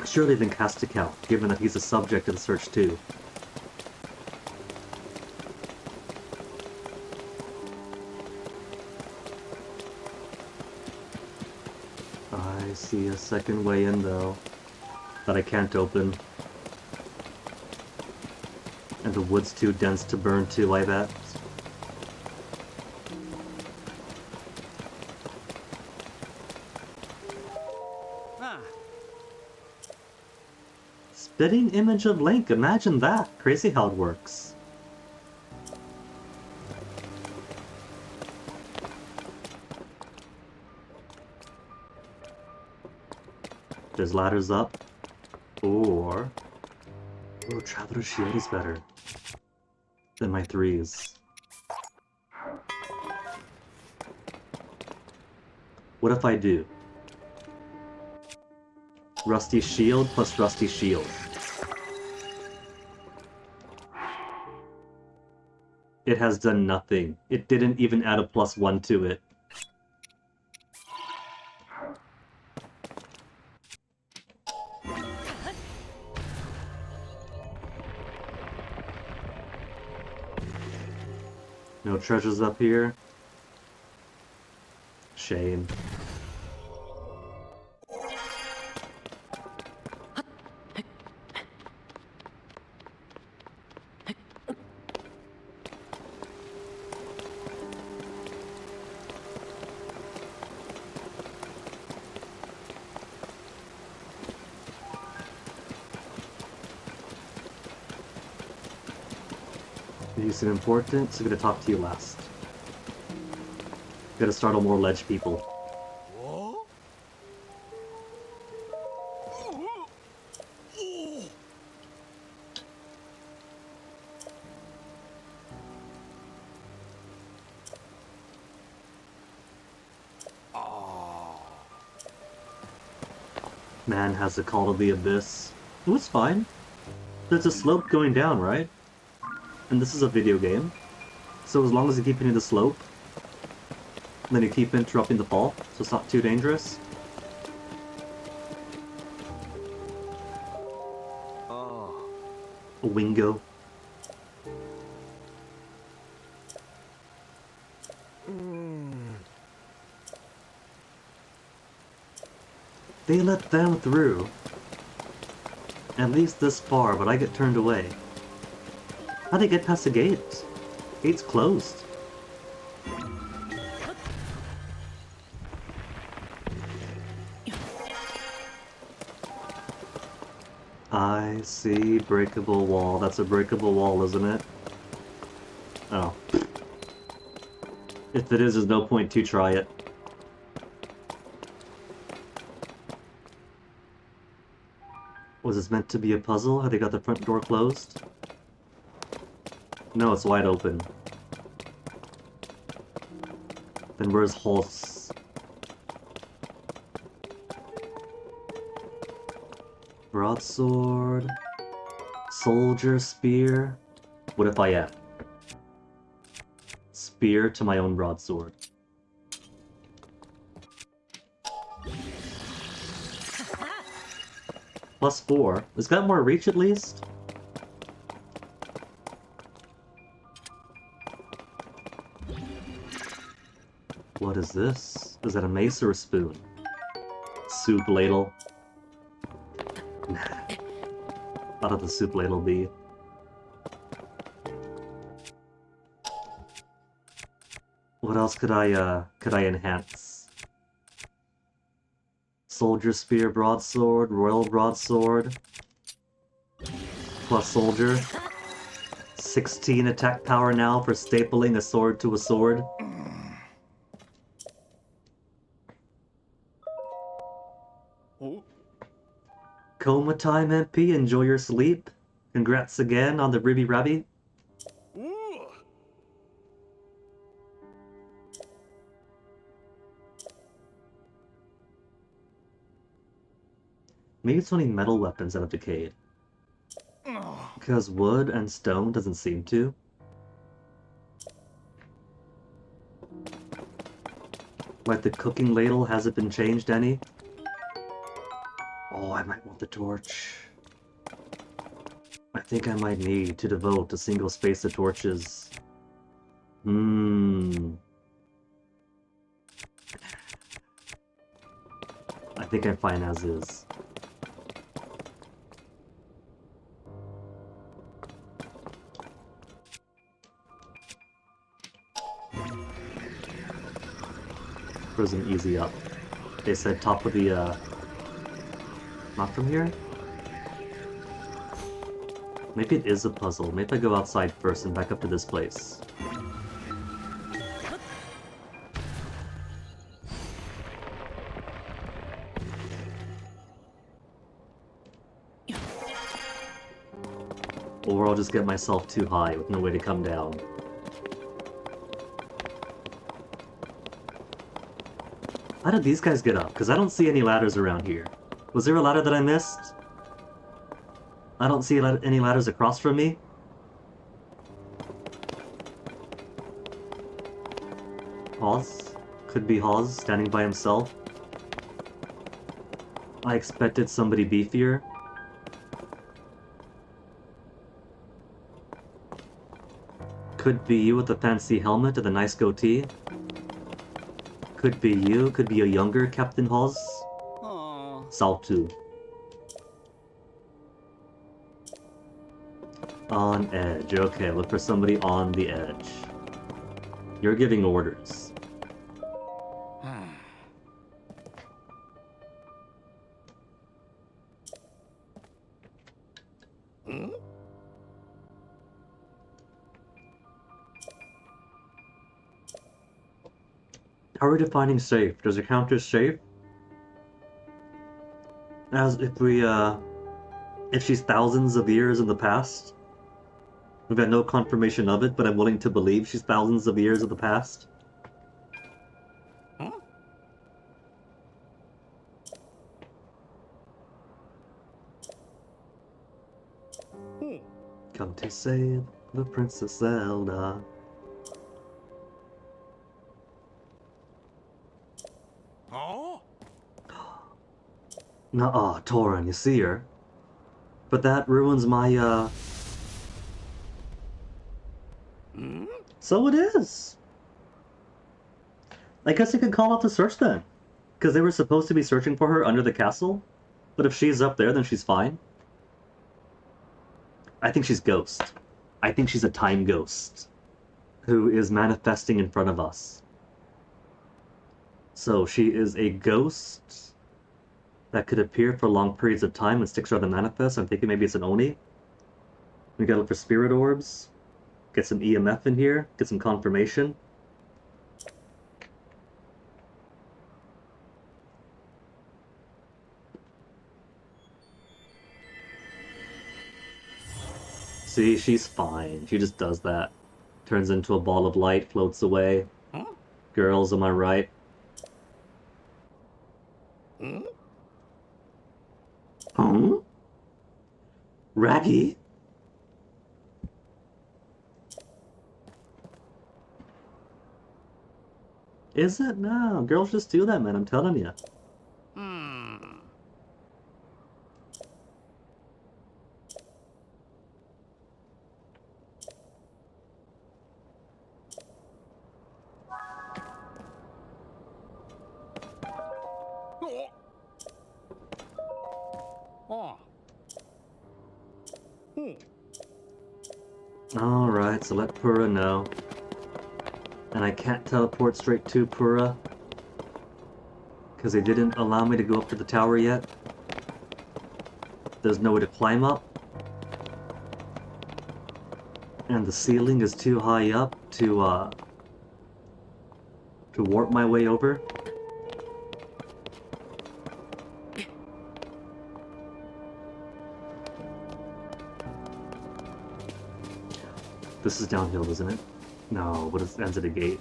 Surely Link has to count, given that he's a subject of the search too. I see a second way in though, that I can't open. And the wood's too dense to burn too, I bet. spitting image of Link. Imagine that. Crazy how it works. There's ladders up. Or... Oh, Traveler's Shield is better than my 3s. What if I do? Rusty Shield plus Rusty Shield. It has done nothing. It didn't even add a +1 to it. No treasures up here. Shame. Is it important? So I'm gonna talk to you last. Gotta startle more ledge people. Man has the call of the abyss. It was fine. There's a slope going down, right? And this is a video game. So as long as you keep hitting the slope, then you keep interrupting the fall, so it's not too dangerous. A Wingo. They let them through. At least this far, but I get turned away. How'd they get past the gate? Gate's closed. I see breakable wall. That's a breakable wall, isn't it? Oh. If it is, there's no point to try it. Was this meant to be a puzzle? Have they got the front door closed? No, it's wide open. Then where's Hulse? Broadsword... Soldier, spear... What if I add? Spear to my own broadsword. +4. It's got more reach at least? What is this? Is that a mace or a spoon? Soup ladle. How did the soup ladle be? What else could I enhance? Soldier spear broadsword, royal broadsword. Plus soldier. 16 attack power now for stapling a sword to a sword. Coma time, MP. Enjoy your sleep. Congrats again on the Ribby Rabby. Maybe it's only metal weapons that have decayed. Because wood and stone doesn't seem to. Like the cooking ladle, has it been changed any? Oh, I might want the torch. I think I might need to devote a single space to torches. I think I'm fine as is. Frozen easy up. They said top of the, not from here? Maybe it is a puzzle. Maybe I go outside first and back up to this place. Or I'll just get myself too high with no way to come down. How did these guys get up? Because I don't see any ladders around here. Was there a ladder that I missed? I don't see any ladders across from me. Hawes? Could be Hawes, standing by himself. I expected somebody beefier. Could be you with the fancy helmet and the nice goatee. Could be you, could be a younger Captain Hawes. Saltu. On edge. Okay, look for somebody on the edge. You're giving orders. How are we defining safe? Does it count as safe? As if if she's thousands of years in the past? We've had no confirmation of it, but I'm willing to believe she's thousands of years in the past. Come to save the Princess Zelda. Nuh-uh, Torin, you see her? But that ruins my, So it is! I guess I could call off the search then. Because they were supposed to be searching for her under the castle. But if she's up there, then she's fine. I think she's Ghost. I think she's a time ghost. Who is manifesting in front of us. So she is a ghost that could appear for long periods of time and sticks around to manifest. I'm thinking maybe it's an Oni. We gotta look for spirit orbs. Get some EMF in here. Get some confirmation. See, she's fine. She just does that. Turns into a ball of light, floats away. Girls, am I right? Huh? Raggy? Is it? No, girls just do that, man, I'm telling you. Alright, so let Pura know. And I can't teleport straight to Pura. Because they didn't allow me to go up to the tower yet. There's no way to climb up. And the ceiling is too high up to warp my way over. This is downhill, isn't it? No, but it ends at a gate.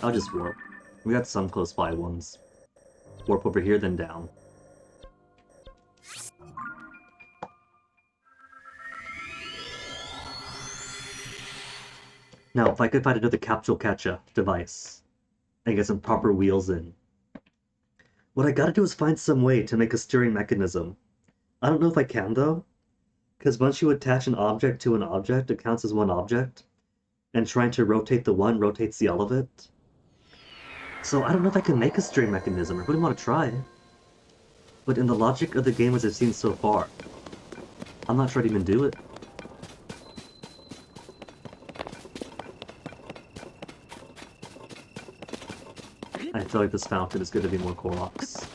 I'll just warp. We got some close by ones. Warp over here, then down. Now, if I could find another capsule catch-up device and get some proper wheels in. What I gotta do is find some way to make a steering mechanism. I don't know if I can, though. Because once you attach an object to an object, it counts as one object. And trying to rotate the one rotates the all of it. So I don't know if I can make a steering mechanism. I really want to try. But in the logic of the game as I've seen so far, I'm not sure I'd even do it. I feel like this fountain is going to be more Koroks.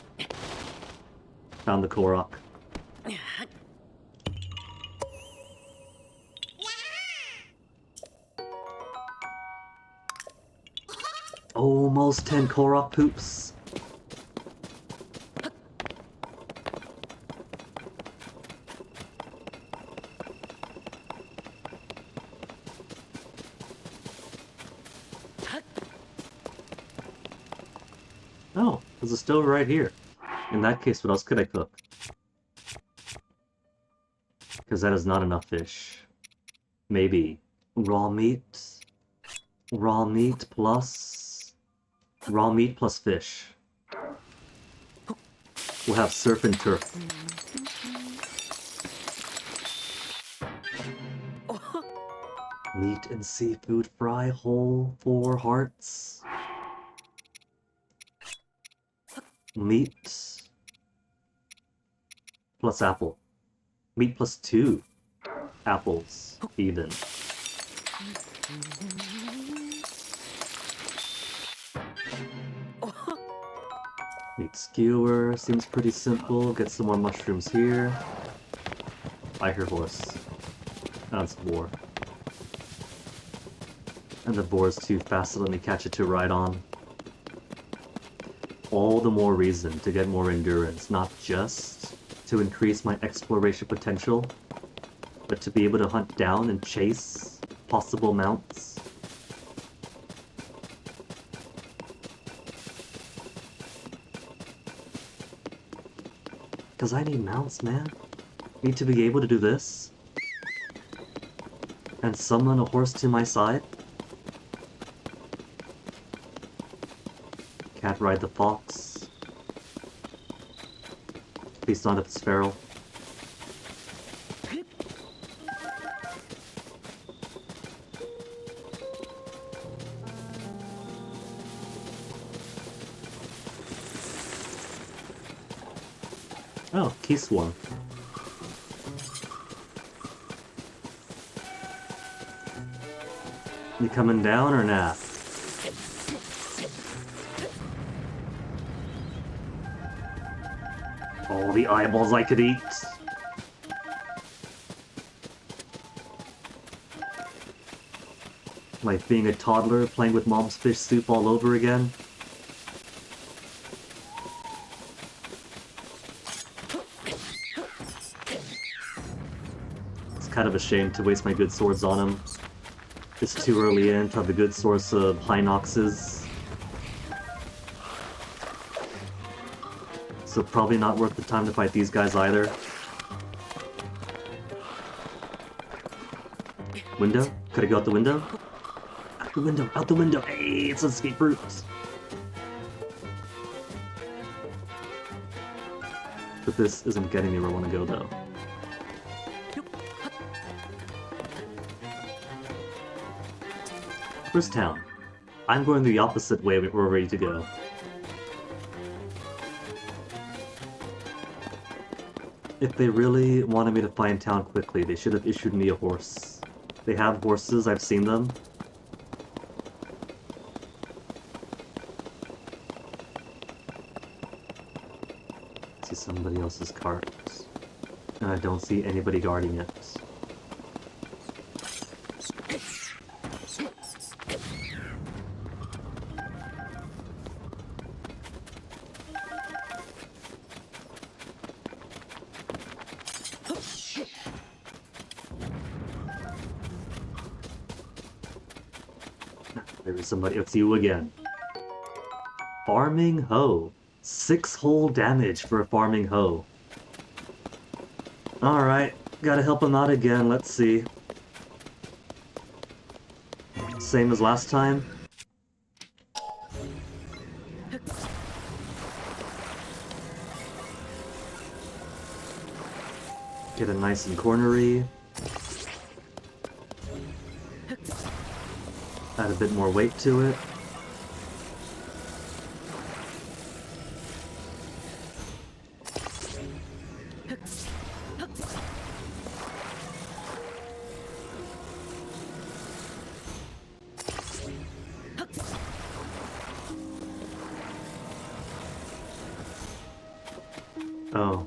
Found the Korok. Almost 10 Korok poops. Oh, there's a stove right here. In that case, what else could I cook? Because that is not enough fish. Maybe raw meat? Raw meat plus... Raw meat plus fish. We'll have surf and turf. Meat and seafood fry whole 4 hearts. Meat plus apple. Meat plus 2 apples, even. Meat skewer seems pretty simple. Get some more mushrooms here. I hear horse. That's boar. And the boar is too fast to let me catch it to ride on. All the more reason to get more endurance, not just to increase my exploration potential, but to be able to hunt down and chase possible mounts. Because I need mounts, man. Need to be able to do this. And summon a horse to my side. Can't ride the fox. At least not if it's feral. Oh, key swarm. You coming down or not? All the eyeballs I could eat. Like being a toddler playing with mom's fish soup all over again. It's kind of a shame to waste my good swords on him. It's too early in to have a good source of Hinoxes. So probably not worth the time to fight these guys either. Window? Could I go out the window? Out the window, out the window! Hey, it's an escape route! But this isn't getting me where I want to go though. Where's town? I'm going the opposite way we're ready to go. If they really wanted me to find town quickly, they should have issued me a horse. They have horses, I've seen them. I see somebody else's cart, and I don't see anybody guarding it. There's somebody, it's you again. Farming hoe. 6 whole damage for a farming hoe. Alright, gotta help him out again, let's see. Same as last time. Get it nice and cornery. Add a bit more weight to it. Oh.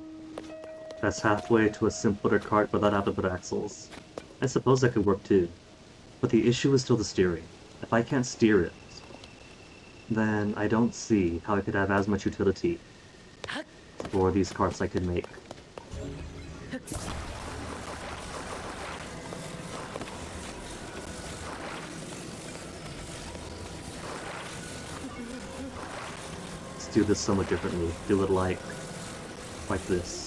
That's halfway to a simpler cart without having to put axles. I suppose that could work too. But the issue is still the steering. If I can't steer it, then I don't see how I could have as much utility for these carts I could make. Let's do this somewhat differently. Do it like this.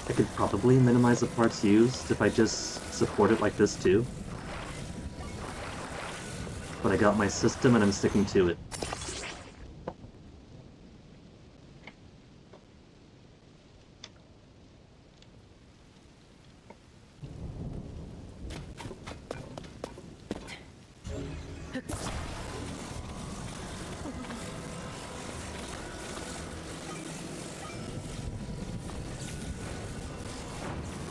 I could probably minimize the parts used if I just support it like this too. But I got my system and I'm sticking to it.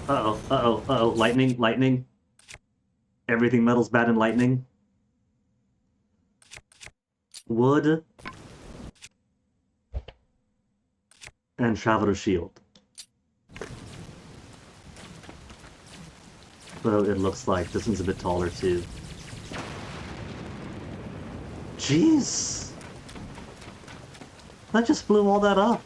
Uh-oh, uh-oh, uh-oh, lightning, lightning. Everything metal's bad in lightning. Wood. And Traveler's Shield. Though it looks like this one's a bit taller too. Jeez! That just blew all that up.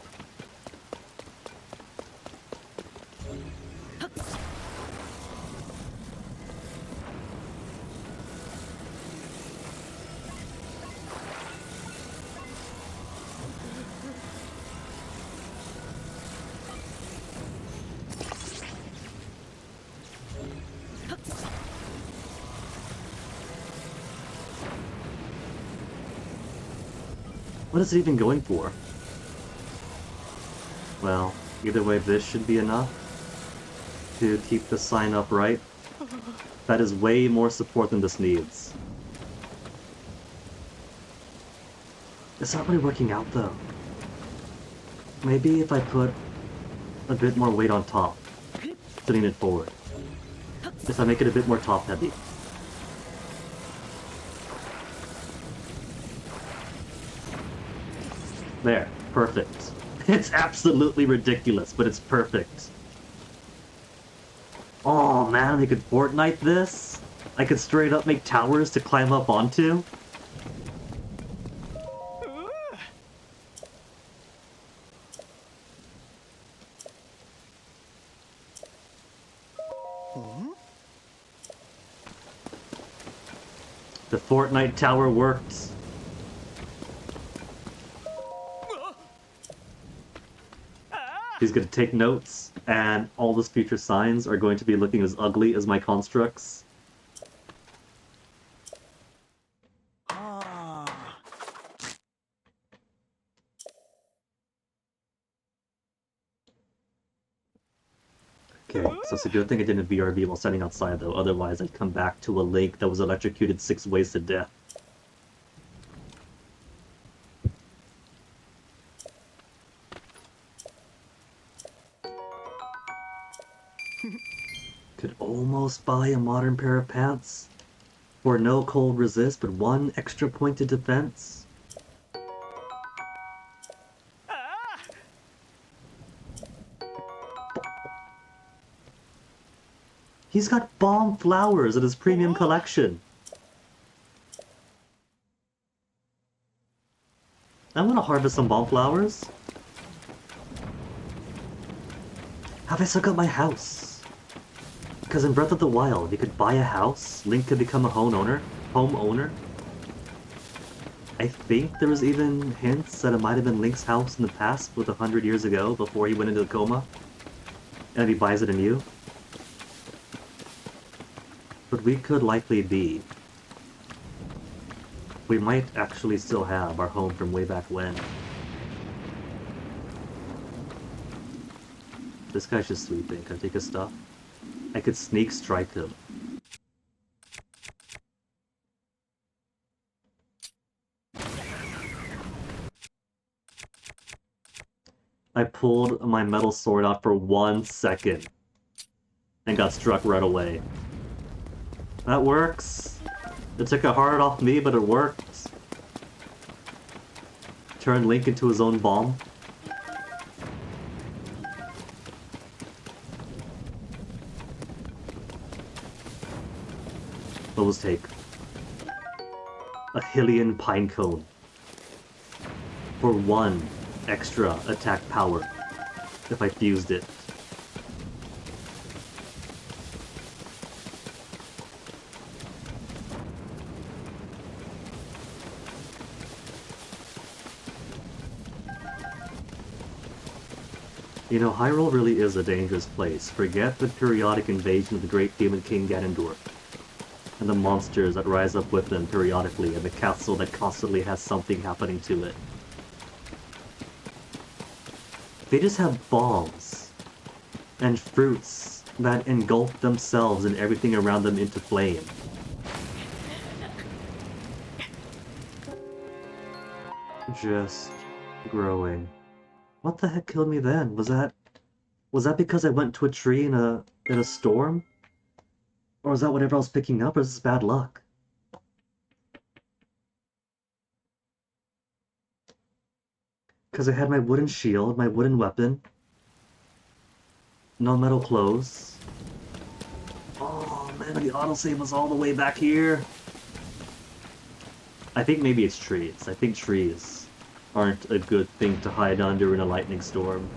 What is it even going for? Well, either way, this should be enough to keep the sign upright. That is way more support than this needs. It's not really working out though. Maybe if I put a bit more weight on top to lean it forward. If I make it a bit more top heavy. There, perfect. It's absolutely ridiculous, but it's perfect. Oh man, I could Fortnite this? I could straight up make towers to climb up onto? The Fortnite tower worked. He's going to take notes, and all those future signs are going to be looking as ugly as my constructs. Okay, so it's a good thing I didn't VRB while standing outside, though. Otherwise, I'd come back to a lake that was electrocuted 6 ways to death. Could almost buy a modern pair of pants for no cold resist, but 1 extra point of defense. He's got bomb flowers in his premium collection. I'm gonna harvest some bomb flowers. Have I still got my house? Because in Breath of the Wild, you could buy a house, Link could become a homeowner. I think there was even hints that it might have been Link's house in the past with 100 years ago, before he went into a coma. And he buys it anew. But we could likely be. We might actually still have our home from way back when. This guy's just sleeping. Can I take his stuff? I could sneak strike him. I pulled my metal sword out for 1 second. and got struck right away. That works. It took a heart off me, but it worked. Turned Link into his own bomb. Those take a Hylian Pinecone for 1 extra attack power if I fused it. You know, Hyrule really is a dangerous place. Forget the periodic invasion of the great demon king Ganondorf, and the monsters that rise up with them periodically, and the castle that constantly has something happening to it. They just have bombs and fruits that engulf themselves and everything around them into flame. Just growing. What the heck killed me then? Was that because I went to a tree in a storm? Or was that whatever I was picking up, or is this bad luck? Because I had my wooden shield, my wooden weapon, no metal clothes. Oh man, the autosave was all the way back here. I think maybe it's trees. I think trees aren't a good thing to hide under in a lightning storm.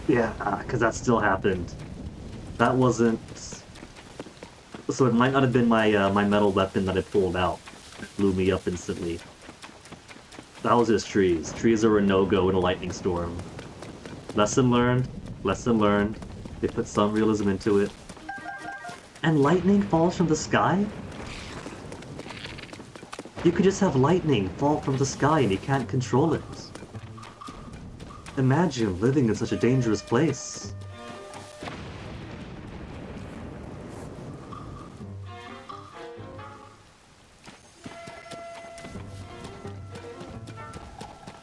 Yeah, because that still happened. That wasn't... So it might not have been my my metal weapon that I pulled out. It blew me up instantly. That was just trees. Trees are a no-go in a lightning storm. Lesson learned. Lesson learned. They put some realism into it. And lightning falls from the sky? You could just have lightning fall from the sky and you can't control it. Imagine living in such a dangerous place.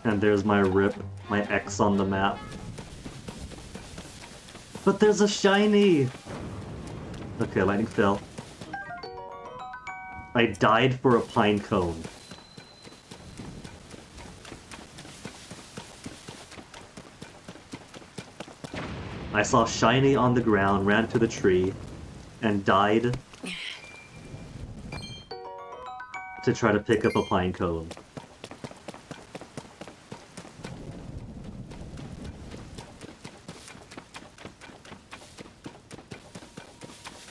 And there's my rip, my X on the map. But there's a shiny! Okay, lightning fell. I died for a pine cone. I saw shiny on the ground, ran to the tree, and died to try to pick up a pine cone.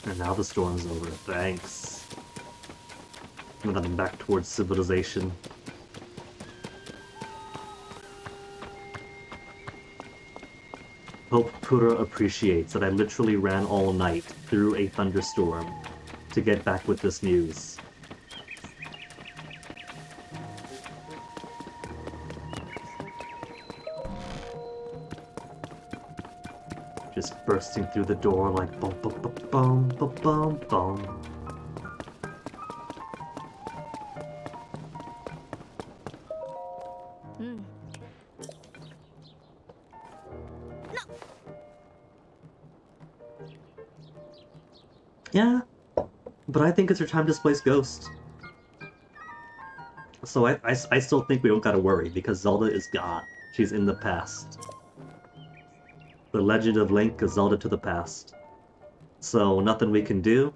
And now the storm's over. Thanks. And then I'm back towards civilization. Hope Pura appreciates that I literally ran all night through a thunderstorm to get back with this news. Just bursting through the door like boom, boom, boom, boom, boom, boom, boom. Yeah, but I think it's her time to displace Ghost. So I still think we don't gotta worry, because Zelda is gone. She's in the past. The Legend of Link is Zelda to the past. So nothing we can do.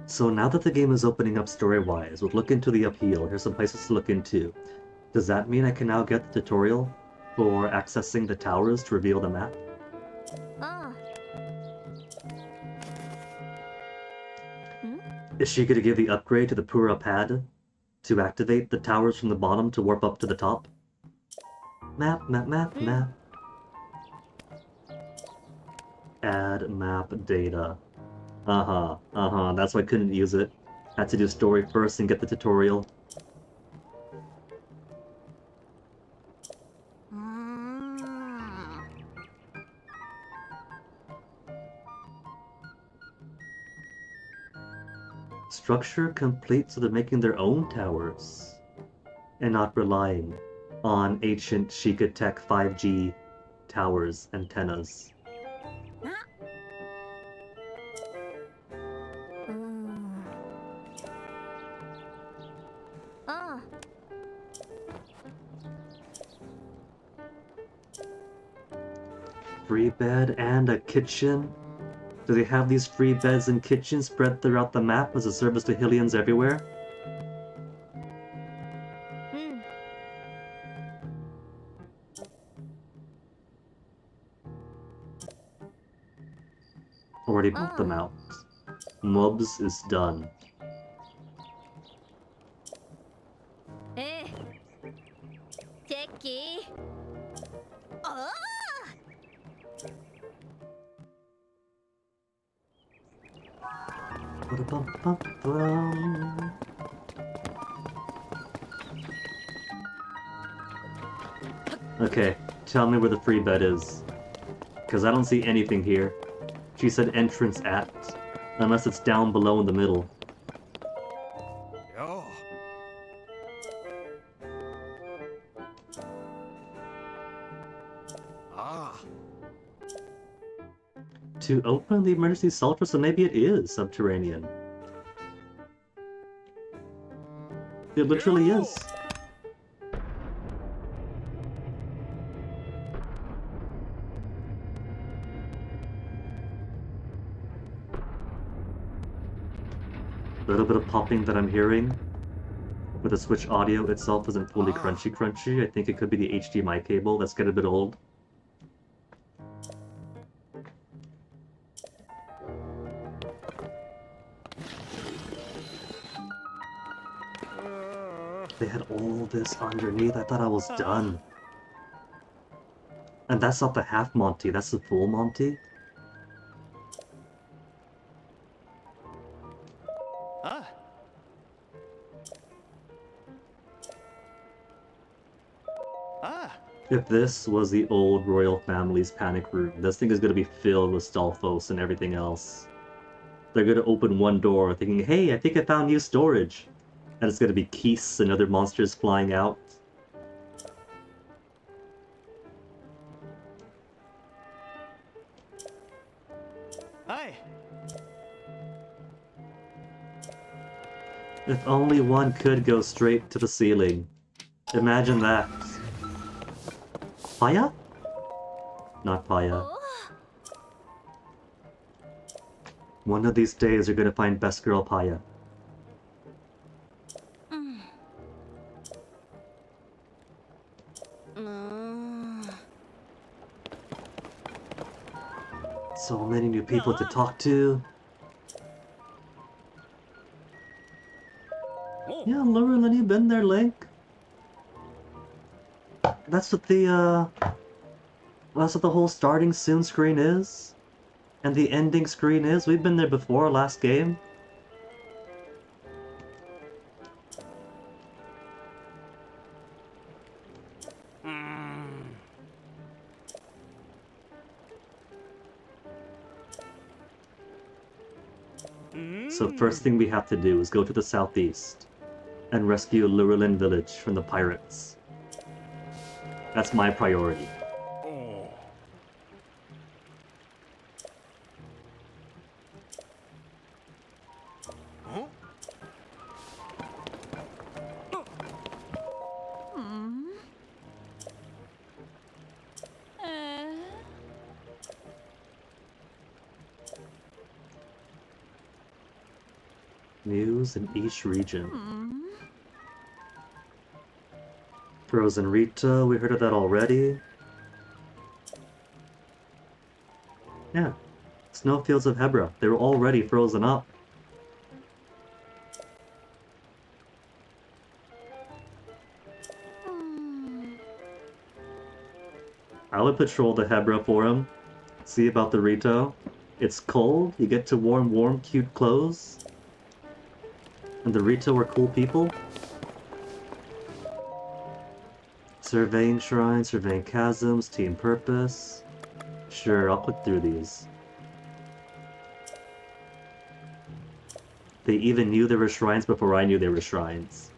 So now that the game is opening up story-wise, we'll look into the upheal. Here's some places to look into. Does that mean I can now get the tutorial for accessing the towers to reveal the map? Is she going to give the upgrade to the Pura pad to activate the towers from the bottom to warp up to the top? Map, map, map, map. Add map data. That's why I couldn't use it. Had to do story first and get the tutorial. Structure complete, so they're making their own towers and not relying on ancient Sheikah Tech 5G towers, antennas. うーん。ああ。Free bed and a kitchen? Do they have these free beds and kitchens spread throughout the map as a service to Hylians everywhere? うん。 Already bought them out. Mobs is done. ええ。チェッキー。ああ。 Ba-da-bum-bum-bum. Okay, tell me where the free bed is. Because I don't see anything here. She said entrance at. Unless it's down below in the middle. よ あ To open the emergency shelter, so maybe it is subterranean. It literally is. A little bit of popping that I'm hearing. But the Switch audio itself isn't fully crunchy. I think it could be the HDMI cable that's getting a bit old. They had all this underneath. I thought I was done. And that's not the half Monty, that's the full Monty. あ If this was the old royal family's panic room, this thing is going to be filled with Stalfos and everything else. They're going to open one door thinking, hey, I think I found new storage. And it's going to be Keese and other monsters flying out. Hi. If only one could go straight to the ceiling. Imagine that. Paya? Not Paya. One of these days you're gonna find Best Girl Paya. So many new people to talk to. Yeah, Lauren, have you been there, Link? That's what the whole starting soon screen is. And the ending screen is. We've been there before, last game. So first thing we have to do is go to the southeast and rescue Lurelin village from the pirates. That's my priority. News in each region. Frozen Rita, we heard of that already. Yeah. Snowfields of Hebra, they were already frozen up. I would patrol the Hebra for him. See about the Rito. It's cold, you get to wear warm, cute clothes. And the Rito are cool people. Surveying shrines, surveying chasms, team purpose. Sure, I'll click through these. They even knew there were shrines before I knew there were shrines.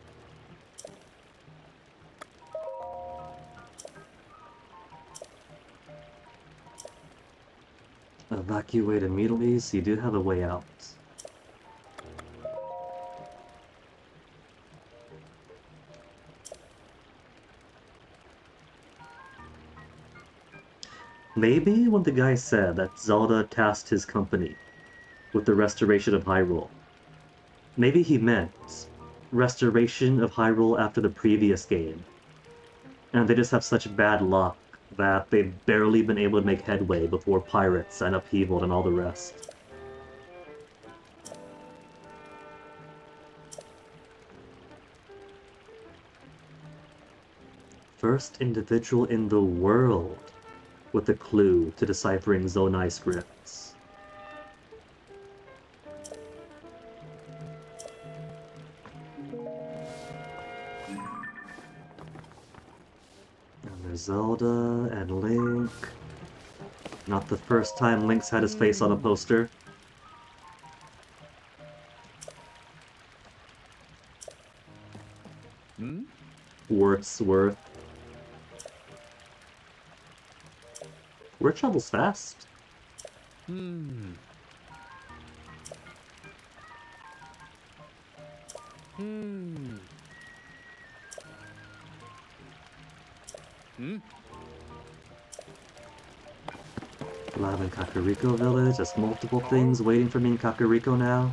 Evacuate immediately, so you do have a way out. Maybe when the guy said that Zelda tasked his company with the restoration of Hyrule, maybe he meant restoration of Hyrule after the previous game. And they just have such bad luck that they've barely been able to make headway before pirates and upheaval and all the rest. First individual in the world with a clue to deciphering Zonai scripts. And there's Zelda and Link. Not the first time Link's had his face on a poster. Wordsworth. Word travels fast. Live in Kakariko Village. There's multiple things waiting for me in Kakariko now.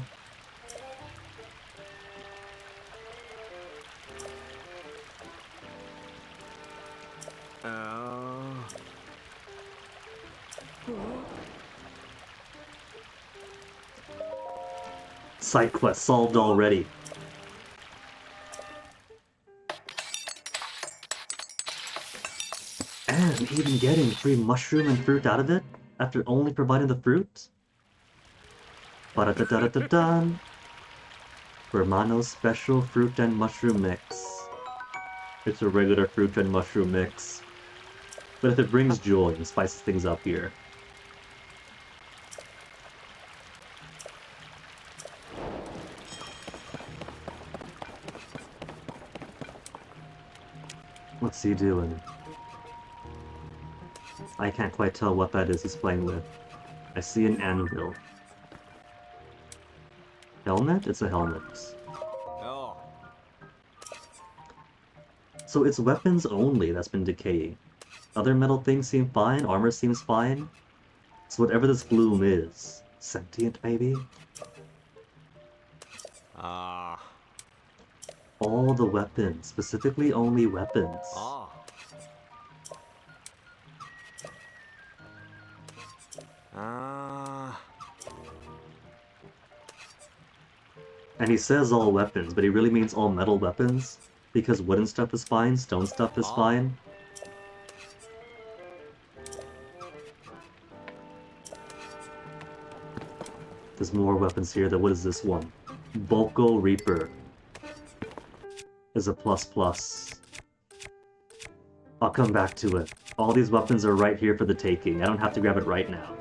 Side quest solved already. And even getting free mushroom and fruit out of it after only providing the fruit? Ba-da-da-da-da-da-dun! Romano's special fruit and mushroom mix. It's a regular fruit and mushroom mix. But if it brings joy and spices things up here. What's he doing? I can't quite tell what that is he's playing with. I see an anvil. Helmet? It's a helmet. Oh. So it's weapons only that's been decaying. Other metal things seem fine, armor seems fine. So whatever this bloom is, sentient maybe? Ah. All the weapons, specifically only weapons. Ah. Ah. And he says all weapons, but he really means all metal weapons, because wooden stuff is fine, stone stuff is fine. There's more weapons here. What is this one? Boko Reaper is a ++. I'll come back to it. All these weapons are right here for the taking. I don't have to grab it right now.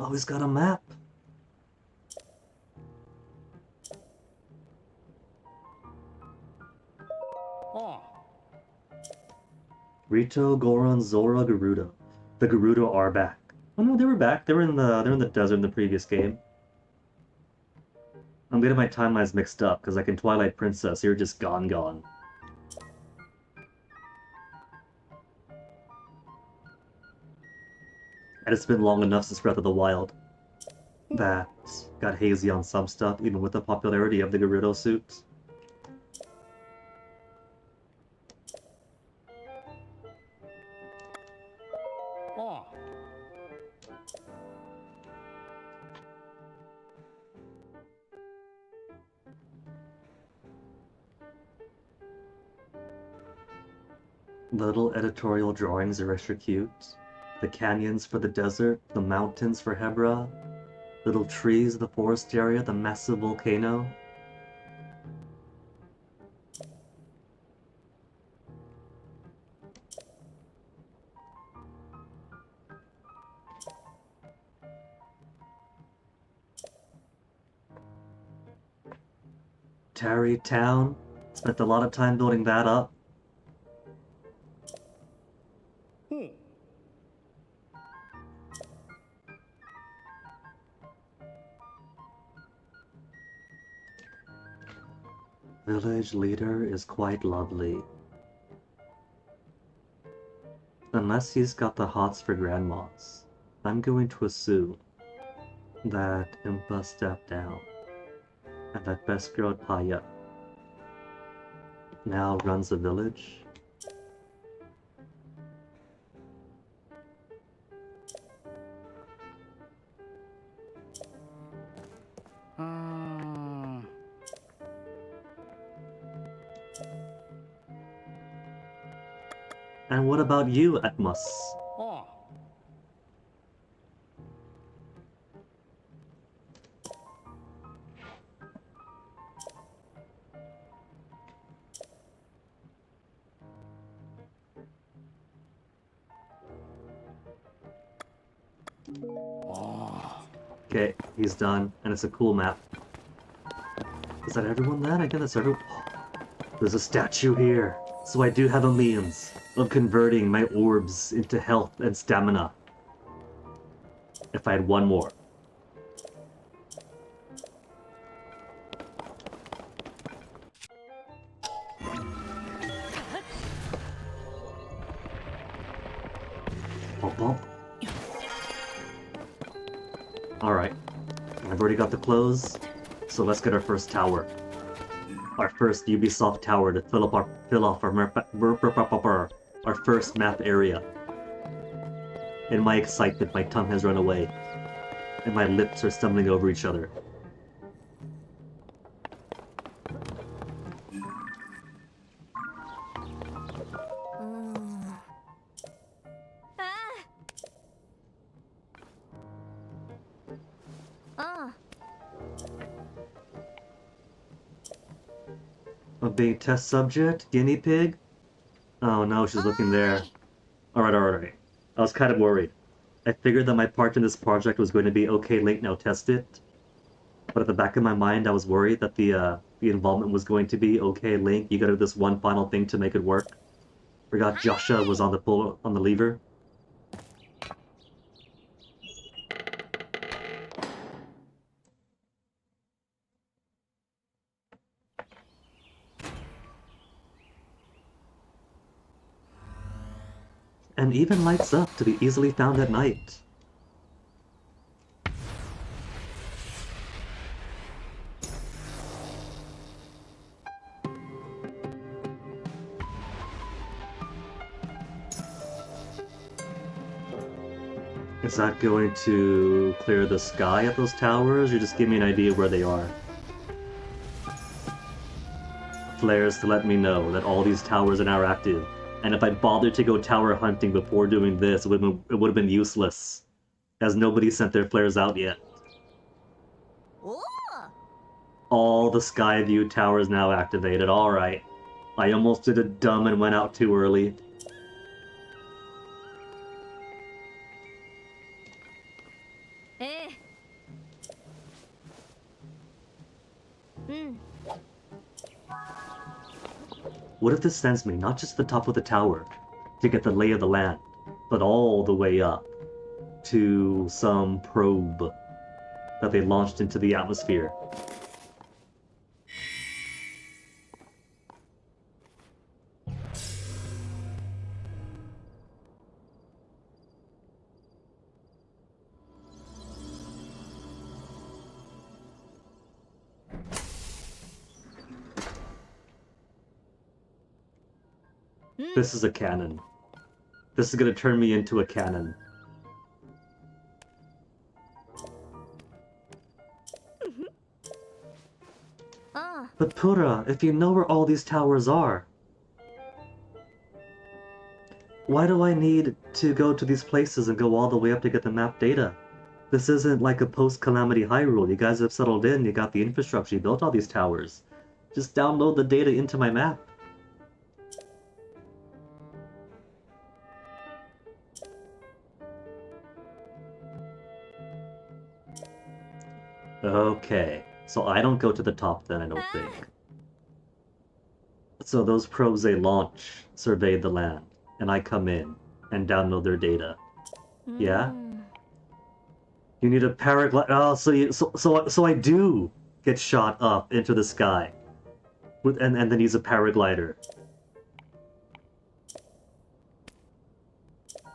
Oh, he's got a map. Rito, Goron, Zora, Gerudo. The Gerudo are back. Oh no, they were back. They're in the desert in the previous game. I'm getting my timelines mixed up, because like in Twilight Princess, you're just gone. And it's been long enough since Breath of the Wild that got hazy on some stuff, even with the popularity of the Gerudo suit. Little editorial drawings are extra cute. The canyons for the desert, the mountains for Hebra, little trees, the forest area, the massive volcano. Tarry Town. Spent a lot of time building that up. Village leader is quite lovely. Unless he's got the hots for grandmas, I'm going to assume that Impa stepped down, and that best girl Paya now runs the village. And what about you, Atmos? Okay, he's done, and it's a cool map. Is that everyone then? I guess that's everyone. There's a statue here, so I do have a means of converting my orbs into health and stamina. If I had one more. Bump, bump. Alright, I've already got the clothes, so let's get our first tower. Our first Ubisoft tower to fill off our first map area. In my excitement, my tongue has run away, and my lips are stumbling over each other. A big test subject? Guinea pig? Oh no, she's looking there. Alright. I was kind of worried. I figured that my part in this project was going to be, okay, Link, now test it. But at the back of my mind, I was worried that the involvement was going to be, okay, Link, you gotta do this one final thing to make it work. Forgot Joshua was on the lever. And even lights up to be easily found at night. Is that going to clear the sky at those towers, or just give me an idea where they are? Flares to let me know that all these towers are now active. And if I bothered to go tower hunting before doing this, it would have been useless, as nobody sent their flares out yet. All the Skyview towers now activated, alright. I almost did it dumb and went out too early. What if this sends me not just to the top of the tower to get the lay of the land, but all the way up to some probe that they launched into the atmosphere? This is a cannon. This is gonna turn me into a cannon. But Pura, if you know where all these towers are, why do I need to go to these places and go all the way up to get the map data? This isn't like a post-Calamity Hyrule. You guys have settled in, you got the infrastructure, you built all these towers. Just download the data into my map. Okay, so I don't go to the top then, I don't think. So those probes they launch survey the land, and I come in and download their data. Yeah? You need a paraglider. Oh, so I do get shot up into the sky, and then use a paraglider.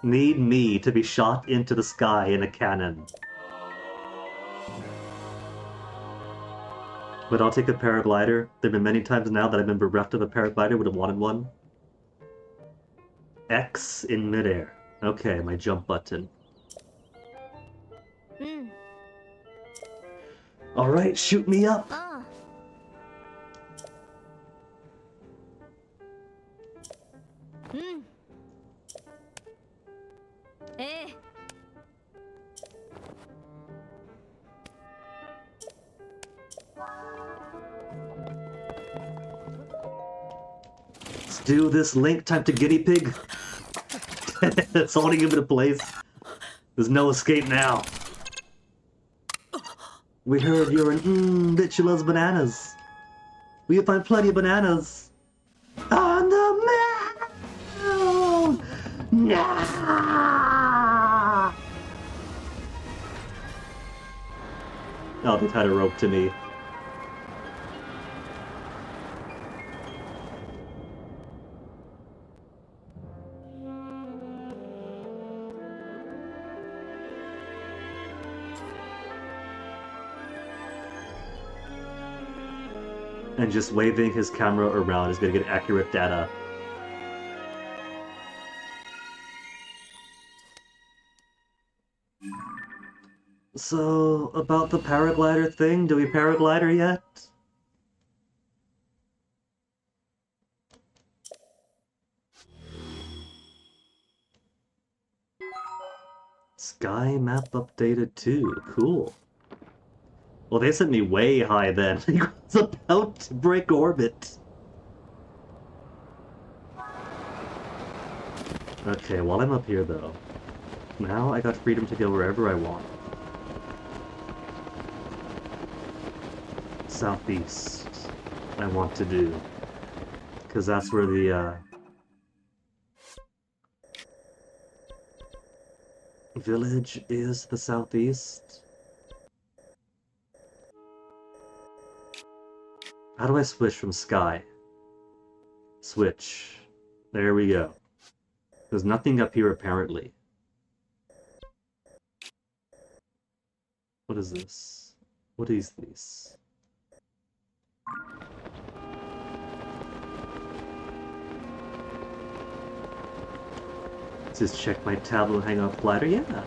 Need me to be shot into the sky in a cannon. But I'll take a paraglider. There've been many times now that I've been bereft of a paraglider, would have wanted one. X in midair. Okay, my jump button. Alright, shoot me up! Let's do this, Link. Time to guinea pig. It's holding him in place. There's no escape now. We heard you're an bitch who loves bananas. We can find plenty of bananas. On the moon! Nah! Oh, they tied a rope to me. And just waving his camera around is going to get accurate data. So, about the paraglider thing, do we paraglider yet? Sky map updated too. Cool. Well, they sent me way high then. I was about to break orbit. Okay, while I'm up here though, now I got freedom to go wherever I want. Southeast, I want to do. Because that's where the, village is the southeast. How do I switch from sky? Switch. There we go. There's nothing up here apparently. What is this? What is this? Just check my tablet and hang out glider. Yeah.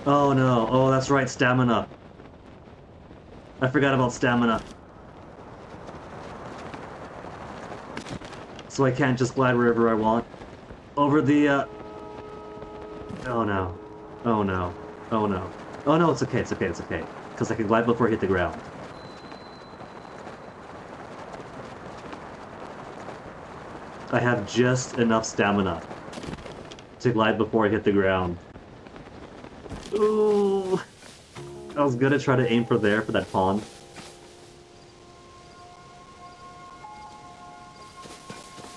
Oh no. Oh, that's right. Stamina. I forgot about stamina. So I can't just glide wherever I want. Over the, Oh no. Oh no. Oh no. Oh no, it's okay, it's okay, it's okay. Because I can glide before I hit the ground. I have just enough stamina to glide before I hit the ground. Ooh! I was gonna try to aim for there, for that pond.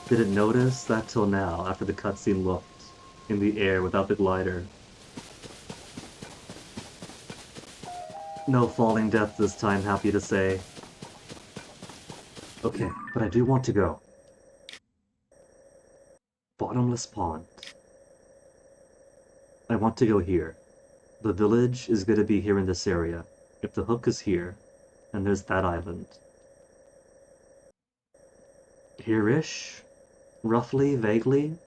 Didn't notice that till now, after the cutscene looked in the air without the glider. No falling death this time, happy to say. Okay, but I do want to go. Bottomless pond. I want to go here. The village is going to be here in this area. If the hook is here, and there's that island. Here-ish? Roughly, vaguely?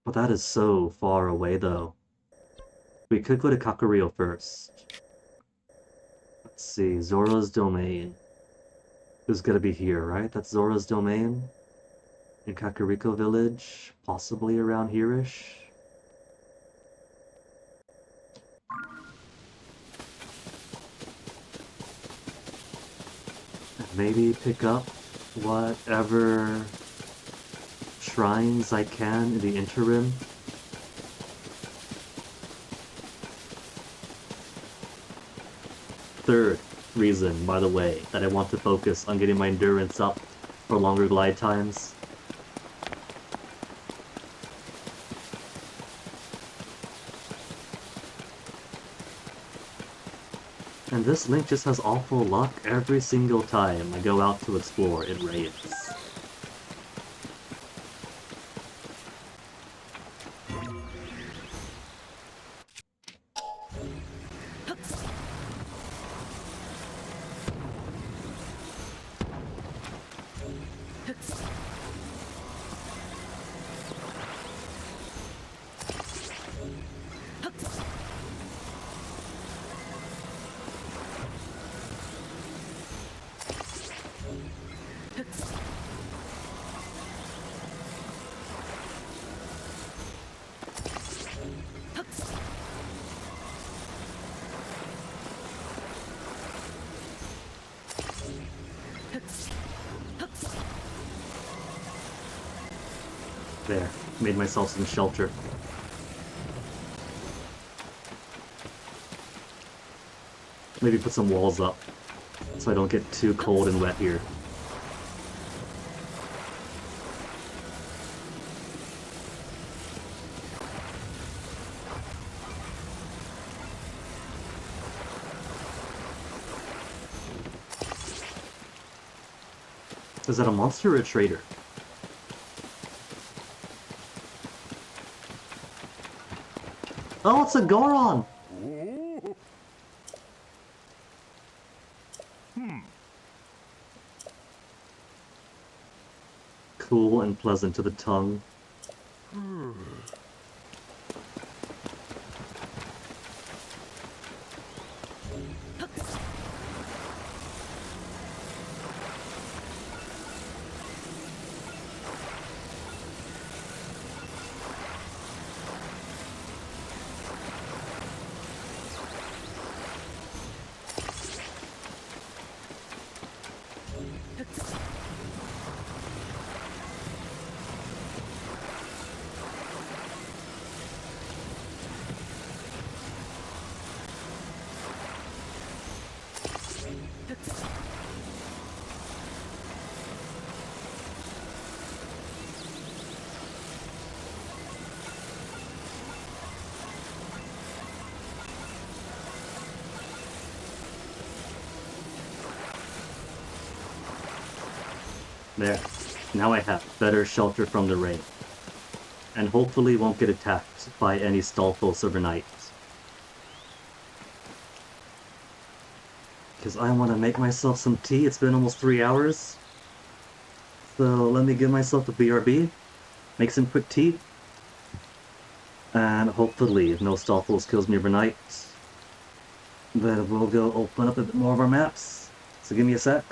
But that is so far away, though. We could go to Kakariko first. Let's see, Zora's Domain. Is gonna be here, right? That's Zora's Domain? In Kakariko Village? Possibly around here-ish? Maybe pick up whatever shrines I can in the interim. Third, reason, by the way, that I want to focus on getting my endurance up for longer glide times. And this link just has awful luck every single time I go out to explore, it rains. There, made myself some shelter. Maybe put some walls up, so I don't get too cold and wet here. Is that a monster or a trader? Oh, it's a Goron! Cool and pleasant to the tongue. There. Now I have better shelter from the rain. And hopefully won't get attacked by any Stalfos overnight. Because I want to make myself some tea. It's been almost 3 hours. So let me give myself a BRB. Make some quick tea. And hopefully, if no Stalfos kills me overnight, then we'll go open up a bit more of our maps. So give me a sec.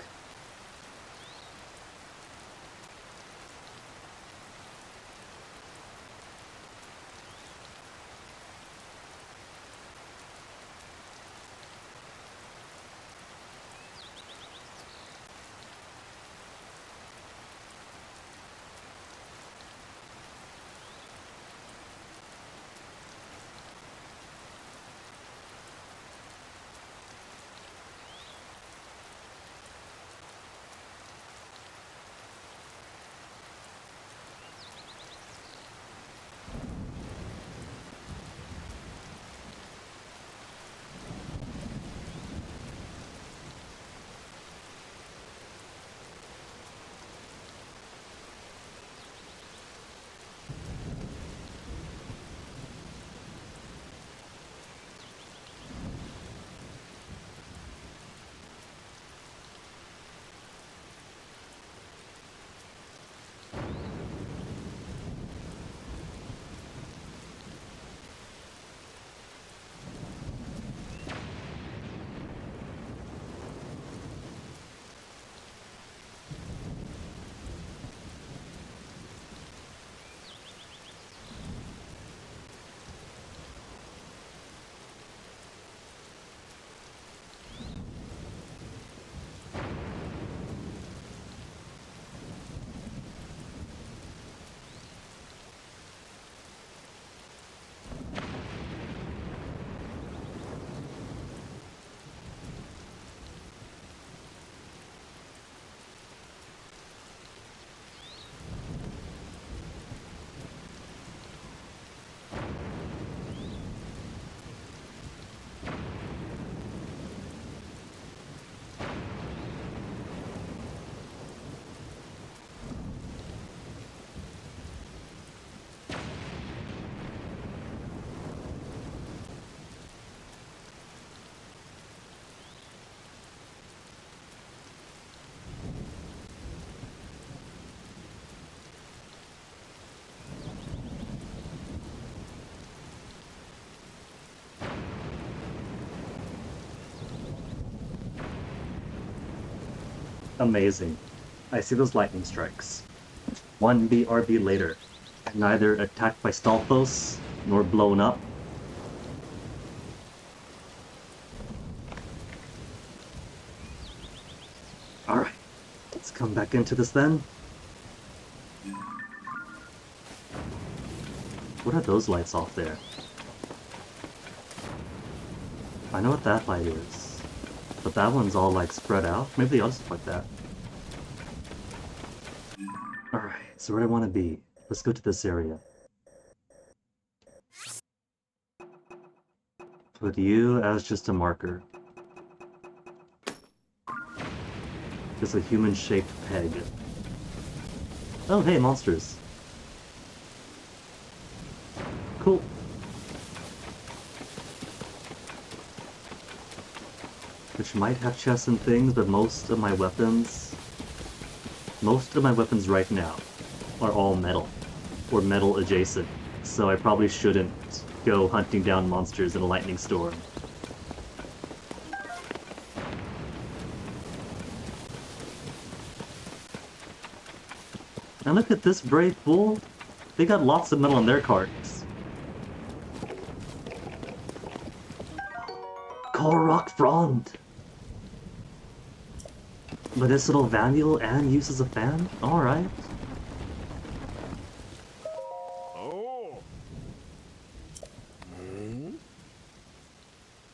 Amazing. I see those lightning strikes. 1 BRB later. Neither attacked by Stalfos, nor blown up. Alright, let's come back into this then. What are those lights off there? I know what that light is, but that one's all like spread out. Maybe the others look like that. Alright, so where do I want to be? Let's go to this area. Put you as just a marker. Just a human-shaped peg. Oh, hey, monsters. Cool. Which might have chests and things, but most of my weapons right now are all metal, or metal adjacent, so I probably shouldn't go hunting down monsters in a lightning storm. And look at this brave fool. They got lots of metal on their carts. Korok Frond! Medicinal Vanille and use as a fan? Alright. Oh.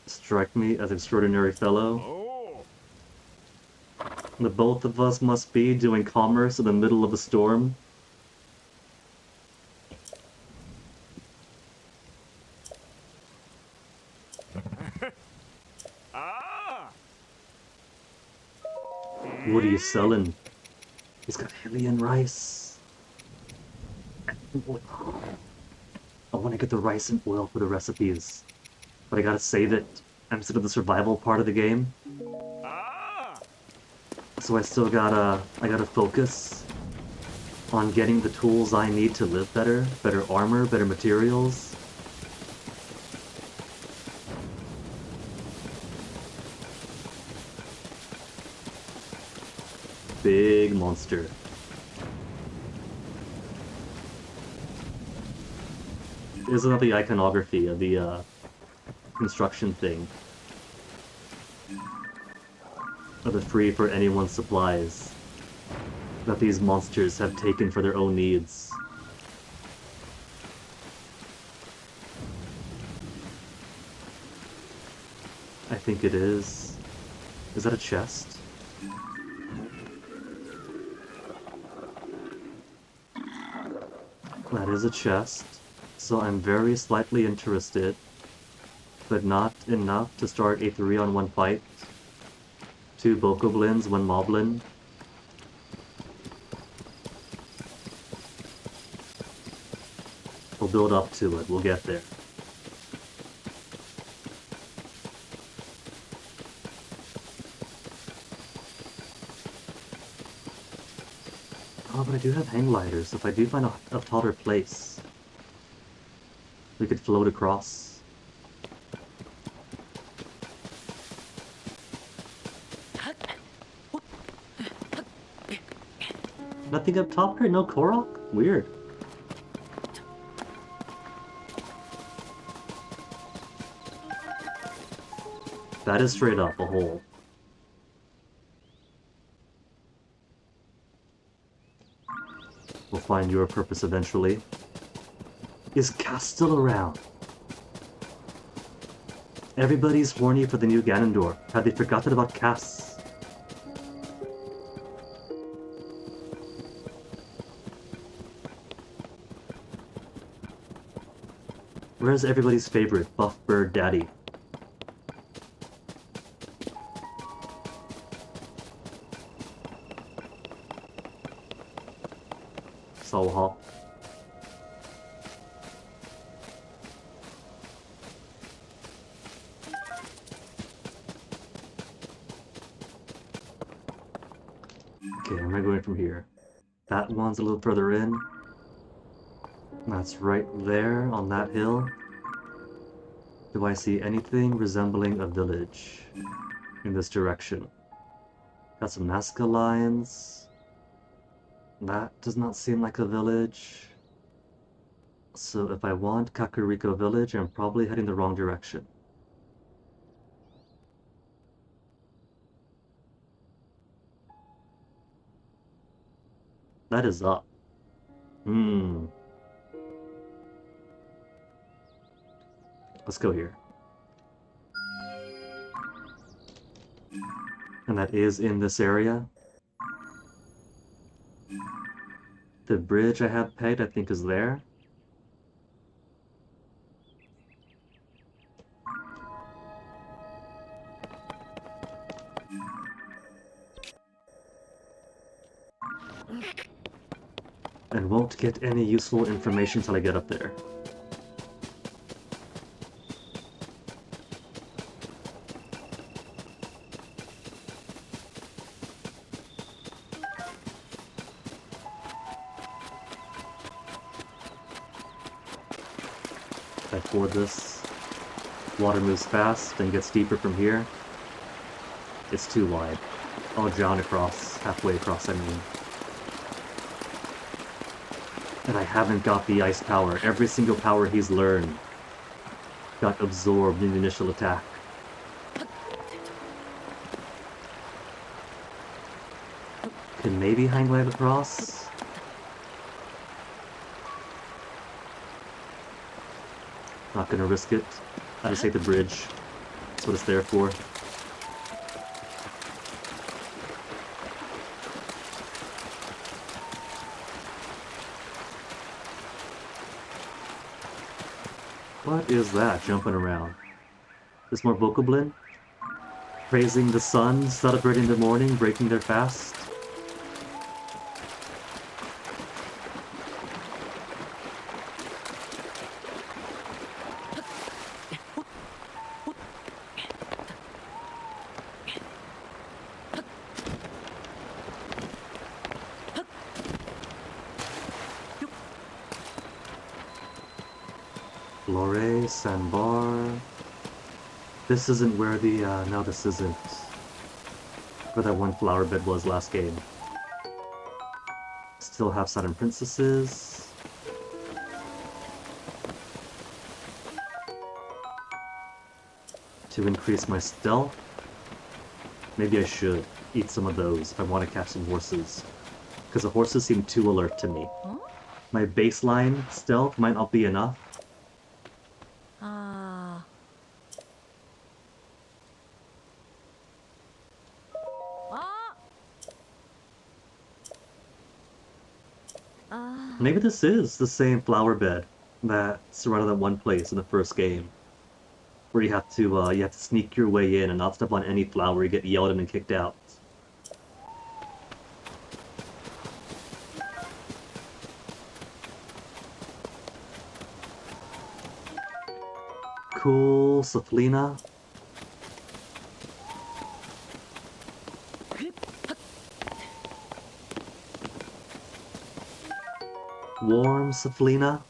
Strike me as extraordinary fellow. Oh. The both of us must be doing commerce in the middle of a storm. Ah. What are you selling? He's got Hylian rice. I want to get the rice and oil for the recipes, but I gotta save it. I'm still in the survival part of the game, Ah. so I gotta focus on getting the tools I need to live better, better armor, better materials. Big monster. There's another iconography of the construction thing. Of the free for anyone supplies that these monsters have taken for their own needs. I think it is. Is that a chest? That is a chest, so I'm very slightly interested, but not enough to start a 3-on-1 fight. 2 Bokoblins, 1 Moblin. We'll build up to it, we'll get there. Oh, but I do have hang gliders, so if I do find a taller place, we could float across. Nothing up top here? No Korok? Weird. That is straight up a hole. We'll find your purpose eventually. Is Cass still around? Everybody's horny for the new Ganondorf. Have they forgotten about Cass? Where's everybody's favorite buff bird daddy? Soul Hop. Okay, where am I going from here? That one's a little further in. That's right there on that hill. Do I see anything resembling a village in this direction? Got some Nazca lines. That does not seem like a village. So if I want Kakariko Village, I'm probably heading the wrong direction. That is up. Let's go here. And that is in this area. The bridge I have pegged, I think, is there. And won't get any useful information till I get up there. If I ford this, water moves fast and gets deeper from here. It's too wide. I'll drown across, halfway across, I mean. And I haven't got the ice power. Every single power he's learned got absorbed in the initial attack. Can maybe hang glide across? Not gonna risk it. I just hate the bridge. That's what it's there for. What is that jumping around? Is more Bokoblin? Praising the sun, celebrating the morning, breaking their fast? Lore, Sandbar. This isn't where the, no, this isn't where that one flower bed was last game. Still have Saturn Princesses. To increase my stealth. Maybe I should eat some of those if I want to catch some horses. Because the horses seem too alert to me. My baseline stealth might not be enough. Maybe this is the same flower bed that surrounded that one place in the first game, where you have to sneak your way in and not step on any flower. You get yelled at and kicked out. Cool, Saflina. Warm, Saflina.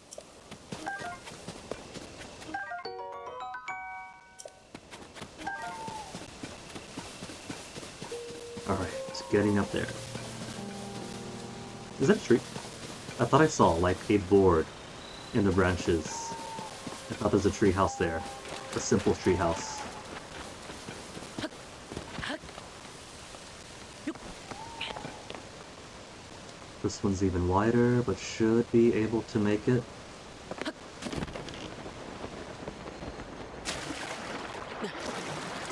Alright, getting up there. Is that a tree? I thought I saw, like, a board in the branches. I thought there's a tree house there. A simple tree house. This one's even wider, but should be able to make it.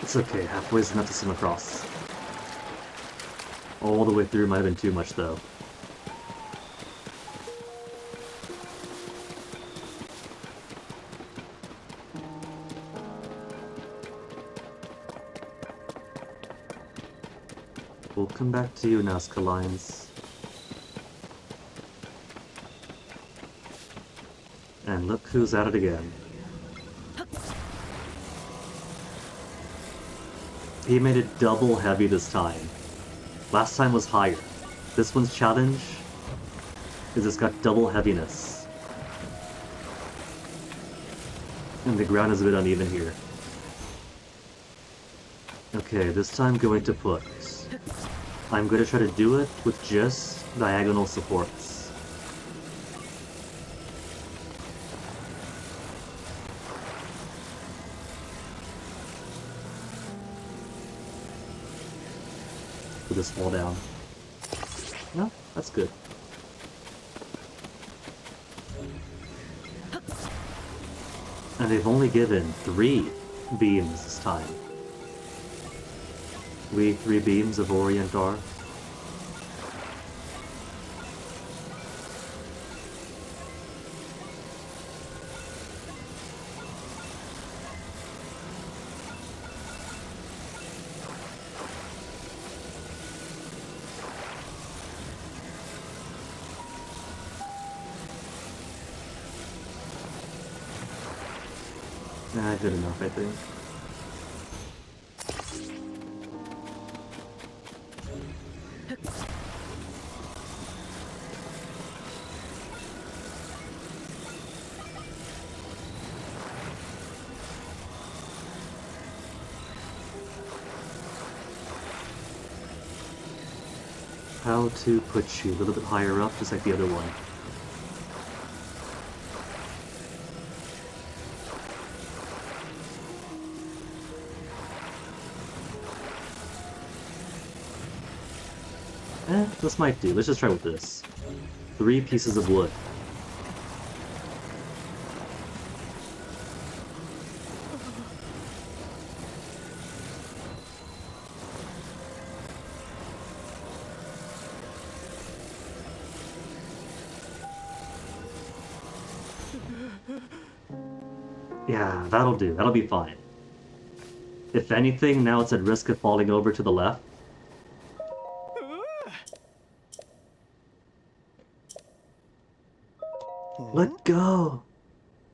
It's okay, halfway's enough to swim across. All the way through might have been too much, though. We'll come back to you, Nazca Lines. And look who's at it again. He made it double heavy this time. Last time was higher. This one's challenge is it's got double heaviness. And the ground is a bit uneven here. Okay, this time going to put I'm going to try to do it with just diagonal supports. Put this fall down. No, that's good. And they've only given 3 beams this time. 3 beams of Orient are. Nah, good enough, I think. How to put you a little bit higher up, just like the other one. This might do. Let's just try with this. 3 pieces of wood. Yeah, that'll do. That'll be fine. If anything, now it's at risk of falling over to the left. Let go!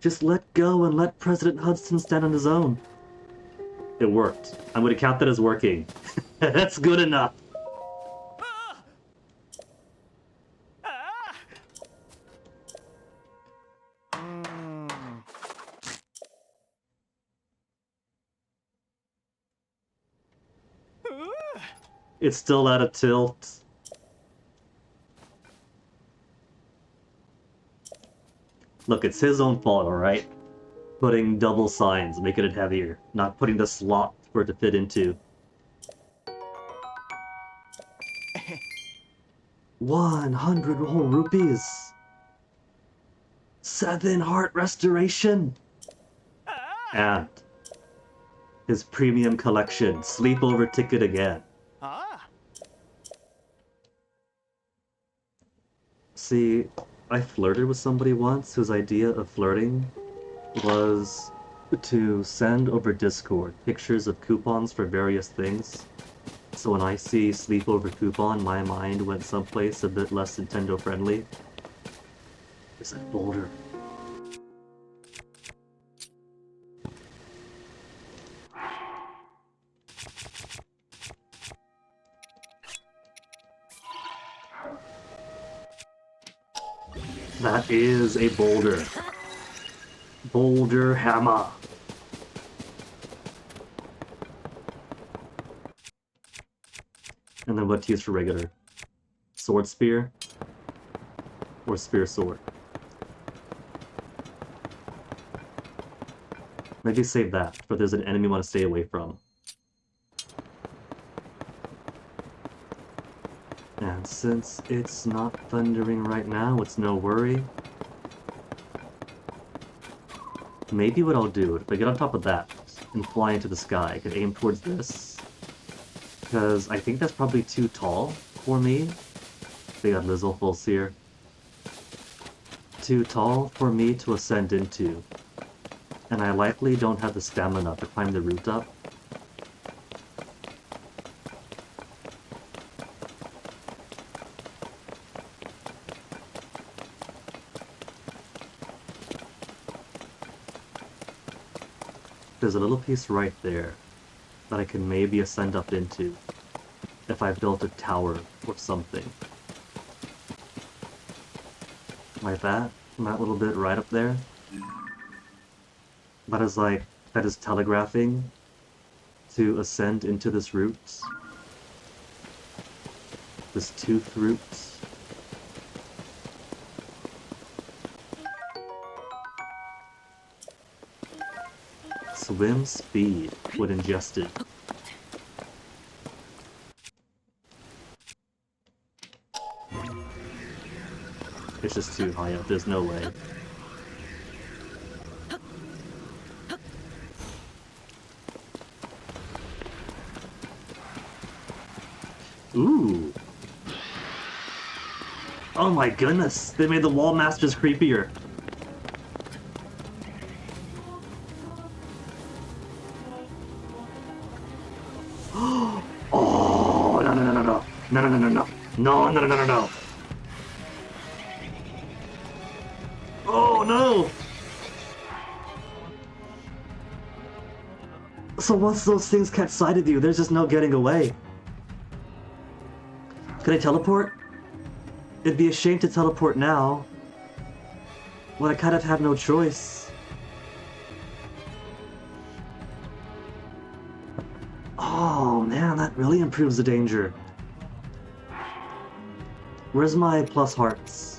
Just let go and let President Hudson stand on his own. It worked. I'm going to count that as working. That's good enough. It's still at a tilt. Look, it's his own fault, alright? Putting double signs, making it heavier. Not putting the slot for it to fit into. 100 whole rupees! 7 heart restoration! And his premium collection, sleepover ticket again. See, I flirted with somebody once whose idea of flirting was to send over Discord pictures of coupons for various things. So when I see sleepover coupon, my mind went someplace a bit less Nintendo friendly. Is that Boulder? That is a boulder. Boulder hammer. And then what to use for regular? Sword spear? Or spear sword? Maybe save that, for there's an enemy you want to stay away from. And since it's not thundering right now, it's no worry. Maybe what I'll do, if I get on top of that and fly into the sky, I could aim towards this. Because I think that's probably too tall for me. They got Lizzle full seer. Too tall for me to ascend into. And I likely don't have the stamina to climb the rooftop. There's a little piece right there that I can maybe ascend up into if I built a tower or something. Like that little bit right up there. That is telegraphing to ascend into this route. This tooth root. Swim speed when ingested. It's just too high up, there's no way. Ooh. Oh my goodness, they made the wall masters creepier. Oh, no, no, no, no, no. No, no, no, no, no. No, no, no, no, no, no. Oh, no. So once those things catch sight of you, there's just no getting away. Can I teleport? It'd be a shame to teleport now. Well, I kind of have no choice. Oh man, that really improves the danger. Where's my plus hearts?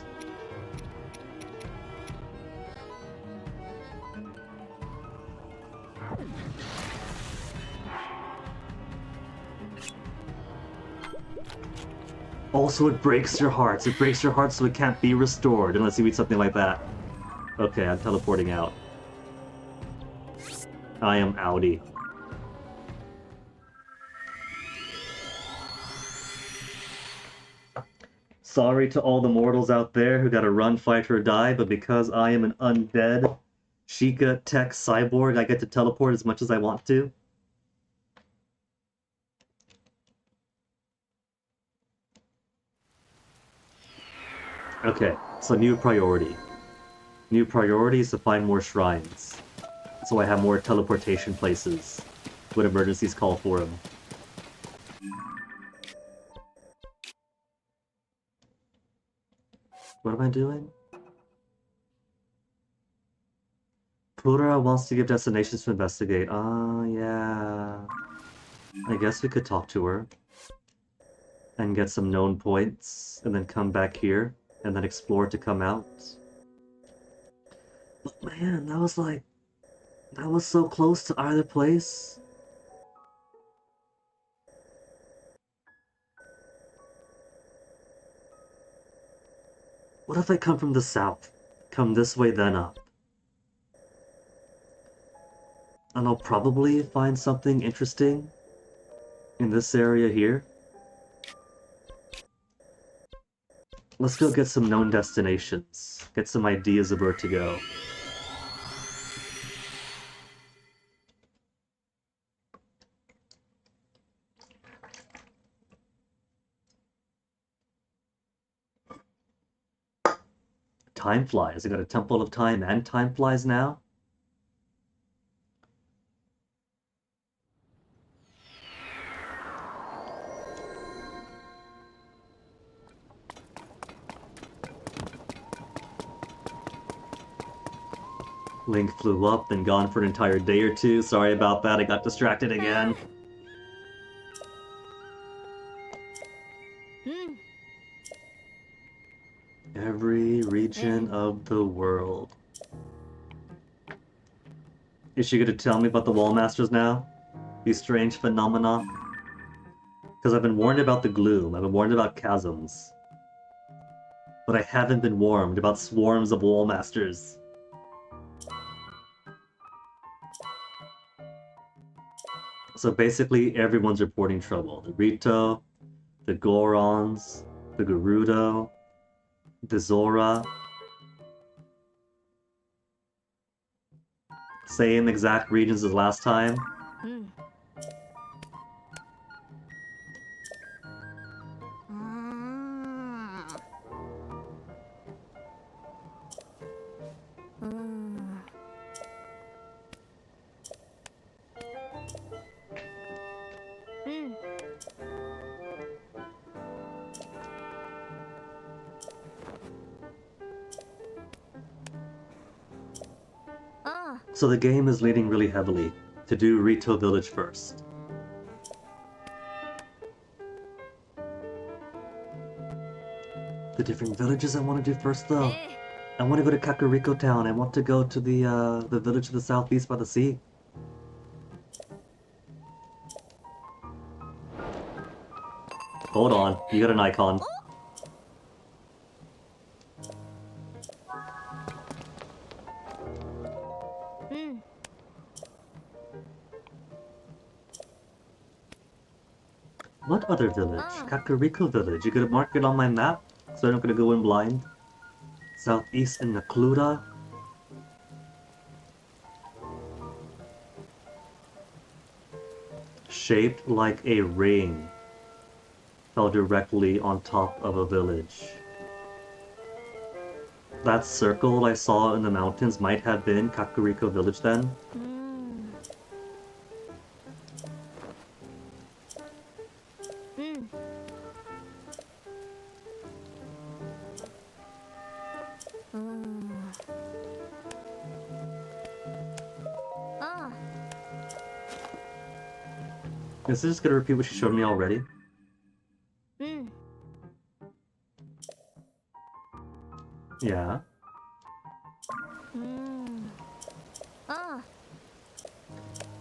Also, it breaks your hearts. It breaks your hearts so it can't be restored unless you eat something like that. Okay, I'm teleporting out. I am outie. Sorry to all the mortals out there who gotta run, fight, or die, but because I am an undead Sheikah tech cyborg, I get to teleport as much as I want to. Okay, so new priority. New priority is to find more shrines, so I have more teleportation places when emergencies call for them. What am I doing? Pura wants to give destinations to investigate. Yeah. I guess we could talk to her. And get some known points, and then come back here, and then explore to come out. But man, that was so close to either place. What if I come from the south? Come this way, then up. And I'll probably find something interesting in this area here. Let's go get some known destinations. Get some ideas of where to go. Time flies. I got a Temple of Time and time flies now. Link flew up, then gone for an entire day or two. Sorry about that, I got distracted again. Every region of the world. Is she gonna tell me about the Wall Masters now? These strange phenomena? Because I've been warned about the gloom, I've been warned about chasms. But I haven't been warned about swarms of Wall Masters. So basically, everyone's reporting trouble. The Rito, the Gorons, the Gerudo, the Zora. Same exact regions as last time. So the game is leaning really heavily to do Rito Village first. The different villages I want to do first, though. ええ I want to go to Kakariko Town. I want to go to the village to the southeast by the sea. Hold on, you got an icon. What other village? Kakariko Village. You could mark it on my map, so I'm not gonna go in blind. Southeast in Naklura. Shaped like a ring. Fell directly on top of a village. That circle I saw in the mountains might have been Kakariko Village then. ああ Is this just gonna repeat what she showed me already? うん Yeah. ああ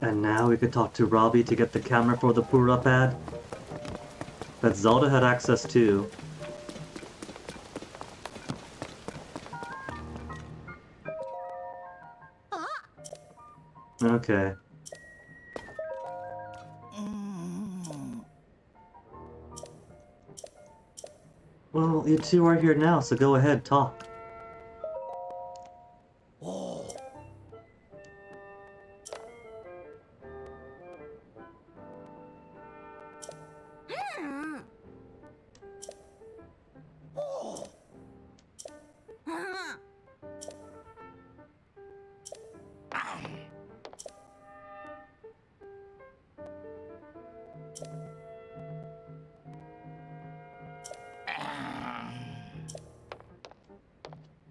And now we could talk to Robbie to get the camera for the Pura pad. That Zelda had access to. Okay. Well, you two are here now, so go ahead, talk.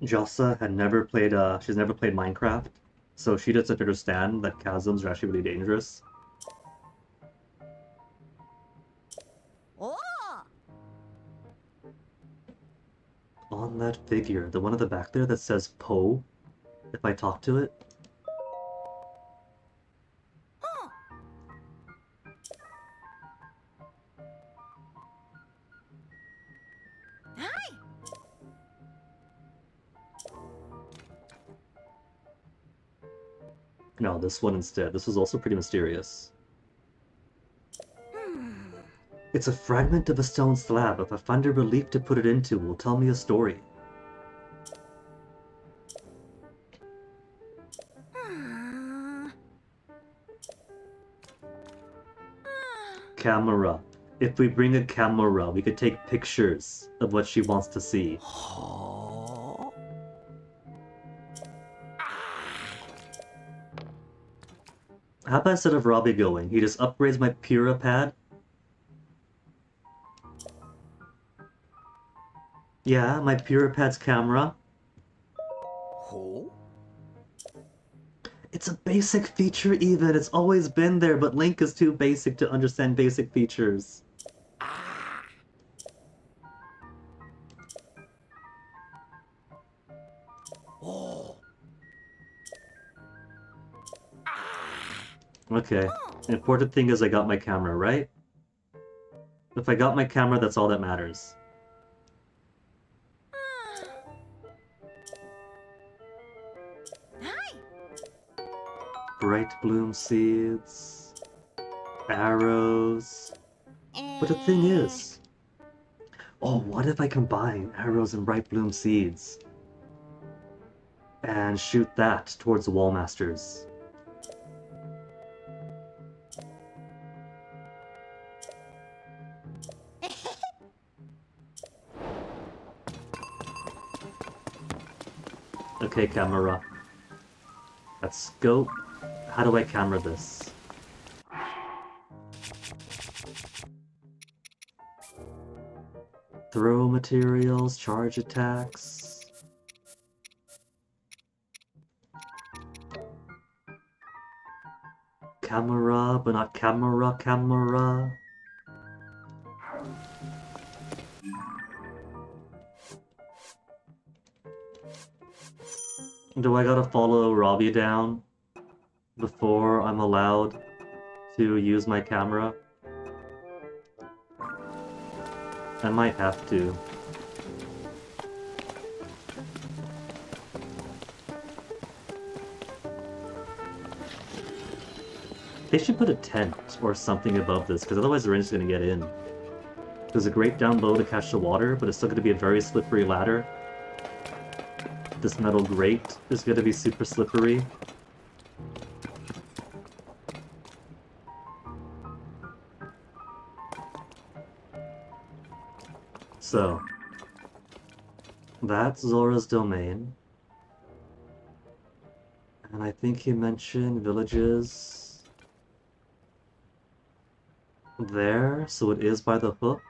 Jossa had never played, she's never played Minecraft, so she doesn't understand that chasms are actually really dangerous. おお On that figure, the one at the back there that says Po, if I talk to it. No, this one instead. This was also pretty mysterious. It's a fragment of a stone slab. If I find a relief to put it into, will tell me a story. Camera. If we bring a camera, we could take pictures of what she wants to see. How about instead of Robbie going, he just upgrades my Pura pad? Yeah, my Pura pad's camera. It's a basic feature even, it's always been there, but Link is too basic to understand basic features. Okay, the important thing is I got my camera, right? If I got my camera, that's all that matters. Bright bloom seeds, arrows. But the thing is, oh, what if I combine arrows and bright bloom seeds and shoot that towards the wall masters? Okay, camera. Let's go. How do I camera this? Throw materials, charge attacks. Camera, but not camera. Do I gotta follow Robbie down before I'm allowed to use my camera? I might have to. They should put a tent or something above this, because otherwise the rain's gonna get in. There's a grate down below to catch the water, but it's still gonna be a very slippery ladder. This metal grate is gonna be super slippery. So, that's Zora's domain. And I think he mentioned villages there, so it is by the hook.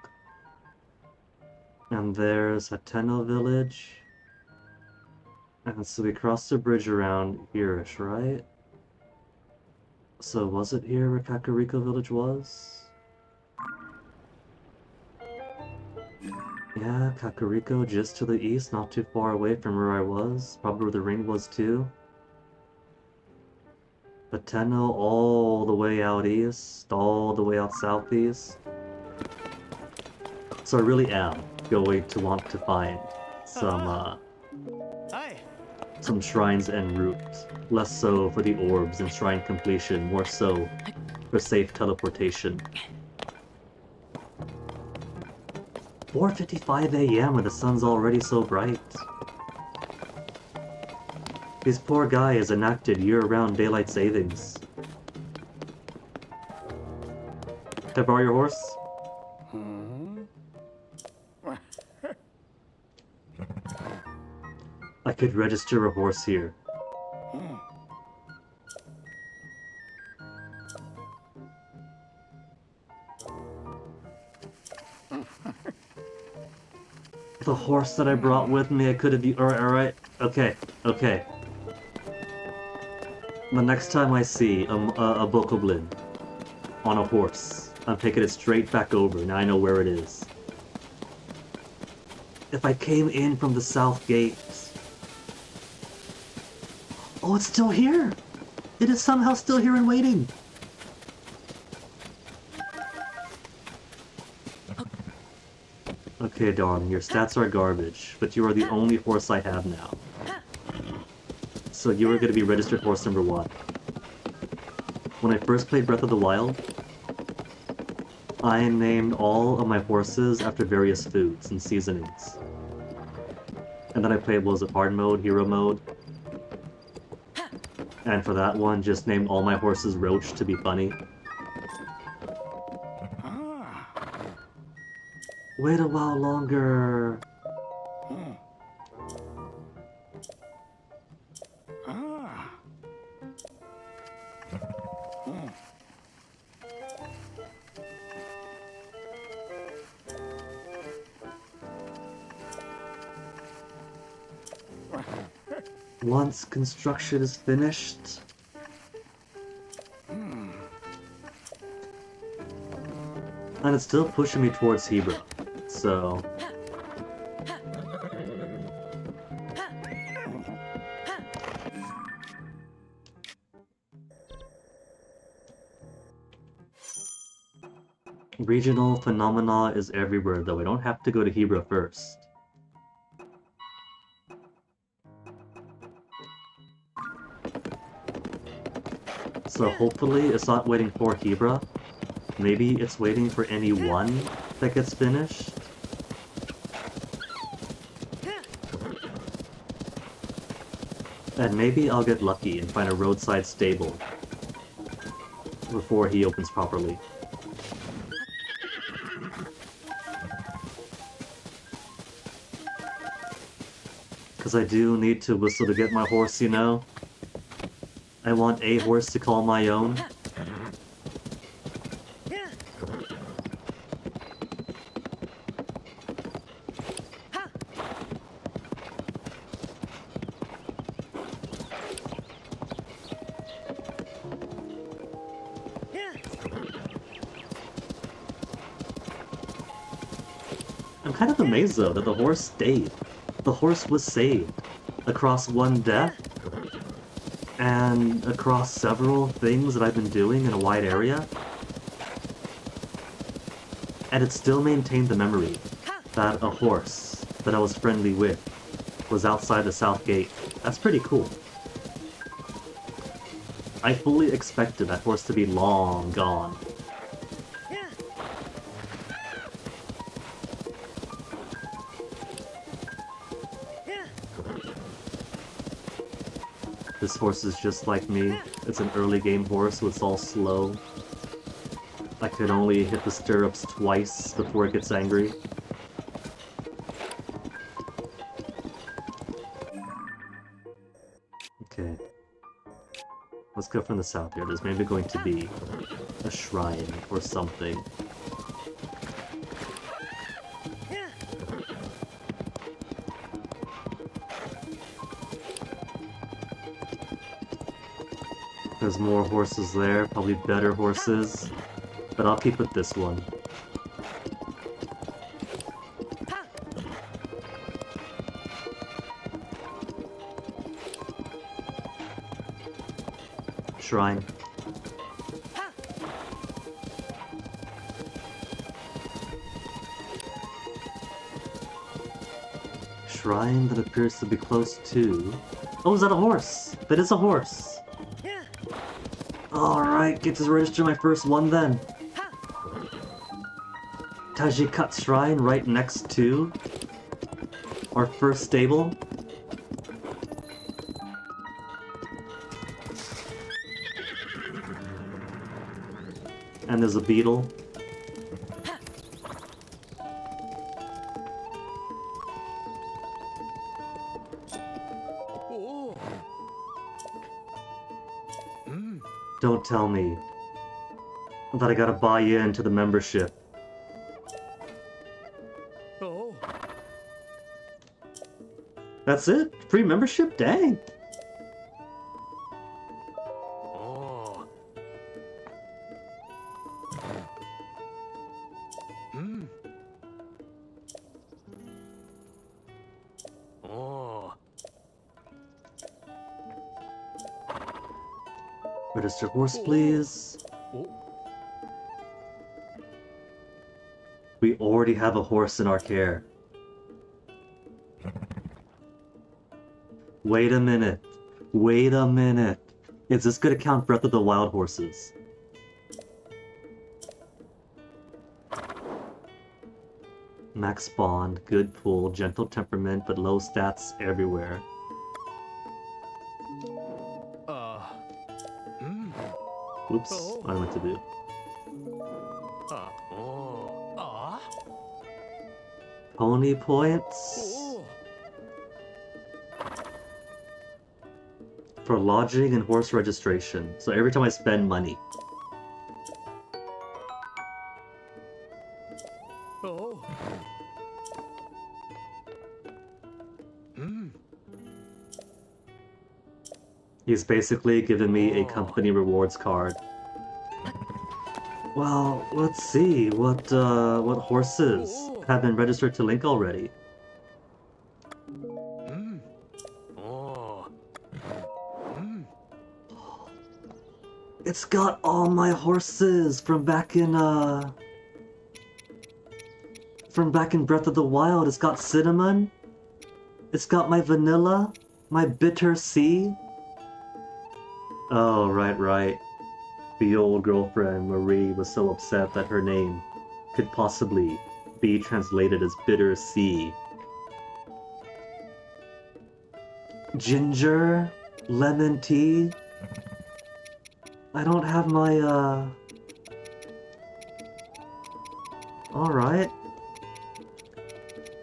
And there's Hateno village. And so we crossed the bridge around here-ish, right? So was it here where Kakariko village was? Yeah, Kakariko just to the east, not too far away from where I was. Probably where the ring was too. But Tenno all the way out east, all the way out southeast. So I really am going to want to find some shrines en route. Less so for the orbs and shrine completion, more so for safe teleportation. 4:55 a.m. when the sun's already so bright. These poor guys enacted year-round daylight savings. Can I borrow your horse? I could register a horse here. The horse that I brought with me, I could have been. Alright. Okay. The next time I see a Bokoblin on a horse, I'm taking it straight back over. Now I know where it is. If I came in from the south gate... Oh, it's still here! It is somehow still here and waiting! Okay, darling, your stats are garbage, but you are the only horse I have now. So you are going to be registered horse number 1. When I first played Breath of the Wild, I named all of my horses after various foods and seasonings. And then I played, what was it, hard mode, hero mode? And for that one, just named all my horses Roach to be funny. Wait a while longer! Once construction is finished... And it's still pushing me towards Hebra, so... Regional phenomena is everywhere, though I don't have to go to Hebra first. So hopefully it's not waiting for Hebra. Maybe it's waiting for any one that gets finished. And maybe I'll get lucky and find a roadside stable before he opens properly. Because I do need to whistle to get my horse, you know? I want a horse to call my own. I'm kind of amazed though that the horse stayed. The horse was saved across one death and across several things that I've been doing in a wide area. And it still maintained the memory that a horse that I was friendly with was outside the south gate. That's pretty cool. I fully expected that horse to be long gone. This horse is just like me. It's an early game horse, so it's all slow. I could only hit the stirrups twice before it gets angry. Okay. Let's go from the south here. There's maybe going to be a shrine or something. There's more horses there, probably better horses, but I'll keep with this one. Shrine. Shrine that appears to be close to... Oh, is that a horse? That is a horse! Alright, get to register my first one then. Tajikat Shrine right next to our first stable. And there's a beetle. Don't tell me that I gotta buy into the membership. That's it? Free membership? Dang! Register horse, please. We already have a horse in our care. Wait a minute. Wait a minute. Is this gonna count Breath of the Wild horses? Max Bond, good pull, gentle temperament, but low stats everywhere. Oops, I don't know what to do. Pony points? For lodging and horse registration. So every time I spend money. He's basically given me a company rewards card. Well, let's see what horses have been registered to Link already. It's got all my horses from back in Breath of the Wild. It's got Cinnamon. It's got my Vanilla, my Bitter Sea. Oh, right. The old girlfriend, Marie, was so upset that her name could possibly be translated as Bitter Sea. Ginger? Lemon tea? I don't have my, Alright.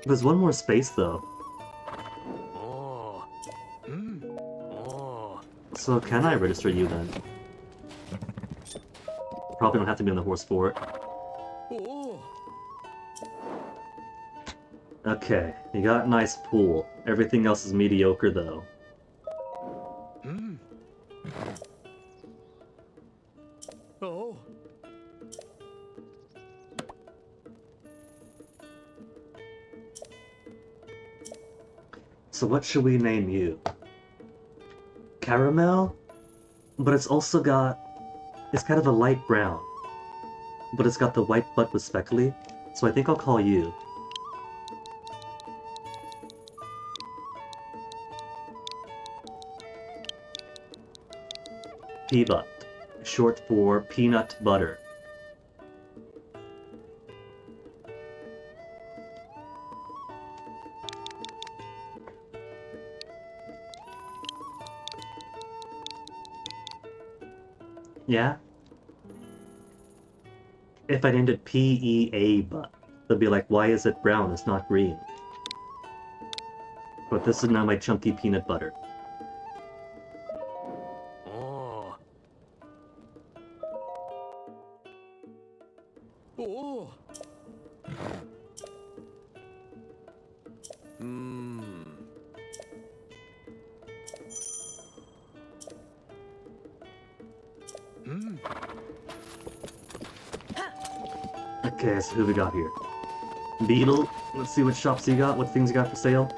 There's one more space, though. So can I register you, then? Probably don't have to be on the horse for it. Okay, you got a nice pool. Everything else is mediocre, though. So what should we name you? Caramel? But it's also got... It's kind of a light brown. But it's got the white butt with speckly. So I think I'll call you. P.1, short for peanut butter. Yeah? If I named it P.E.A. butt, they'd be like, why is it brown? It's not green. But this is now my chunky peanut butter. Oh. Oh. Okay, so who we got here? Beetle. Let's see what shops you got, what things you got for sale.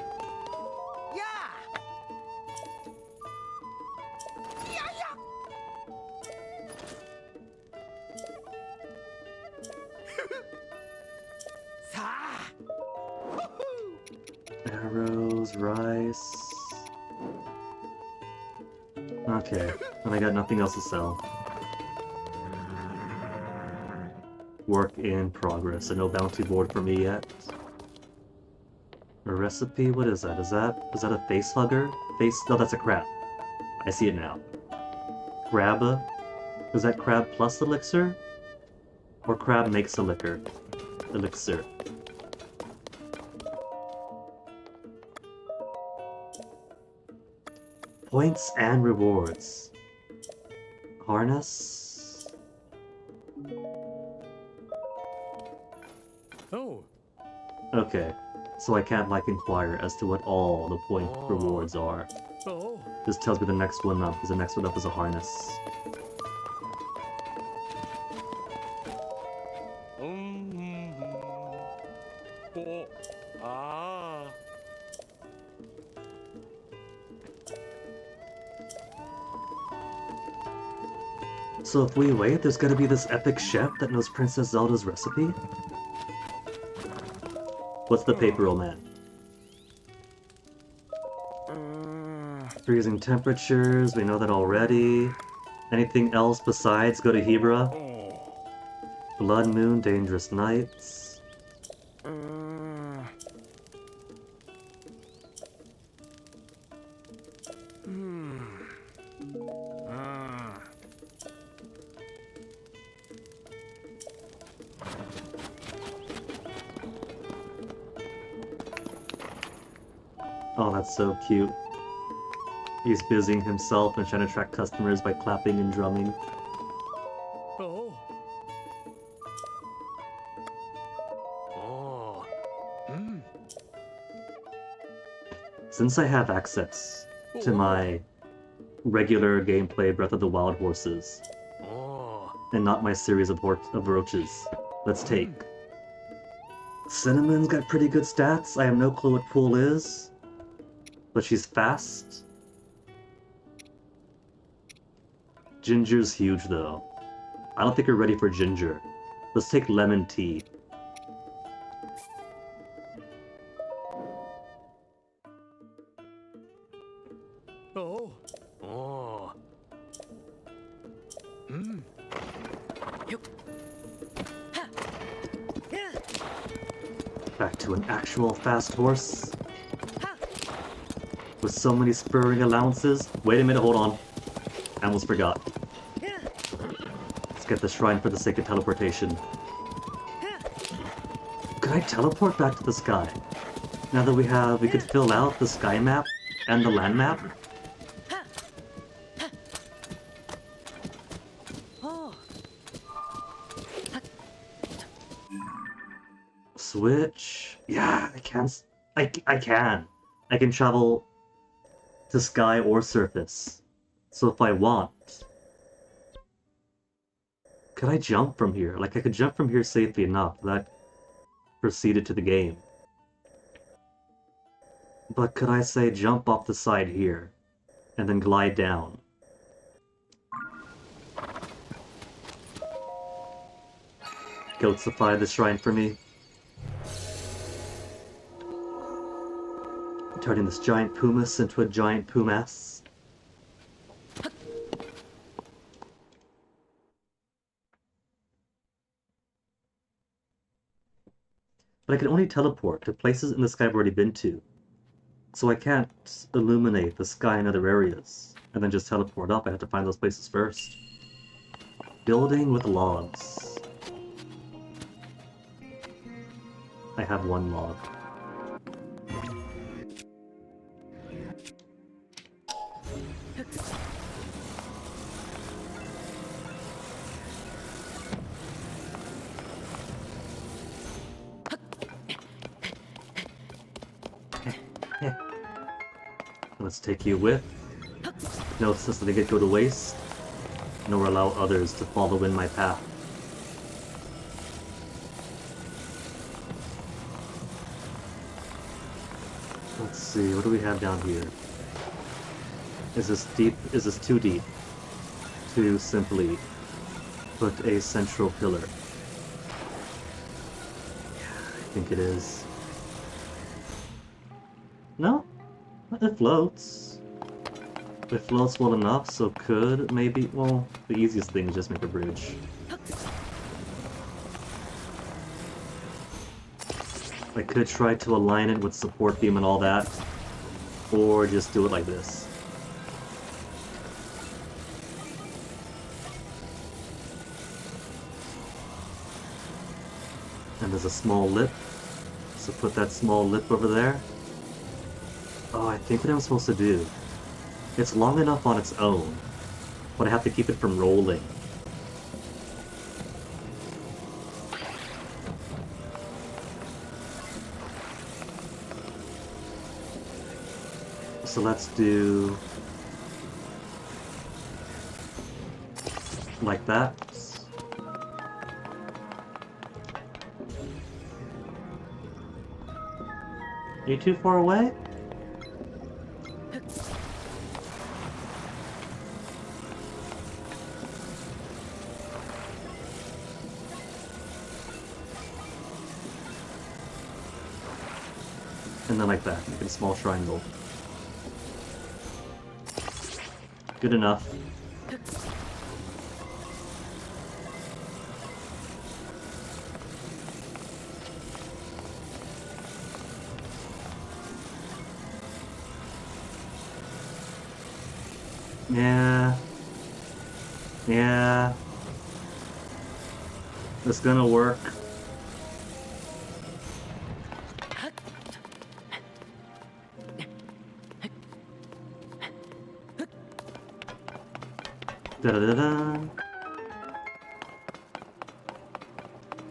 Arrows, rice... Okay, and I got nothing else to sell. Work in progress, and no bounty board for me yet. A recipe? What is that? Is that a face hugger? No, that's a crab. I see it now. Crab? Is that crab plus elixir? Or crab makes a liquor? Elixir. Points and rewards. Harness? Oh. Okay, so I can't like inquire as to what all the point rewards are. Oh. This tells me the next one up, because the next one up is a harness. Oh. Ah. So if we wait, there's gonna be this epic chef that knows Princess Zelda's recipe? What's the paper, old man? Freezing temperatures, we know that already. Anything else besides go to Hebra? Oh. Blood Moon, Dangerous Nights. Oh, that's so cute. He's busying himself and trying to attract customers by clapping and drumming. Oh. Oh. Since I have access to my regular gameplay Breath of the Wild horses, Oh. and not my series of roaches, let's take. Cinnamon's got pretty good stats. I have no clue what Pool is, but she's fast. Ginger's huge though. I don't think you're ready for Ginger. Let's take Lemon Tea. Oh. Oh. Back to an actual fast horse. With so many spurring allowances. Wait a minute, hold on. I almost forgot. Let's get the shrine for the sake of teleportation. Could I teleport back to the sky? Now that we could fill out the sky map and the land map? Switch? Yeah, I can. I can. I can travel to sky or surface. So if I want... Could I jump from here? Like, I could jump from here safely enough that proceeded to the game. But could I say jump off the side here and then glide down? goatsify the shrine for me. Turning this giant pumice into a giant pumas. But I can only teleport to places in the sky I've already been to. So I can't illuminate the sky in other areas, and then just teleport up. I have to find those places first. Building with logs. I have one log. Let's take you with. No sense letting it go to waste, nor allow others to follow in my path. Let's see, what do we have down here? Is this deep? Is this too deep? To simply put a central pillar. I think it is. No? It floats. It floats well enough, so could maybe, well, the easiest thing is just make a bridge. I could try to align it with support beam and all that, or just do it like this. And there's a small lip, so put that small lip over there. Oh, I think what I'm supposed to do. It's long enough on its own, but I have to keep it from rolling. So let's do like that. Are you too far away? And then like that, make it a small triangle. Good enough. Yeah. Yeah. It's gonna work. Da-da-da-da.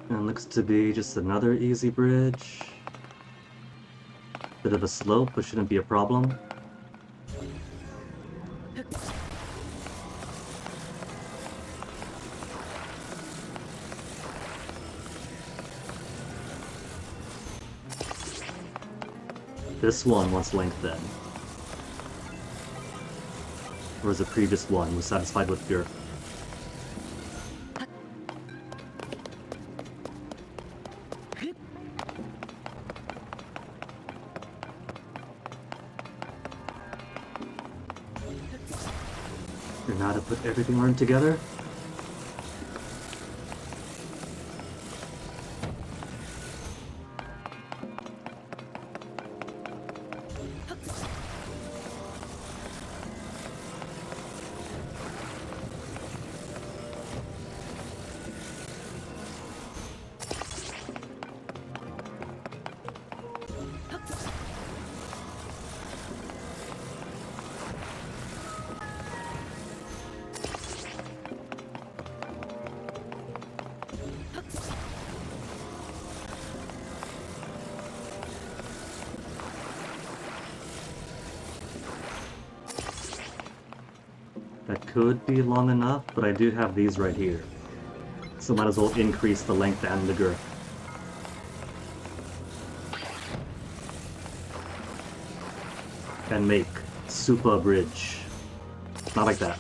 And looks to be just another easy bridge. Bit of a slope, but shouldn't be a problem. This one wants length then. Whereas the previous one was satisfied with girth. You're now to put everything learned together. That could be long enough, but I do have these right here. So might as well increase the length and the girth. And make super bridge. Not like that.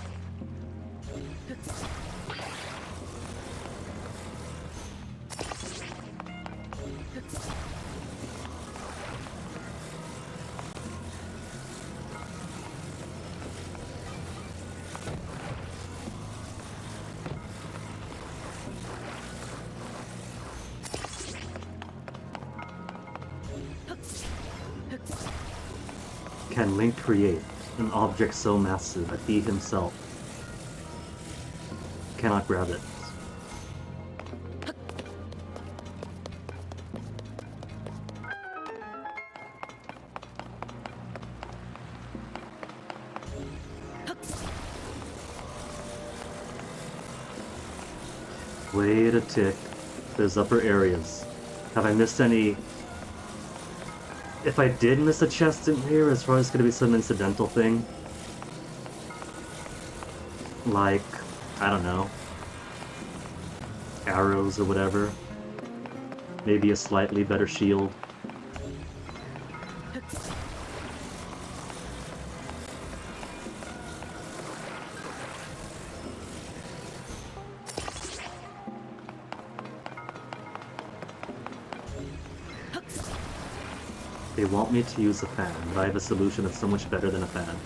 can Link create an object so massive that he himself cannot grab it? Wait a tick. There's upper areas. Have I missed any? If I did miss a chest in here, as far as it's gonna be some incidental thing. Like, I don't know. Arrows or whatever. Maybe a slightly better shield. They want me to use a fan, but I have a solution that's so much better than a fan.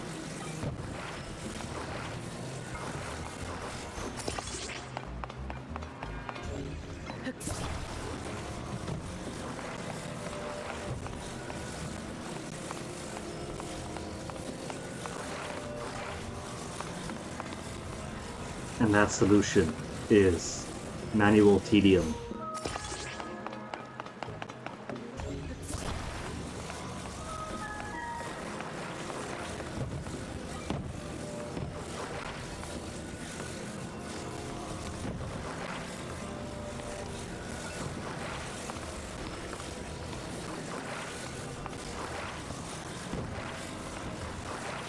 And that solution is manual tedium.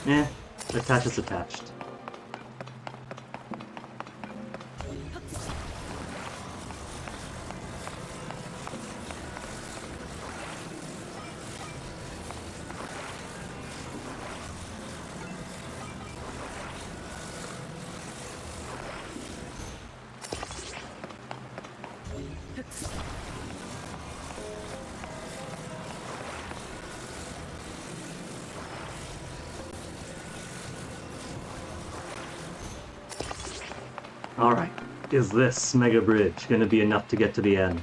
Eh, attach is attached. Alright, is this Mega Bridge gonna be enough to get to the end?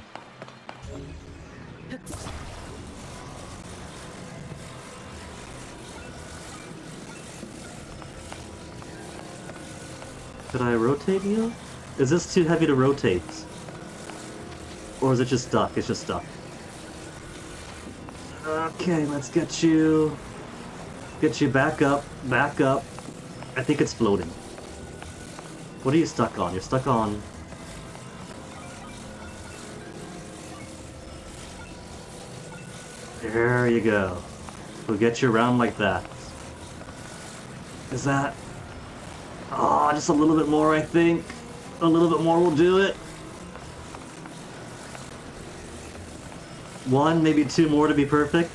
Could I rotate you? Is this too heavy to rotate? Or is it just stuck? It's just stuck. Okay, let's get you back up, back up. I think it's floating. What are you stuck on? You're stuck on... There you go. We'll get you around like that. Is that... Oh, just a little bit more, I think. A little bit more will do it. One, maybe two more to be perfect.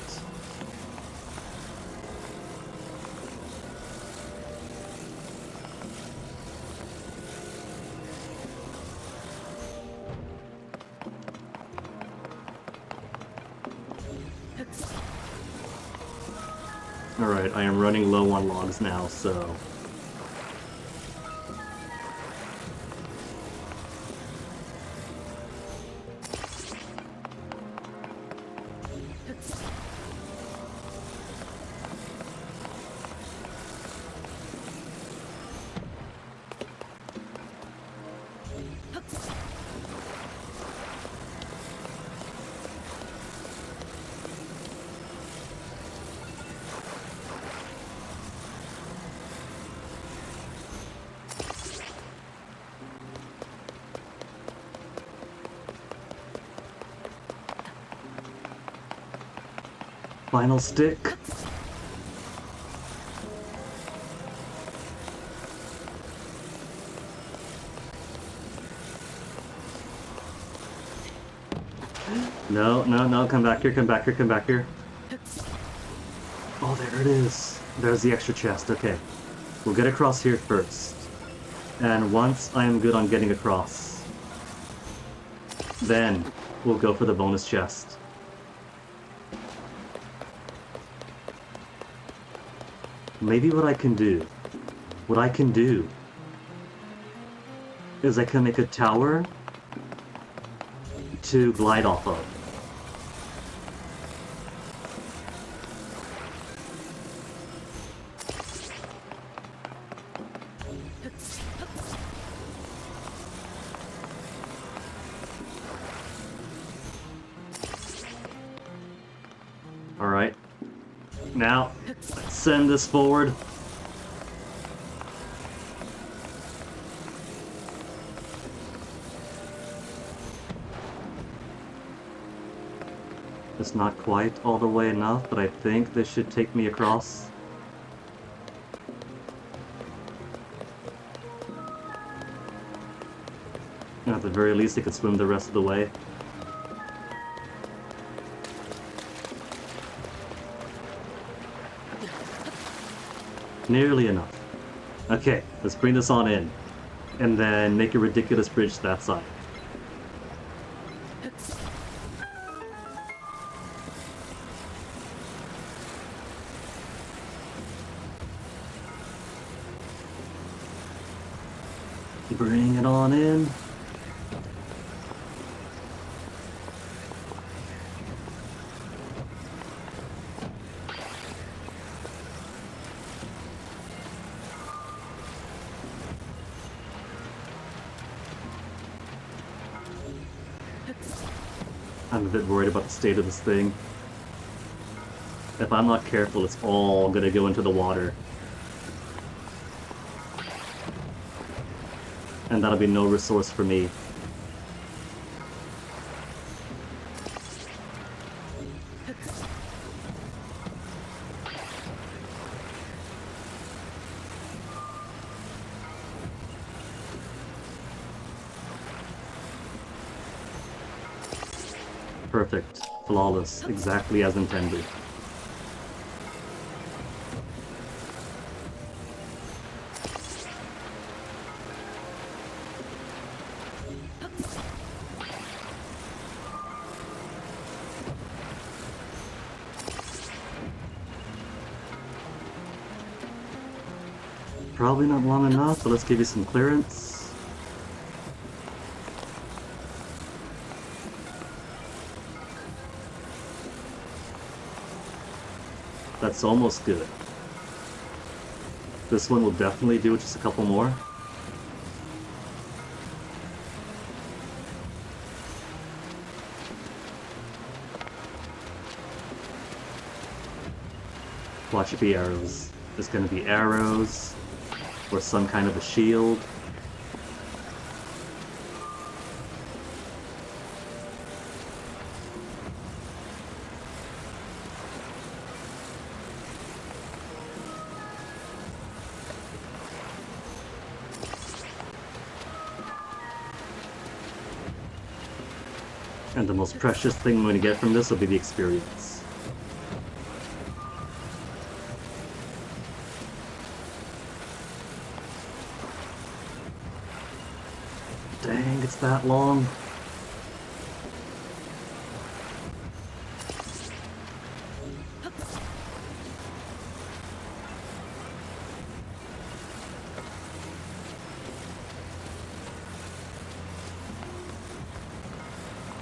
Alright, I am running low on logs now, so... Final stick. No, no, no, come back here, come back here, come back here. Oh, there it is. There's the extra chest, okay. We'll get across here first. And once I am good on getting across, then we'll go for the bonus chest. Maybe what I can do is I can make a tower to glide off of. Alright. Now, let's send this forward. It's not quite all the way enough, but I think this should take me across. And at the very least, I could swim the rest of the way. Nearly enough. Okay, let's bring this on in. And then make a ridiculous bridge to that side. Bring it on in. I'm a bit worried about the state of this thing. If I'm not careful, it's all gonna go into the water. And that'll be no resource for me. Perfect. Flawless. Exactly as intended. Probably not long enough, but let's give you some clearance. That's almost good. This one will definitely do just a couple more. Watch it be arrows. There's gonna be arrows, or some kind of a shield. And the most precious thing I'm going to get from this will be the experience. Dang, it's that long.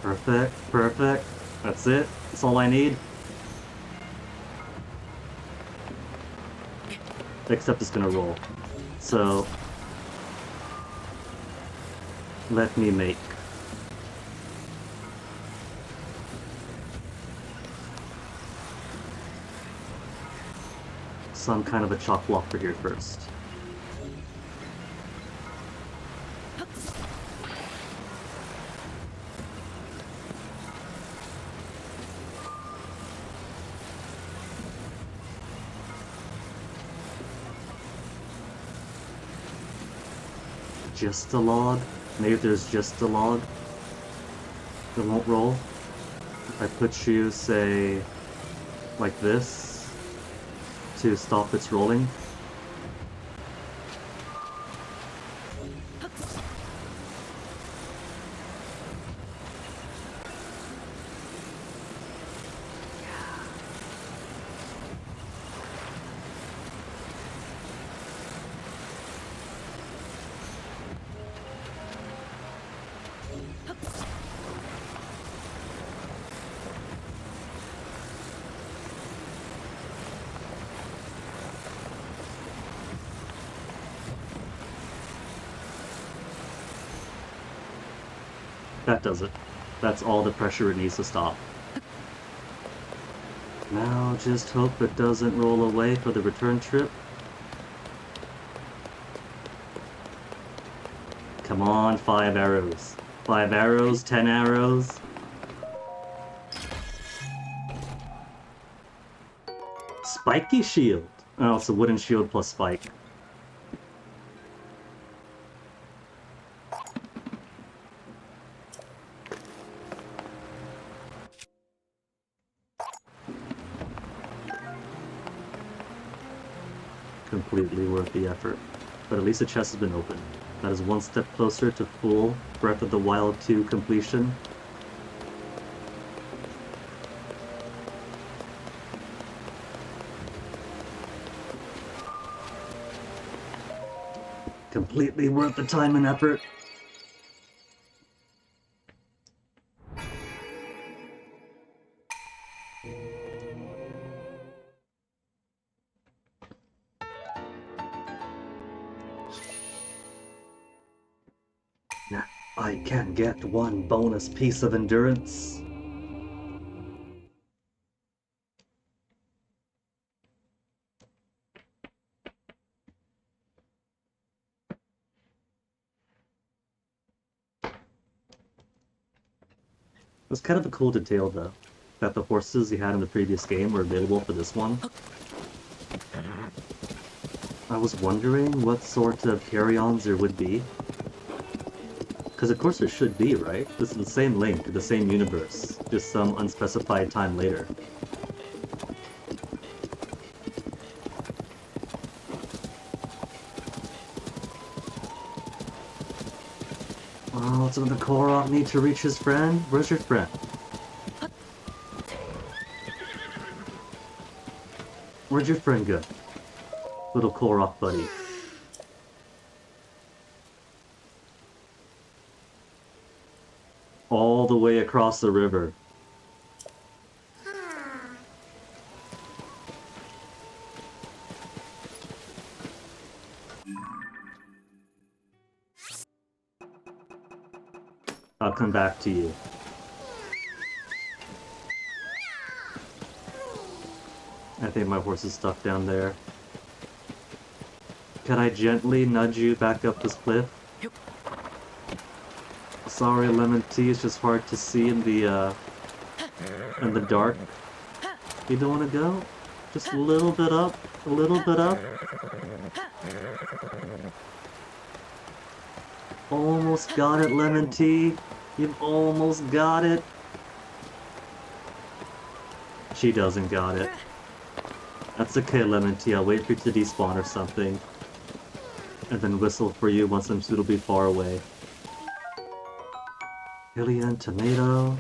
Perfect, perfect. That's it. That's all I need. Except it's gonna roll. So let me make some kind of a chalk block for here first. Just a log? Maybe there's just a log that won't roll. If I put you, say, like this, to stop its rolling. That does it. That's all the pressure it needs to stop. Now just hope it doesn't roll away for the return trip. Come on, 5 arrows. 5 arrows, 10 arrows. Spiky shield. Oh, it's a wooden shield plus spike. Completely worth the effort. But at least the chest has been opened. That is one step closer to full Breath of the Wild 2 completion. Completely worth the time and effort. Now, I can get one bonus piece of endurance. It was kind of a cool detail, though, that the horses you had in the previous game were available for this one. I was wondering what sort of carry-ons there would be. Because of course there should be, right? This is the same Link, the same universe, just some unspecified time later. Oh, doesn't the Korok need to reach his friend? Where's your friend? Where'd your friend go? Little Korok buddy. All the way across the river. I'll come back to you. I think my horse is stuck down there. Can I gently nudge you back up this cliff? Sorry, Lemon Tea, it's just hard to see in the dark. You don't want to go? Just a little bit up, a little bit up. Almost got it, Lemon Tea. You've almost got it. She doesn't got it. That's okay, Lemon Tea. I'll wait for you to despawn or something. And then whistle for you once I'm suitably far away. Hylian Tomato.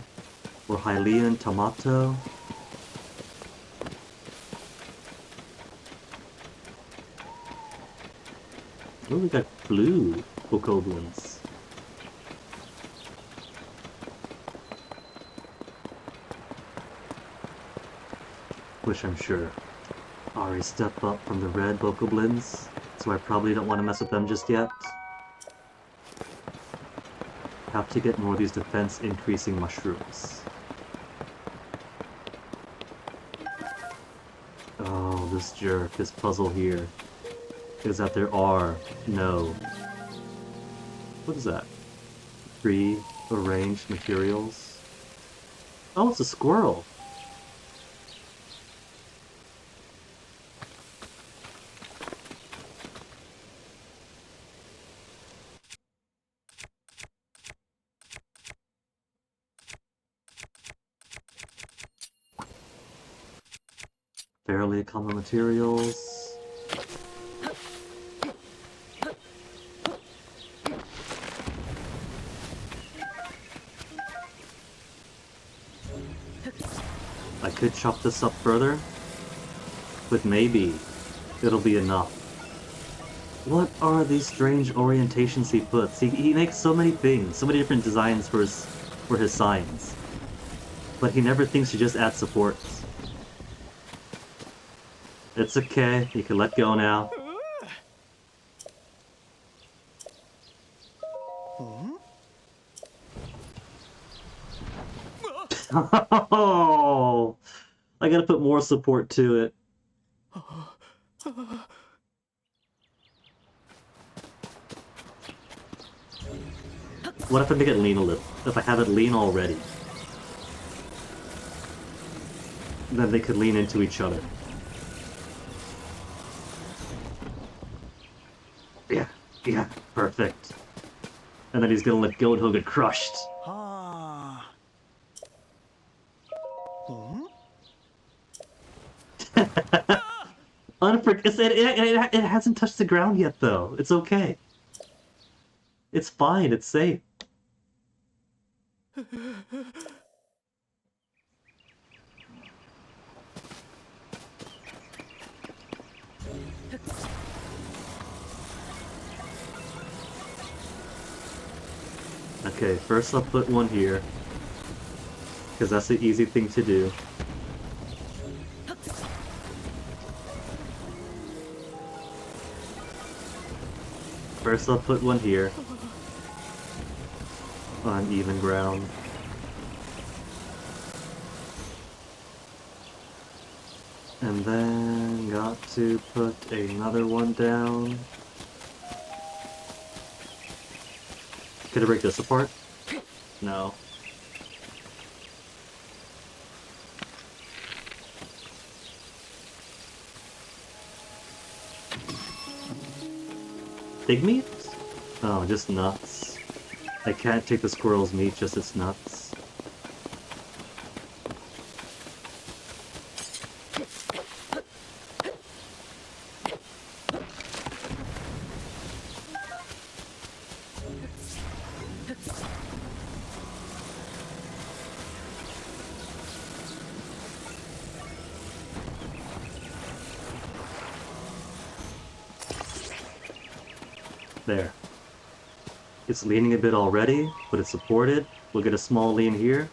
Or Hylian Tomato. Oh, we got blue bokoblins. Which I'm sure already stepped up from the red bokoblins, so I probably don't want to mess with them just yet. Have to get more of these defense increasing mushrooms. Oh, this jerk, this puzzle here is that there are no... What is that? Pre-arranged materials? Oh, it's a squirrel! Fairly common materials. I could chop this up further, but maybe it'll be enough. What are these strange orientations he puts? He makes so many things, so many different designs for his signs, but he never thinks to just add supports. It's okay, you can let go now. Oh, I gotta put more support to it. What if I make it lean a little? If I have it lean already? Then they could lean into each other. Yeah, yeah, perfect. And then he's gonna let go and he'll get crushed. Ah. It hasn't touched the ground yet, though. It's okay. It's fine. It's safe. Okay, first I'll put one here. Because that's the easy thing to do. First I'll put one here. On even ground. And then got to put another one down. Could I break this apart? No. Pig meat? Oh, just nuts. I can't take the squirrel's meat, just its nuts. There. It's leaning a bit already, but it's supported. We'll get a small lean here.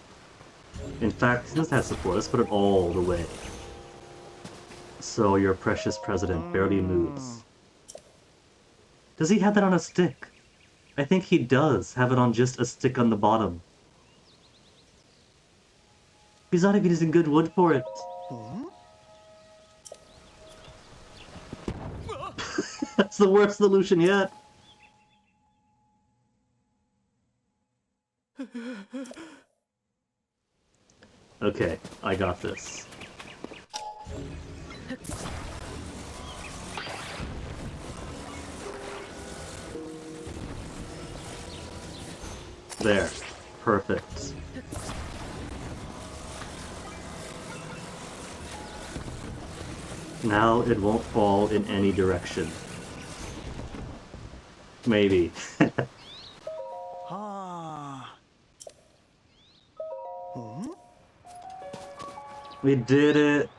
In fact, since it has support, let's put it all the way. So your precious president barely moves. Does he have that on a stick? I think he does have it on just a stick on the bottom. He's not even using good wood for it. That's the worst solution yet. Okay, I got this. There. Perfect. Now it won't fall in any direction. Maybe. Ah. We did it!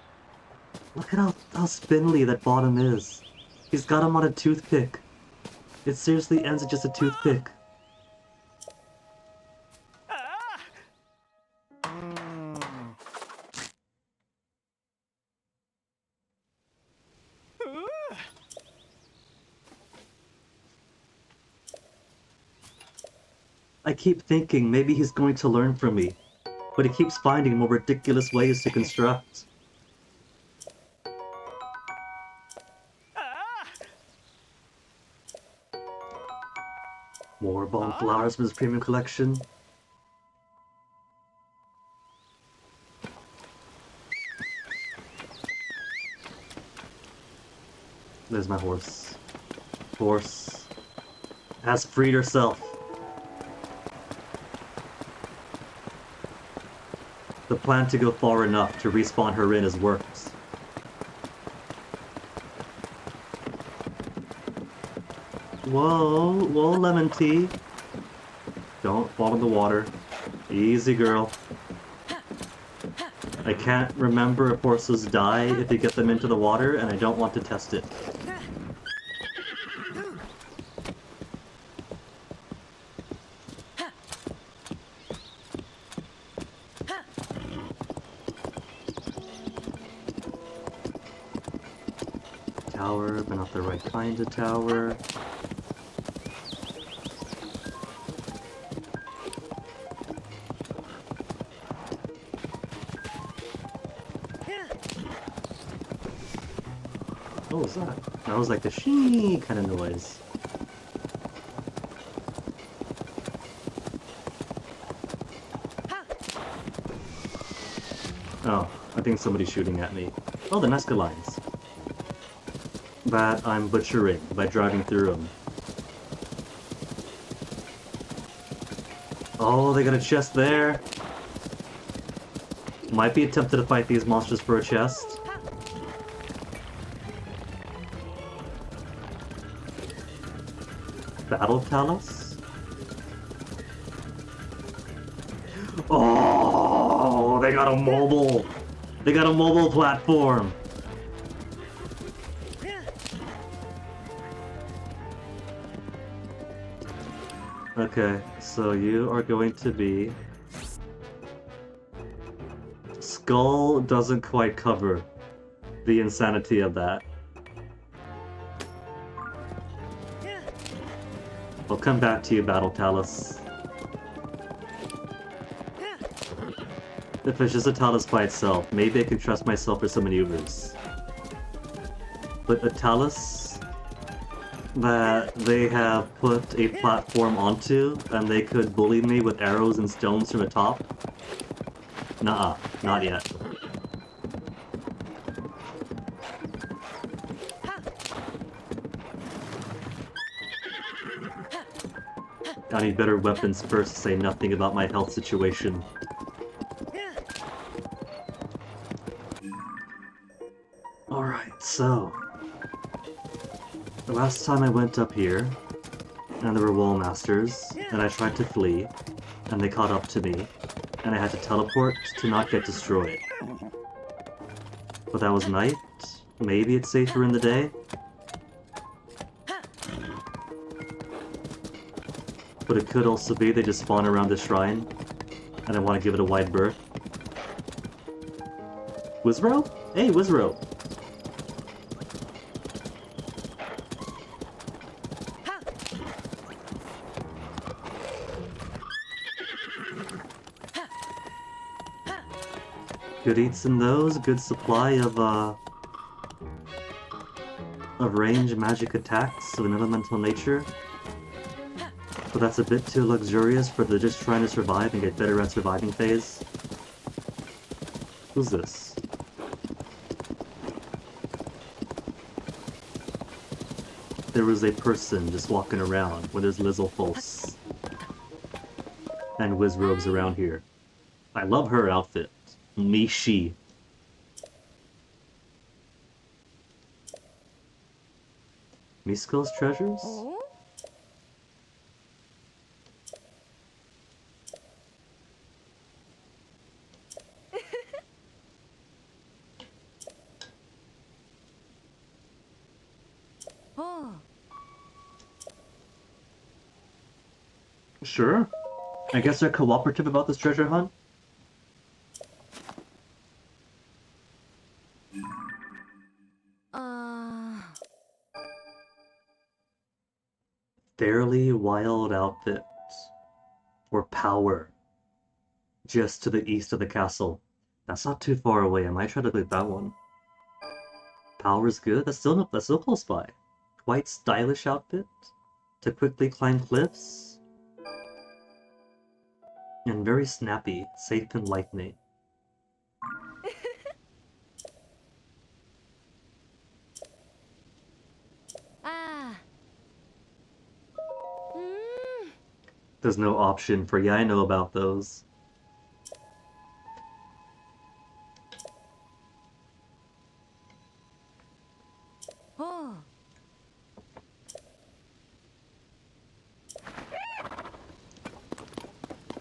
Look at how spindly that bottom is. He's got him on a toothpick. It seriously ends at just a toothpick. I keep thinking maybe he's going to learn from me, but he keeps finding more ridiculous ways to construct. More bomb flowers from his premium collection. There's my horse. Horse has freed herself. The plan to go far enough to respawn her in has worked. Whoa, whoa, lemon tea. Don't fall in the water. Easy, girl. I can't remember if horses die if you get them into the water, and I don't want to test it. Tower, but not the right kind of tower. What was that? That was like the shee kind of noise. Oh, I think somebody's shooting at me. Oh, the Nazca lines. That I'm butchering by driving through them. Oh, they got a chest there. Might be tempted to fight these monsters for a chest. Battle Talus? Oh, they got a mobile. They got a mobile platform. Okay, so you are going to be... Skull doesn't quite cover the insanity of that. I'll come back to you, Battle Talus. If it's just a Talus by itself, maybe I can trust myself for some maneuvers. But a Talus that they have put a platform onto, and they could bully me with arrows and stones from the top? Nuh-uh, not yet. I need better weapons first, to say nothing about my health situation. Alright, so... the last time I went up here, and there were wall masters, and I tried to flee, and they caught up to me, and I had to teleport to not get destroyed. But that was night? Maybe it's safer in the day? But it could also be they just spawn around the shrine, and I want to give it a wide berth. Wizro? Hey, Wizro! Good eats in those, good supply of range magic attacks of an elemental nature. But that's a bit too luxurious for the just trying to survive and get better at surviving phase. Who's this? There was a person just walking around when there's Lizzlepulse and Wizrobes around here. I love her outfit. Mishi. Misko's treasures? Sure. I guess they're cooperative about this treasure hunt? Fairly wild outfit. Or power. Just to the east of the castle. That's not too far away. I might try to click that one. Power's good. That's still close by. Quite stylish outfit. To quickly climb cliffs. And very snappy. Safe and lightning. There's no option for, yeah, I know about those.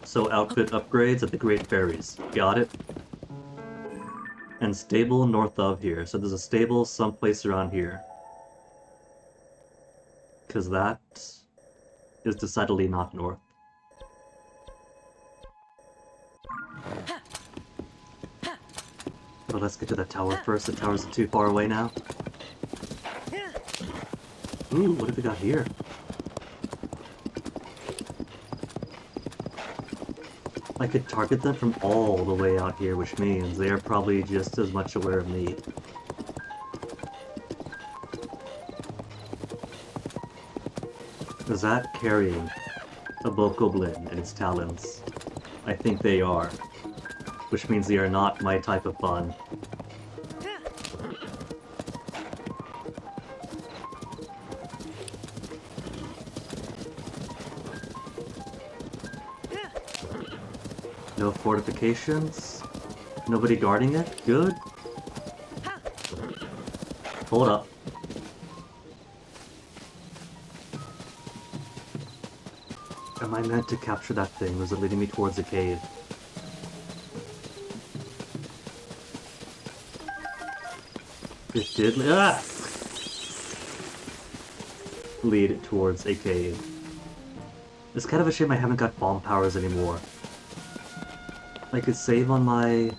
So outfit upgrades at the Great Ferries. Got it. And stable north of here. So there's a stable someplace around here. Because that is decidedly not north. But let's get to the tower first. The tower's too far away now. Ooh, what have we got here? I could target them from all the way out here, which means they are probably just as much aware of me. Is that carrying a Bokoblin in its talons? I think they are. Which means they are not my type of fun. No fortifications? Nobody guarding it? Good. Hold up. Am I meant to capture that thing, or is it leading me towards a cave? It did lead towards a cave. It's kind of a shame I haven't got bomb powers anymore. I could save on my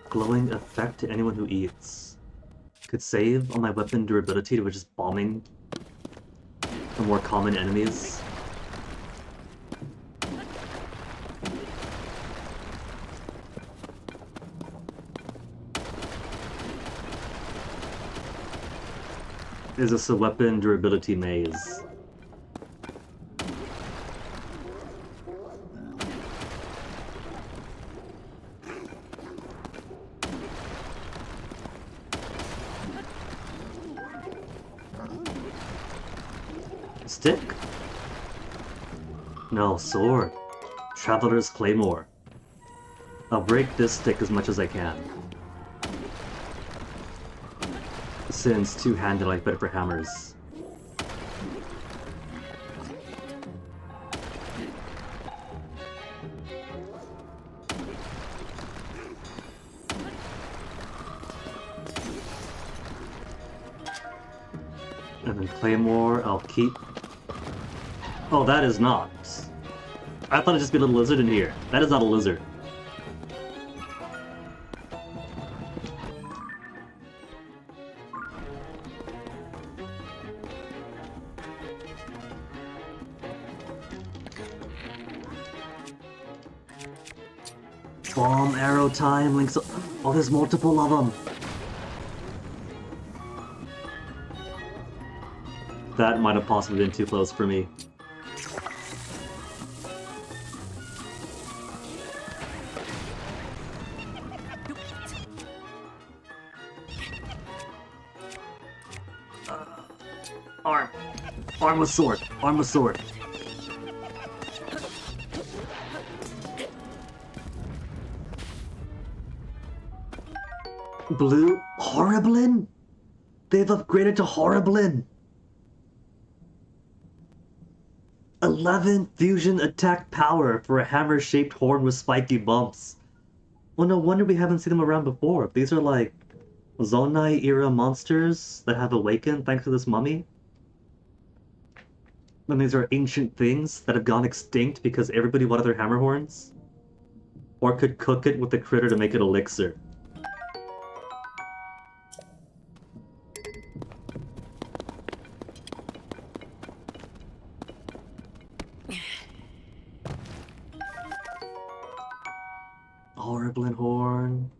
glowing effect to anyone who eats. Could save on my weapon durability to just bombing the more common enemies. Is this a weapon durability maze? Stick? No, sword. Traveler's Claymore. I'll break this stick as much as I can. Since two-handed I like better for hammers. And then Claymore, I'll keep. Oh, that is not. I thought it'd just be a little lizard in here. That is not a lizard. Bomb arrow time, links. Oh, there's multiple of them. That might have possibly been too close for me. Arm. Arm with sword. Arm with sword. Blue Horriblin? They've upgraded to Horriblin. 11 fusion attack power for a hammer-shaped horn with spiky bumps. Well, no wonder we haven't seen them around before. These are like Zonai-era monsters that have awakened thanks to this mummy. And these are ancient things that have gone extinct because everybody wanted their hammer horns. Or could cook it with the critter to make it elixir. Horriblin horn.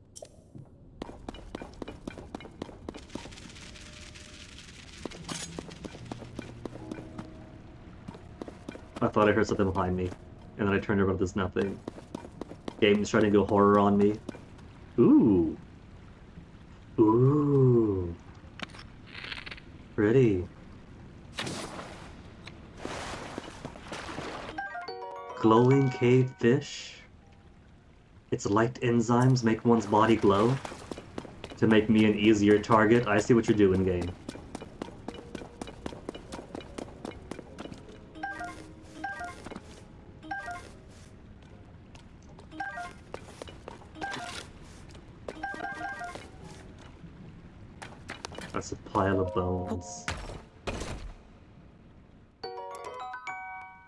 I thought I heard something behind me, and then I turned around, there's nothing. Game's trying to go horror on me. Ooh. Ooh. Pretty. Glowing cave fish. Its light enzymes make one's body glow. To make me an easier target. I see what you're doing, game. That's a pile of bones.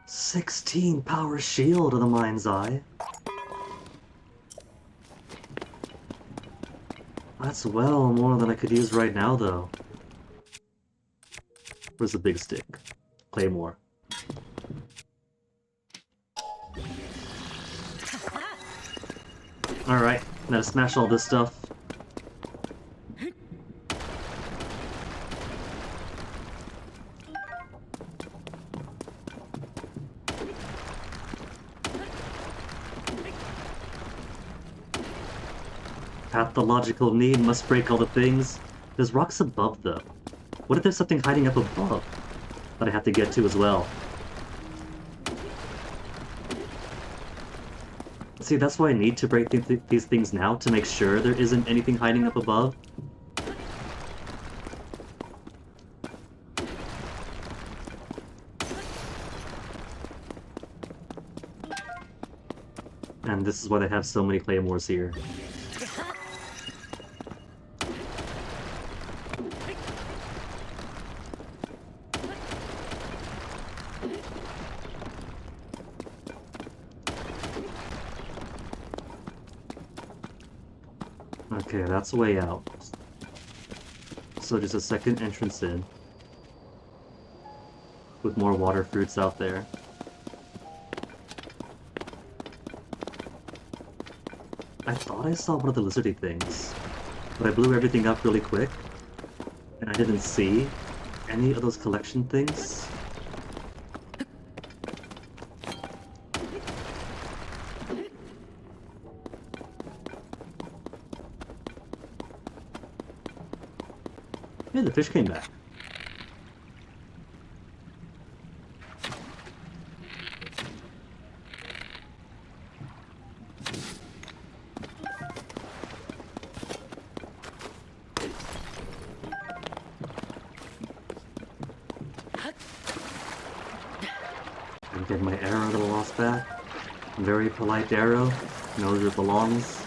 16 power shield of the mind's eye. That's well more than I could use right now, though. Where's the big stick? Claymore. Alright, now to smash all this stuff. Pathological need must break all the things. There's rocks above, though. What if there's something hiding up above that I have to get to as well? See, that's why I need to break these things now, to make sure there isn't anything hiding up above. And this is why they have so many claymores here. Okay, that's the way out. So just a second entrance in. With more water fruits out there. I thought I saw one of the lizardy things, but I blew everything up really quick, and I didn't see any of those collection things. Hey, the fish came back. And get my arrow that I lost back. Very polite arrow. Knows where it belongs.